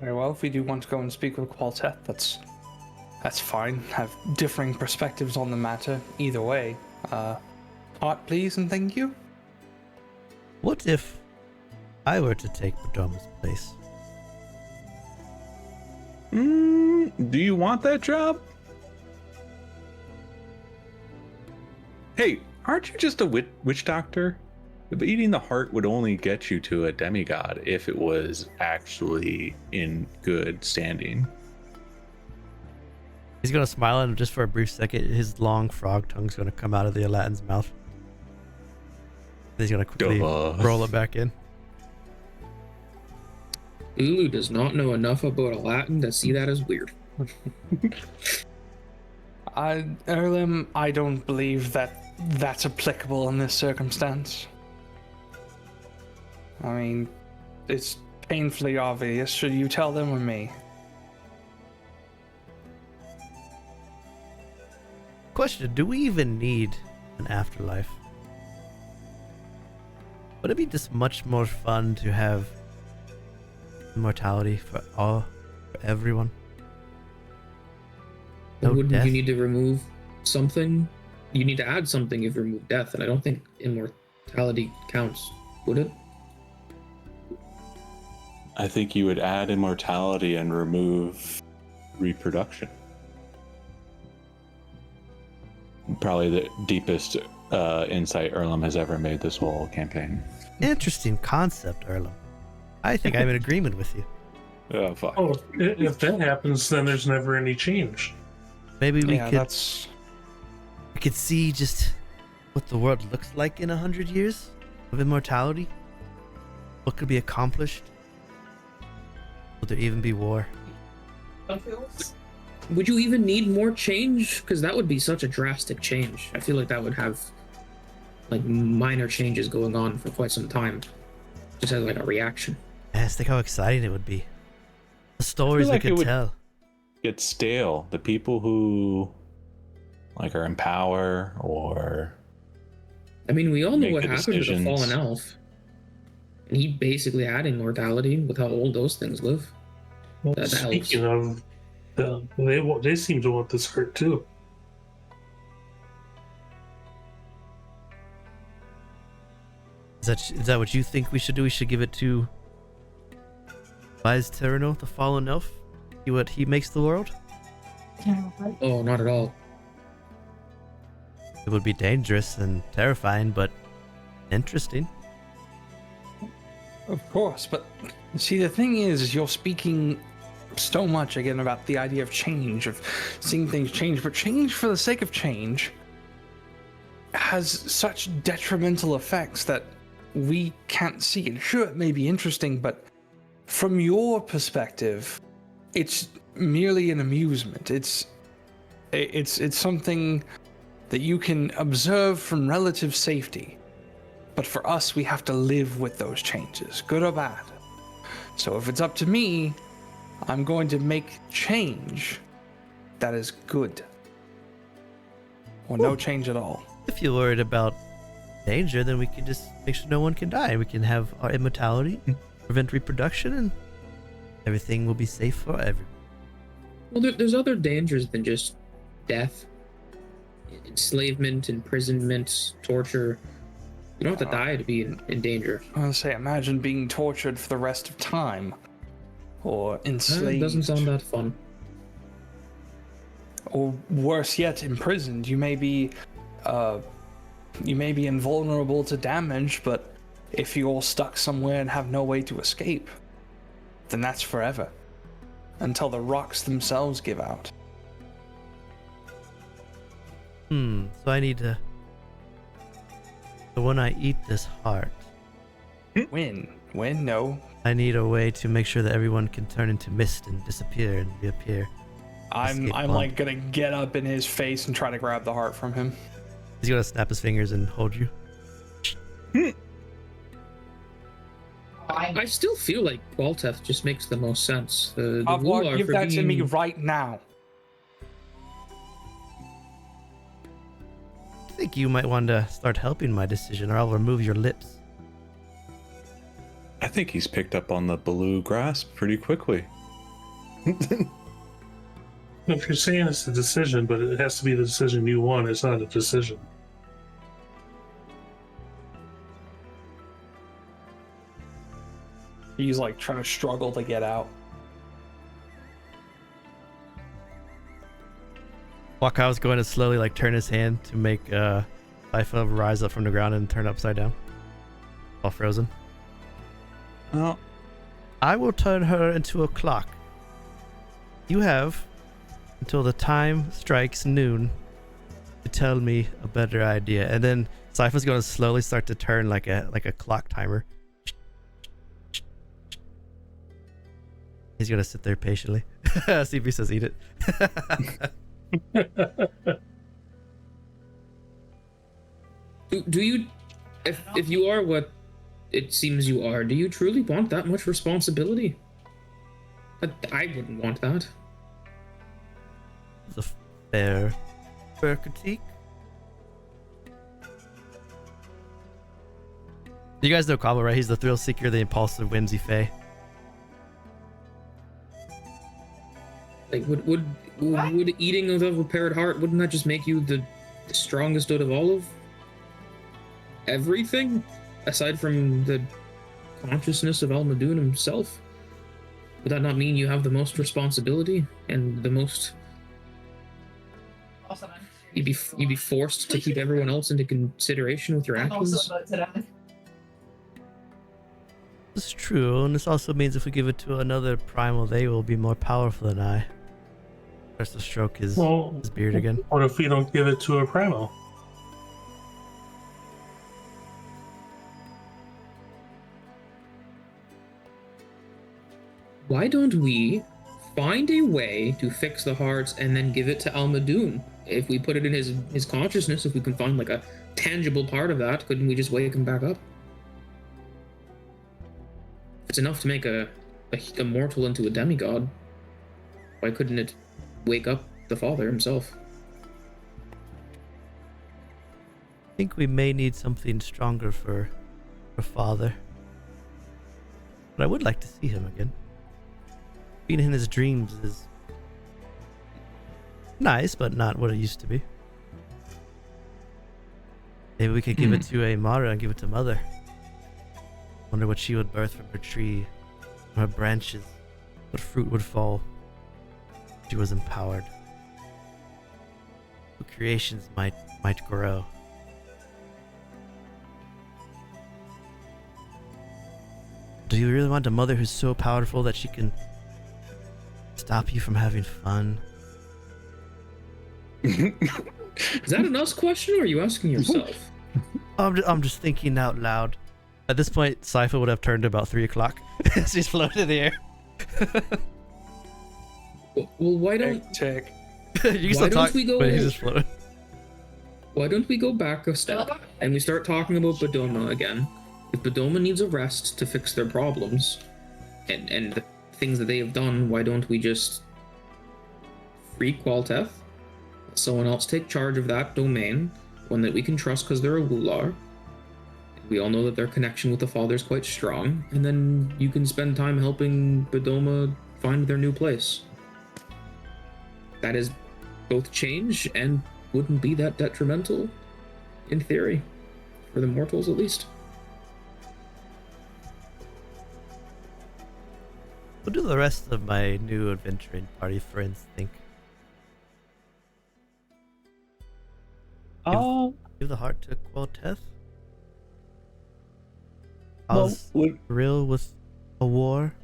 Very well, if we do want to go and speak with Qualteth, that's fine. Have differing perspectives on the matter either way. Heart, please, and thank you. What if I were to take Bedoma's place? Do you want that job? Hey, aren't you just a witch doctor? But eating the heart would only get you to a demigod if it was actually in good standing. He's gonna smile and just for a brief second, his long frog tongue's gonna come out of the Aladdin's mouth. He's gonna quickly roll it back in. Bulu does not know enough about Aladdin to see that as weird. Erlem, I don't believe that's applicable in this circumstance. I mean, it's painfully obvious. Should you tell them or me? Question, do we even need an afterlife? Would it be just much more fun to have immortality for everyone? No Wouldn't death? you need to remove something? You need to add something if you remove death, and I don't think immortality counts, would it? I think you would add immortality and remove reproduction. Probably the deepest insight Erlem has ever made this whole campaign. Interesting concept, Erlem. I think I'm in agreement with you. Oh, fuck. Oh, if that happens, then there's never any change. Maybe we could see just what the world looks like in 100 years of immortality. What could be accomplished? Will there even be war? Would you even need more change? Because that would be such a drastic change. I feel like that would have like minor changes going on for quite some time, just as like a reaction. Yes, think how exciting it would be. The stories like we it could would- tell. Get stale. The people who like are in power or I mean, we all know Make what the happened to the decisions. fallen elf, and he basically had immortality with how old those things live. Well, The speaking of, they seem to want this hurt too. Is that what you think we should do? We should give it to Wise Terrano, the fallen elf? See what he makes the world? Oh, not at all. It would be dangerous and terrifying, but interesting. Of course, but see, the thing is you're speaking so much again about the idea of change, of seeing things change, but change for the sake of change has such detrimental effects that we can't see it. Sure, it may be interesting, but from your perspective, it's merely an amusement. It's something that you can observe from relative safety. But for us, we have to live with those changes, good or bad. So if it's up to me, I'm going to make change that is good. Or no change at all. If you're worried about danger, then we can just make sure no one can die. We can have our immortality, prevent reproduction, and everything will be safe for everyone. Well, there's other dangers than just death, enslavement, imprisonment, torture. You don't have to die to be in danger. I was say, imagine being tortured for the rest of time. Or That enslaved. doesn't sound that fun. Or worse yet, imprisoned. You may be invulnerable to damage, but if you're stuck somewhere and have no way to escape, then that's forever. Until the rocks themselves give out. So I need to... So when I eat this heart, When? No. I need a way to make sure that everyone can turn into mist and disappear and reappear. I'm Escape like pod. gonna get up in his face and try to grab the heart from him. He's gonna snap his fingers and hold you. I still feel like Qualteth just makes the most sense. The Wulu are Give for that to me being- right now. I think you might want to start helping my decision, or I'll remove your lips. I think he's picked up on the Bulu grasp pretty quickly. If you're saying it's a decision, but it has to be the decision you want, it's not a decision. He's like trying to struggle to get out. Wakau's going to slowly like turn his hand to make Saipha rise up from the ground and turn upside down while frozen. Oh, I will turn her into a clock. You have until the time strikes noon to tell me a better idea. And then Saipha's going to slowly start to turn like a clock timer. He's going to sit there patiently. See if he says eat it. Do you, if you are what it seems you are, do you truly want that much responsibility? I wouldn't want that. It's a fair critique. You guys know Cobble, right? He's the thrill seeker, the impulsive, whimsy fae. Like, would eating of a repaired heart, wouldn't that just make you the strongest out of all of everything? Aside from the consciousness of Almadoon himself? Would that not mean you have the most responsibility and the most... You'd be forced to keep everyone else into consideration with your actions? It's true, and this also means if we give it to another primal, they will be more powerful than I. Starts to stroke his beard again. What if we don't give it to a Primal? Why don't we find a way to fix the hearts and then give it to Almadoon. If we put it in his consciousness, if we can find like a tangible part of that, couldn't we just wake him back up? It's enough to make a mortal into a demigod. Why couldn't it wake up the father himself? I think we may need something stronger for father. But I would like to see him again. Being in his dreams is nice, but not what it used to be. Maybe we could give it to Amara and give it to Mother. Wonder what she would birth from her tree, from her branches, what fruit would fall. She was empowered. What creations might grow. Do you really want a mother who's so powerful that she can stop you from having fun? Is that an us question, or are you asking yourself? I'm just thinking out loud. At this point, Saipha would have turned to about 3 o'clock. She's floating in the air. Well, why don't Check. You can still talk, but he's just floating. Why don't we go back a step and we start talking about Bedoma again? If Bedoma needs a rest to fix their problems and the things that they have done, why don't we just free Qualteth? Someone else take charge of that domain, one that we can trust because they're a Wular. We all know that their connection with the father is quite strong, and then you can spend time helping Bedoma find their new place. That is both change and wouldn't be that detrimental, in theory, for the mortals at least. What do the rest of my new adventuring party friends think? Give the heart to Qualteth? How's real with a war,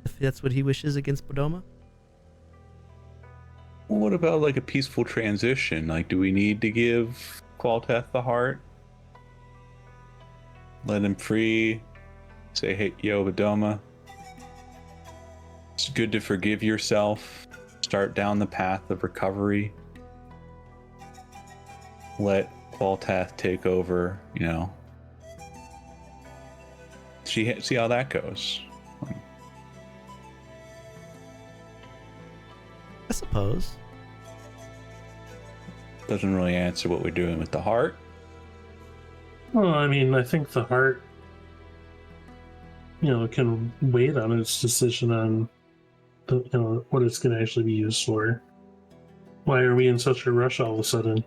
if that's what he wishes against Bedoma? What about like a peaceful transition? Like, do we need to give Qualteth the heart? Let him free? Say, hey, yo, Bedoma. It's good to forgive yourself. Start down the path of recovery. Let Qualteth take over, you know. See how that goes. I suppose. Doesn't really answer what we're doing with the heart. Well, I mean, I think the heart, can wait on its decision on what it's going to actually be used for. Why are we in such a rush all of a sudden?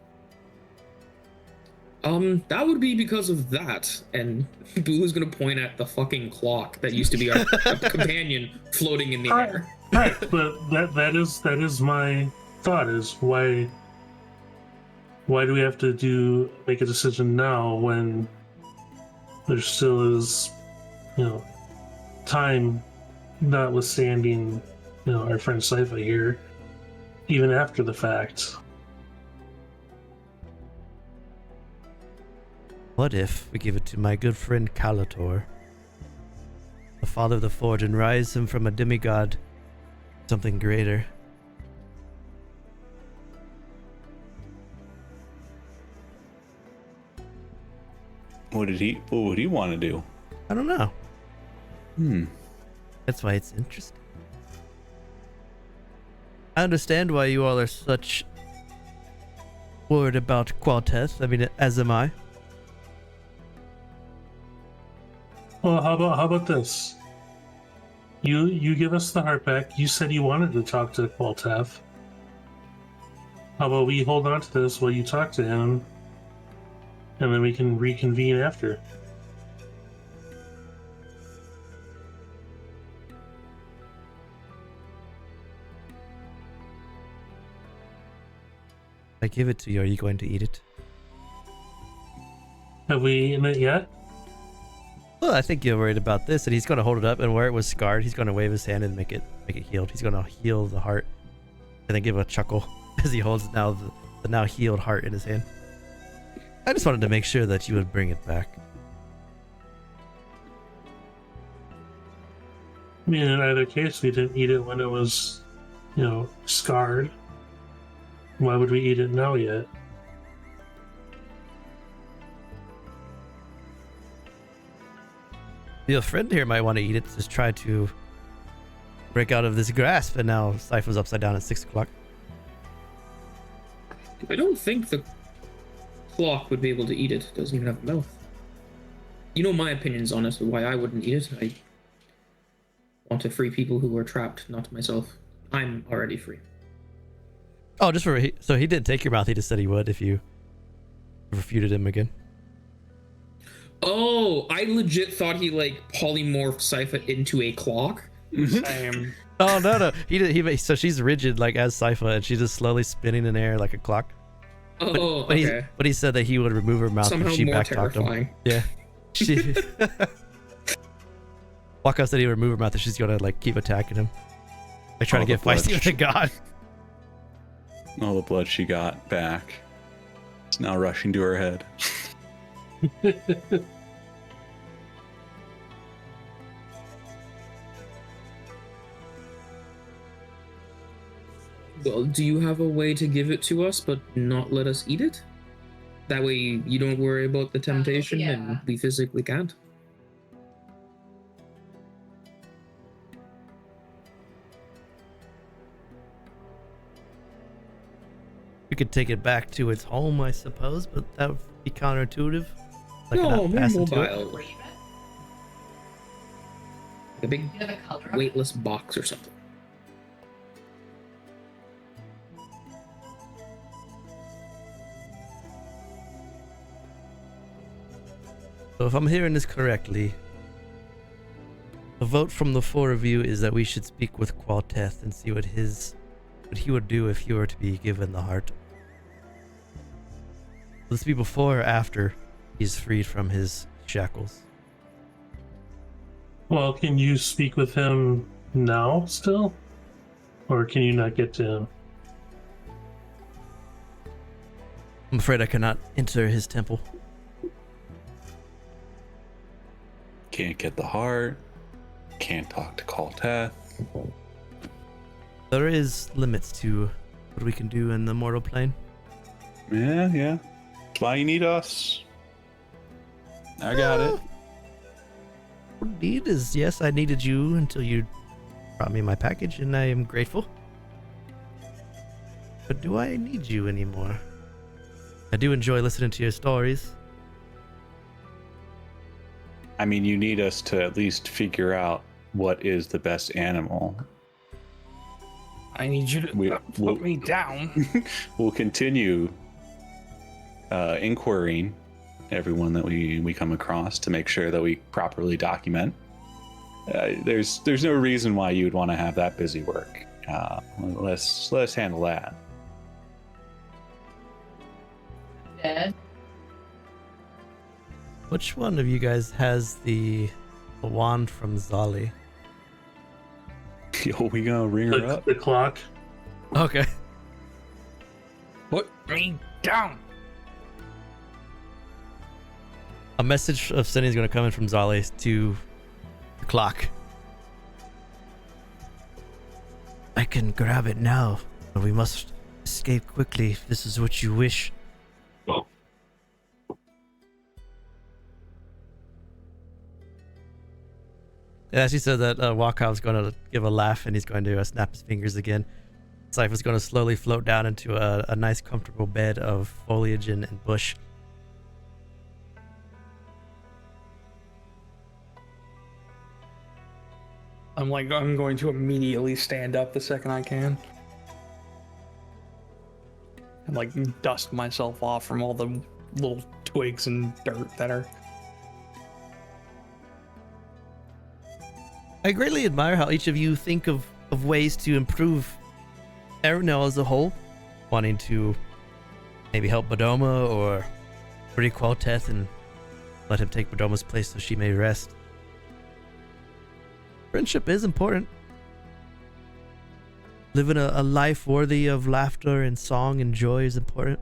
That would be because of that, and Bulu's gonna point at the fucking clock that used to be our companion floating in the air. Right, but that is my thought, is why do we have to make a decision now when there still is, time, notwithstanding, our friend Saipha here, even after the fact. What if we give it to my good friend Calator, the father of the forge, and rise him from a demigod to something greater? What would he want to do? I don't know. That's why it's interesting. I understand why you all are such worried about Qualteth. I mean, as am I. Well, how about this? You give us the heart back. You said you wanted to talk to Qualteth. How about we hold on to this while you talk to him, and then we can reconvene after. If I give it to you, are you going to eat it? Have we eaten it yet? Well, I think you're worried about this, and he's going to hold it up, and where it was scarred, he's going to wave his hand and make it healed. He's going to heal the heart, and then give a chuckle as he holds the now healed heart in his hand. I just wanted to make sure that you would bring it back. I mean, in either case, we didn't eat it when it was scarred. Why would we eat it now yet? Your friend here might want to eat it. Just try to break out of this grasp, and now Saipha's upside down at 6 o'clock. I don't think the clock would be able to eat it. It doesn't even have a mouth. You know my opinions on it, why I wouldn't eat it. I want to free people who are trapped, not myself. I'm already free. Oh, so he didn't take your mouth. He just said he would if you refuted him again. Oh, I legit thought he like polymorphed Saipha into a clock. Same. Oh no, he so she's rigid like as Saipha, and she's just slowly spinning in air like a clock. Oh, But okay. he said that he would remove her mouth Somehow if she more backtalked him. terrifying. Yeah. She Waka said he would remove her mouth if she's gonna like keep attacking him. Like trying to the get feisty with the god. All the blood she got back is now rushing to her head. Well, do you have a way to give it to us but not let us eat it? That way you don't worry about the temptation and yeah. we physically can't. We could take it back to its home, I suppose, but that would be counterintuitive. Like No, not more pass into it. mobile. A big You have a color of it? weightless box or something. So if I'm hearing this correctly, the vote from the four of you is that we should speak with Qualteth and see what he would do if he were to be given the heart. Will this be before or after he's freed from his shackles? Well, can you speak with him now still? Or can you not get to him? I'm afraid I cannot enter his temple. Can't get the heart. Can't talk to Kalteth. There is limits to what we can do in the mortal plane. Yeah. That's why you need us. I got it. What need is, yes, I needed you until you brought me my package, and I am grateful. But do I need you anymore? I do enjoy listening to your stories. I mean, you need us to at least figure out what is the best animal. I need you to we'll- put me down. We'll continue inquiring everyone that we come across to make sure that we properly document. There's no reason why you would want to have that busy work. Let's handle that. Dead. Which one of you guys has the wand from Zali? Yo, we gonna ring her up? The clock. Okay. Put me down. A message of sending is going to come in from Zali to the clock. I can grab it now, but we must escape quickly if this is what you wish. As he said that, Wakov's going to give a laugh and he's going to snap his fingers again. Saipha's going to slowly float down into a nice comfortable bed of foliage and bush. I'm going to immediately stand up the second I can. And like dust myself off from all the little twigs and dirt that are. I greatly admire how each of you think of ways to improve Erenel as a whole, wanting to maybe help Bodoma or free Qualteth and let him take Bodoma's place so she may rest. Friendship is important. Living a life worthy of laughter and song and joy is important.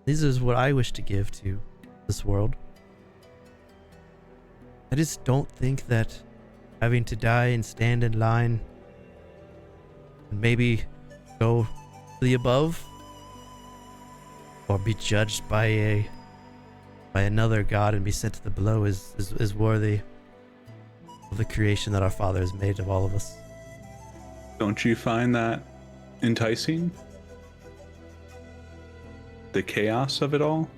This is what I wish to give to this world. I just don't think that having to die and stand in line and maybe go to the above, or be judged by another god and be sent to the below is worthy of the creation that our Father has made of all of us. Don't you find that enticing? The chaos of it all?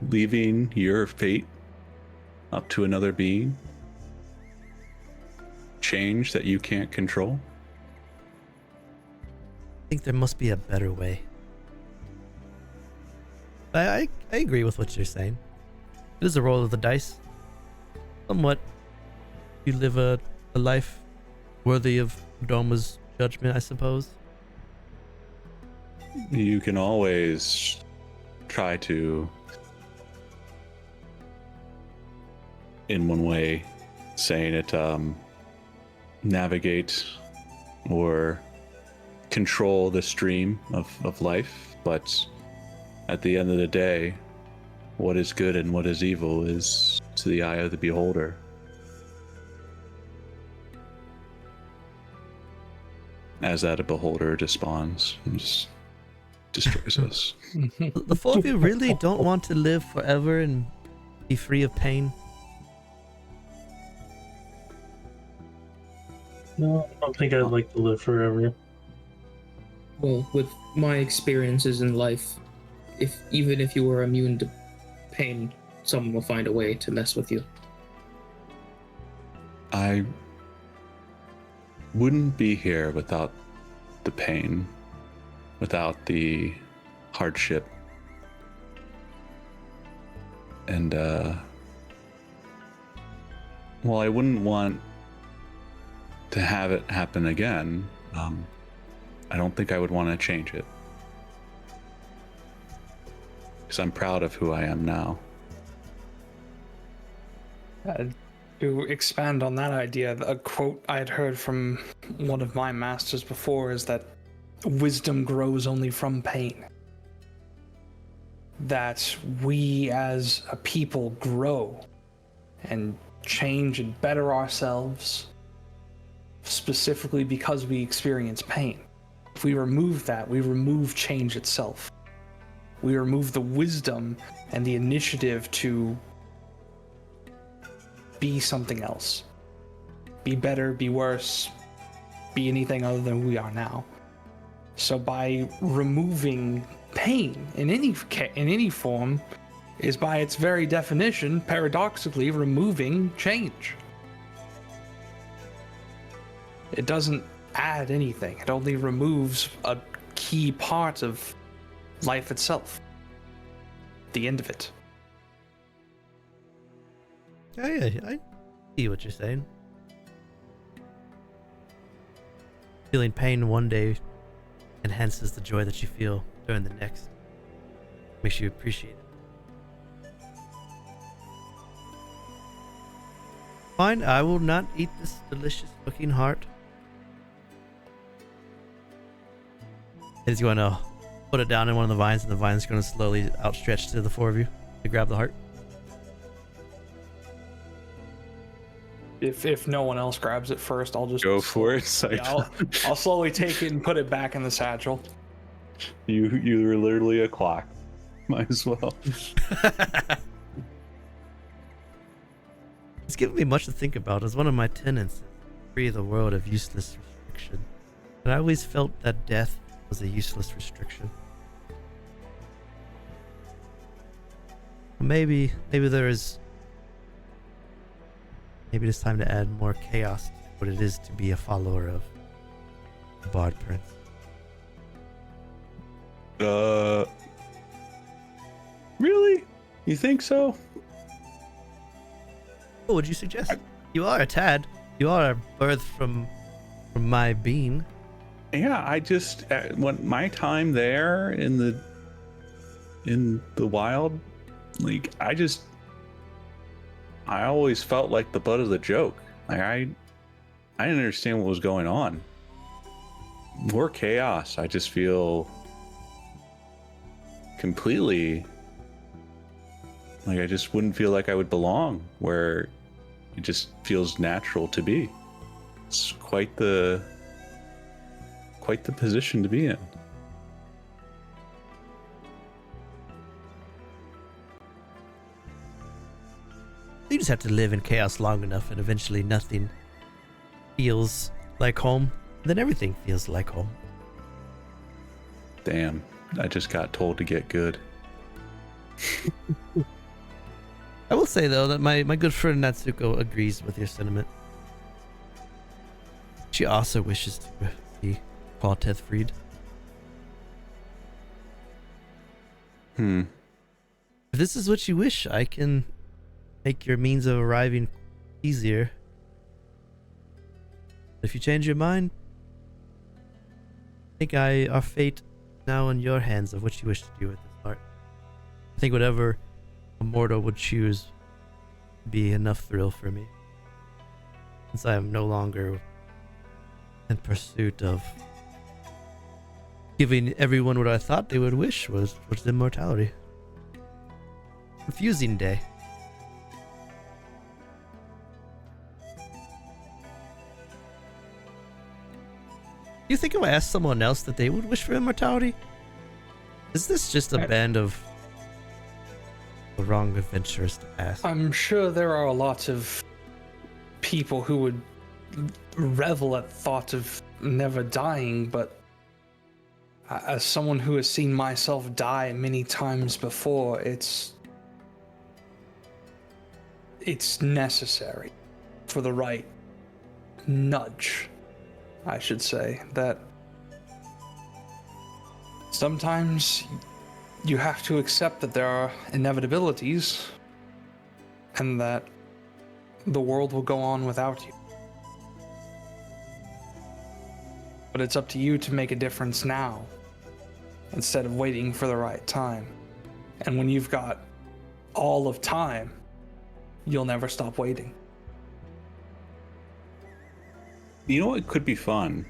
Leaving your fate up to another being? Change that you can't control? I think there must be a better way. I agree with what you're saying. It is a roll of the dice. Somewhat. You live a life worthy of Doma's judgment, I suppose. You can always try to, in one way, saying it, navigate or control the stream of life, but at the end of the day, what is good and what is evil is to the eye of the beholder. As that beholder despawns and just destroys us. The four of you really don't want to live forever and be free of pain? No, I don't think I'd like to live forever. Well, with my experiences in life, even if you were immune to pain, someone will find a way to mess with you. I wouldn't be here without the pain, without the hardship. And, well, I wouldn't want to have it happen again. I don't think I would want to change it. Because I'm proud of who I am now. To expand on that idea, a quote I had heard from one of my masters before is that wisdom grows only from pain. That we as a people grow and change and better ourselves specifically because we experience pain. If we remove that, we remove change itself. We remove the wisdom and the initiative to be something else. Be better, be worse, be anything other than we are now. So by removing pain in any form is by its very definition, paradoxically, removing change. It doesn't add anything. It only removes a key part of life itself. The end of it. Yeah, I see what you're saying. Feeling pain one day enhances the joy that you feel during the next. Makes you appreciate it. Fine, I will not eat this delicious looking heart. He's going to put it down in one of the vines, and the vine's going to slowly outstretch to the four of you to grab the heart. If no one else grabs it first, I'll just Go for it. Yeah, I'll slowly take it and put it back in the satchel. You were literally a clock. Might as well. It's given me much to think about. As one of my tenets, free the world of useless restriction. And I always felt that death was a useless restriction. Maybe there is. Maybe it's time to add more chaos to what it is to be a follower of the Bard Prince. Really? You think so? What would you suggest? You are a tad. You are a birth from my being. Yeah, I just when my time there in the wild, like I always felt like the butt of the joke. Like I didn't understand what was going on. More chaos. I just feel completely like I just wouldn't feel like I would belong where it just feels natural to be. It's quite the position to be in. You just have to live in chaos long enough, and eventually nothing feels like home. Then everything feels like home. Damn, I just got told to get good. I will say though that my good friend Natsuko agrees with your sentiment. She also wishes to be Qualteth freed. If this is what you wish, I can make your means of arriving easier. If you change your mind, I think our fate now in your hands of what you wish to do with this art. I think whatever a mortal would choose would be enough thrill for me, since I am no longer in pursuit of giving everyone what I thought they would wish was immortality. Confusing day. Do you think if I asked someone else that they would wish for immortality? Is this just a band of the wrong adventurers to ask? I'm sure there are a lot of people who would revel at thought of never dying, but as someone who has seen myself die many times before, it's necessary for the right nudge, I should say, that sometimes you have to accept that there are inevitabilities and that the world will go on without you. But it's up to you to make a difference now instead of waiting for the right time. And when you've got all of time, you'll never stop waiting. You know what could be fun?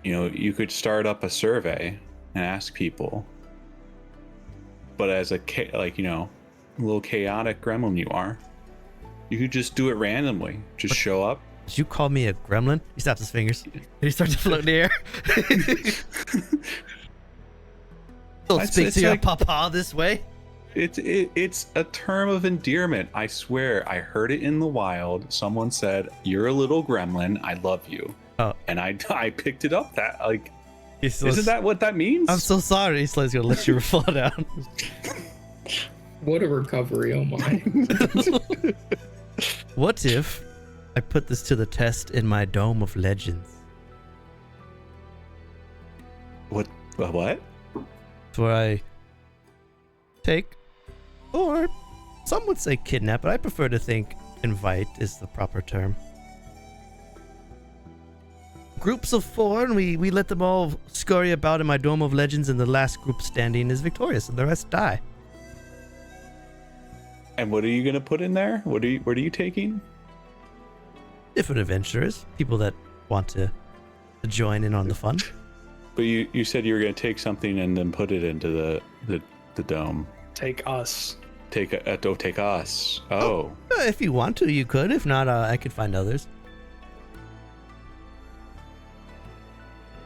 You know, you could start up a survey and ask people. But as a little chaotic gremlin you are, you could just do it randomly. Just show up. Did you call me a gremlin? He snaps his fingers. And he starts to float in the air. Don't speak to your papa this way. It's a term of endearment. I swear, I heard it in the wild. Someone said, "You're a little gremlin. I love you." Oh. And I picked it up. That Isn't that what that means? I'm so sorry. He's gonna let you fall down. What a recovery! Oh my! What if I put this to the test in my Dome of Legends? What? It's where I take, or some would say kidnap, but I prefer to think invite is the proper term. Groups of 4, and we let them all scurry about in my Dome of Legends, and the last group standing is victorious, and the rest die. And what are you gonna put in there? What are you taking? Different adventurers, people that want to join in on the fun. But you said you were gonna take something and then put it into the dome. Take us. Take us. Oh. If you want to, you could. If not, I could find others.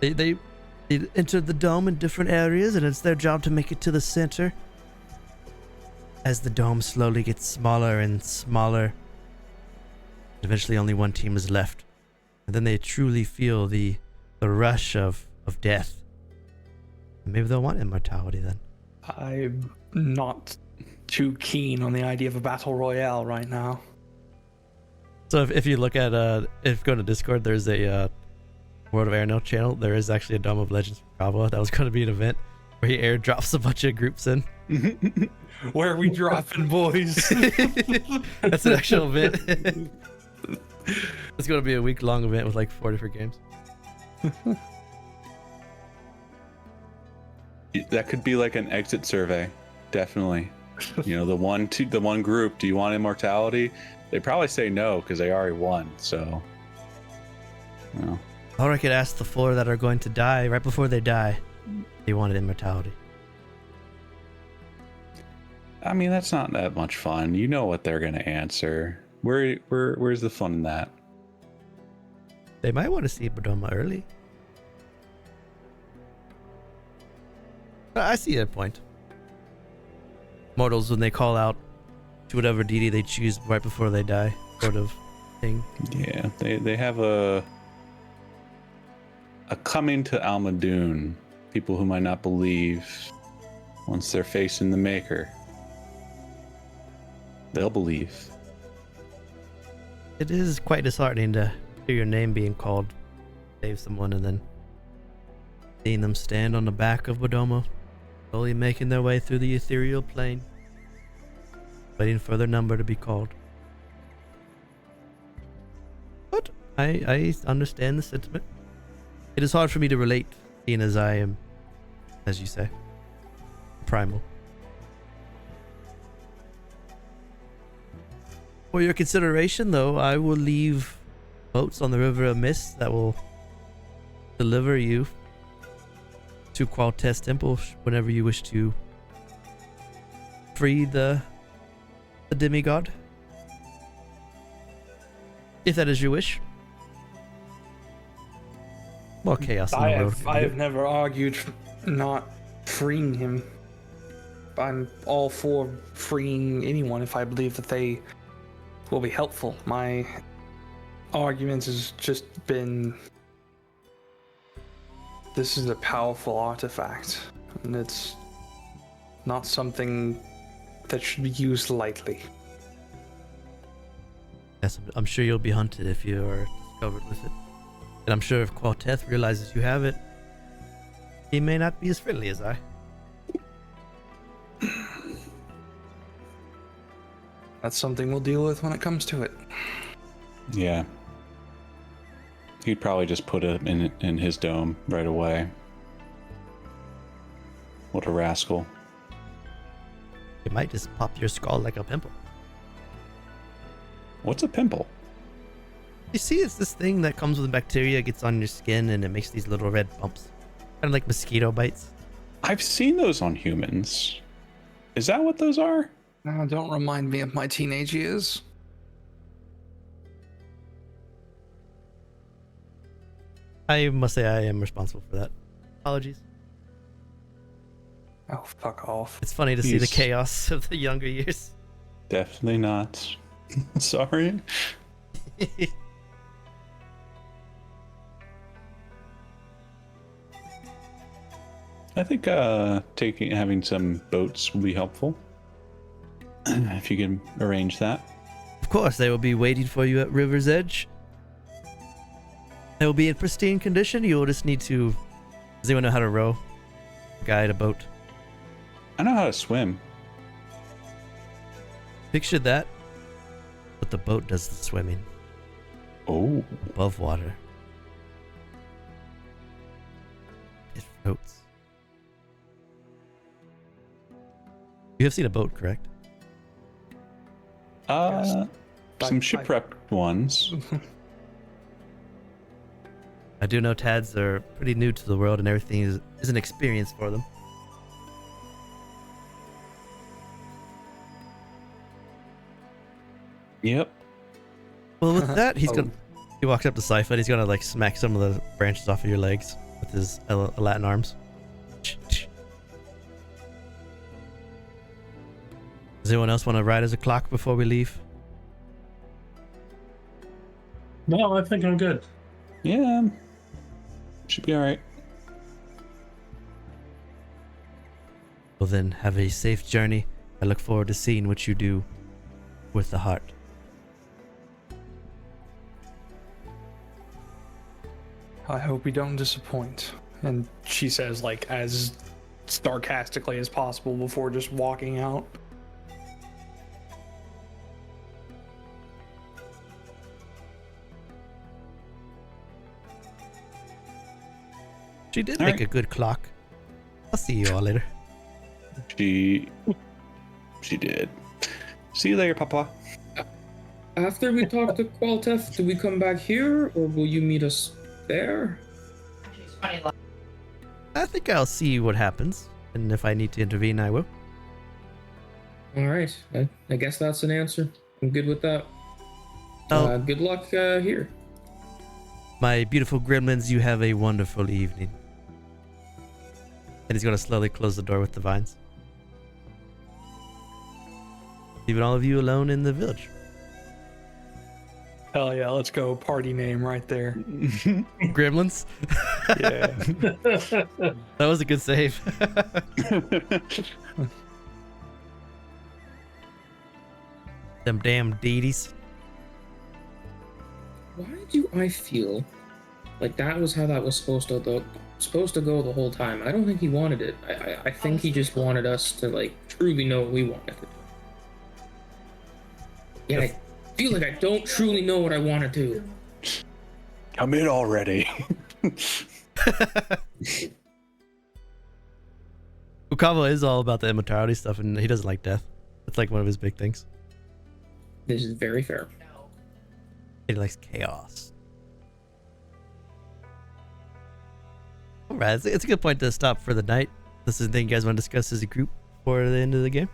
They enter the dome in different areas, and it's their job to make it to the center. As the dome slowly gets smaller and smaller, eventually only one team is left. And then they truly feel the rush of death. And maybe they'll want immortality then. I'm not too keen on the idea of a battle royale right now. So if you look at if you go to Discord, there's a World of Erenel channel. There is actually a Dome of Legends for Bravo. That was going to be an event where he airdrops a bunch of groups in. Where are we dropping, boys? That's an actual event. It's going to be a week-long event with like 4 different games. That could be like an exit survey, definitely. You know, the one group. Do you want immortality? They probably say no because they already won. So, you know. Or I could ask the 4 that are going to die right before they die. They wanted immortality. I mean, that's not that much fun. You know what they're gonna answer. Where's the fun in that? They might want to see Bodoma early. I see that point. Mortals, when they call out to whatever deity they choose right before they die, sort of thing. Yeah, they have a coming to Almadoon. People who might not believe, once they're facing the Maker, they'll believe. It is quite disheartening to hear your name being called, save someone, and then seeing them stand on the back of Bodoma, slowly making their way through the ethereal plane, waiting for their number to be called. But I understand the sentiment. It is hard for me to relate, seeing as I am, as you say, primal. For your consideration, though, I will leave boats on the River of Mist that will deliver you to Qualtess Temple whenever you wish to free the demigod. If that is your wish. Well, chaos in the world. I have never argued not freeing him. I'm all for freeing anyone if I believe that they will be helpful. My argument has just been, this is a powerful artifact, and it's not something that should be used lightly. Yes, I'm sure you'll be hunted if you are discovered with it. And I'm sure if Qualteth realizes you have it, he may not be as friendly as I. That's something we'll deal with when it comes to it. Yeah. He'd probably just put it in his dome right away. What a rascal. It might just pop your skull like a pimple. What's a pimple? You see, it's this thing that comes with bacteria, gets on your skin, and it makes these little red bumps. Kind of like mosquito bites. I've seen those on humans. Is that what those are? Now, don't remind me of my teenage years. I must say I am responsible for that. Apologies. Oh, fuck off. It's funny to see the He's- chaos of the younger years. Definitely not. Sorry. I think having some boats will be helpful. If you can arrange that. Of course, they will be waiting for you at River's Edge. They will be in pristine condition. You will just need to... Does anyone know how to row? Guide a boat. I know how to swim. Picture that, but the boat does the swimming Oh. above water. It floats. You have seen a boat, correct? Some I- shipwrecked ones. I do know Tads are pretty new to the world and everything is an experience for them. Yep. Well, with that, he Oh. walks up to Saipha and he's gonna like smack some of the branches off of your legs with his Latin arms. Does anyone else want to ride as a clock before we leave? No, I think I'm good. Yeah. Should be alright. Well then, have a safe journey. I look forward to seeing what you do with the heart. I hope you don't disappoint. And she says, like, as sarcastically as possible before just walking out. She did All make right. a good clock. I'll see you all later. She did. See you later, Papa. After we talk to Qualtef, do we come back here, or will you meet us there? She's funny. Like, I think I'll see what happens, and if I need to intervene, I will. All right, I guess that's an answer. I'm good with that. Oh, Good luck here. my beautiful gremlins, you have a wonderful evening. And he's going to slowly close the door with the vines. Leaving all of you alone in the village. Hell yeah, let's go. Party name right there. Gremlins? Yeah. That was a good save. Them damn deities. Why do I feel like that was how that was supposed to go the whole time? I don't think he wanted it. I think he just wanted us to like truly know what we wanted to do. Yeah, I feel like I don't truly know what I want to do. Come in already. Ukava is all about the immortality stuff, and he doesn't like death. That's like one of his big things. This is very fair. He likes chaos. Alright, it's a good point to stop for the night. This is the thing you guys want to discuss as a group before the end of the game.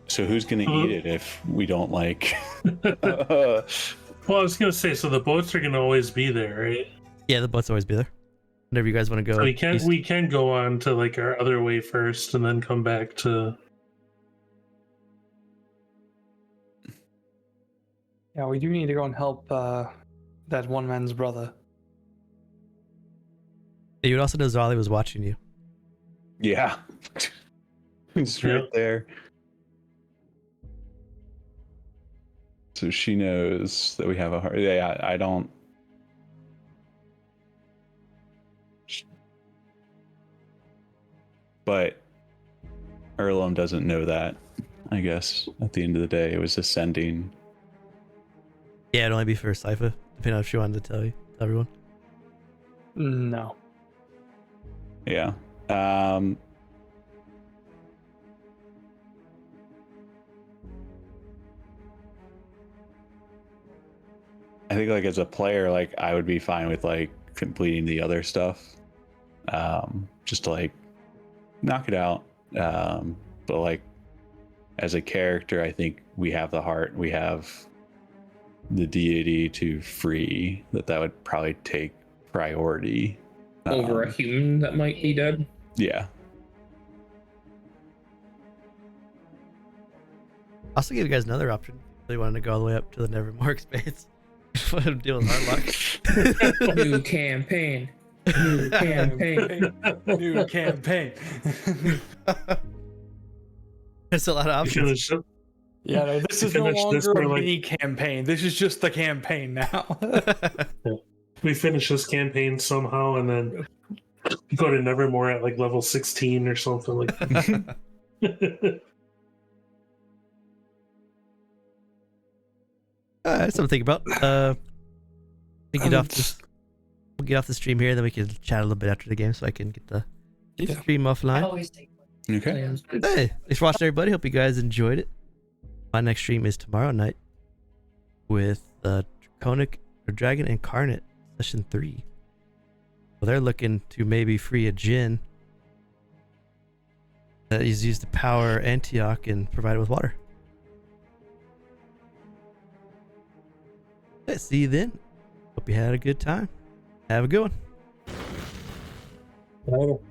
So who's gonna eat it if we don't like? Well, I was gonna say, so the boats are gonna always be there, right? Yeah, the boats always be there. Whenever you guys want to go. So east. we can go on to like our other way first, and then come back to. Yeah, we do need to go and help that one man's brother. You would also know Zali was watching you. Yeah, it's right there. So she knows that we have a heart. Yeah, I don't. But Erlem doesn't know that. I guess at the end of the day, it was ascending. Yeah, it'd only be for Saipha, depending on if she wanted to tell everyone. No. Yeah. I think like as a player, like I would be fine with like completing the other stuff. Just to like knock it out. But like as a character, I think we have the heart, we have the deity to free, that would probably take priority. Over a human that might be dead. Yeah. Also give you guys another option. If you wanted to go all the way up to the Nevermore expanse. Deal with hard luck. New campaign. New campaign. New campaign. There's a lot of options. Yeah, no, this is no longer a mini campaign. This is just the campaign now. We finish this campaign somehow, and then you go to Nevermore at like level 16 or something like that. That's something to think about. We'll get off the stream here, then we can chat a little bit after the game, so I can get the stream offline. Always take Okay. Hey, thanks for watching, everybody. Hope you guys enjoyed it. My next stream is tomorrow night with Draconic or Dragon Incarnate Session 3. Well, they're looking to maybe free a djinn that is used to power Antioch and provide it with water. Okay, see you then. Hope you had a good time. Have a good one. Well,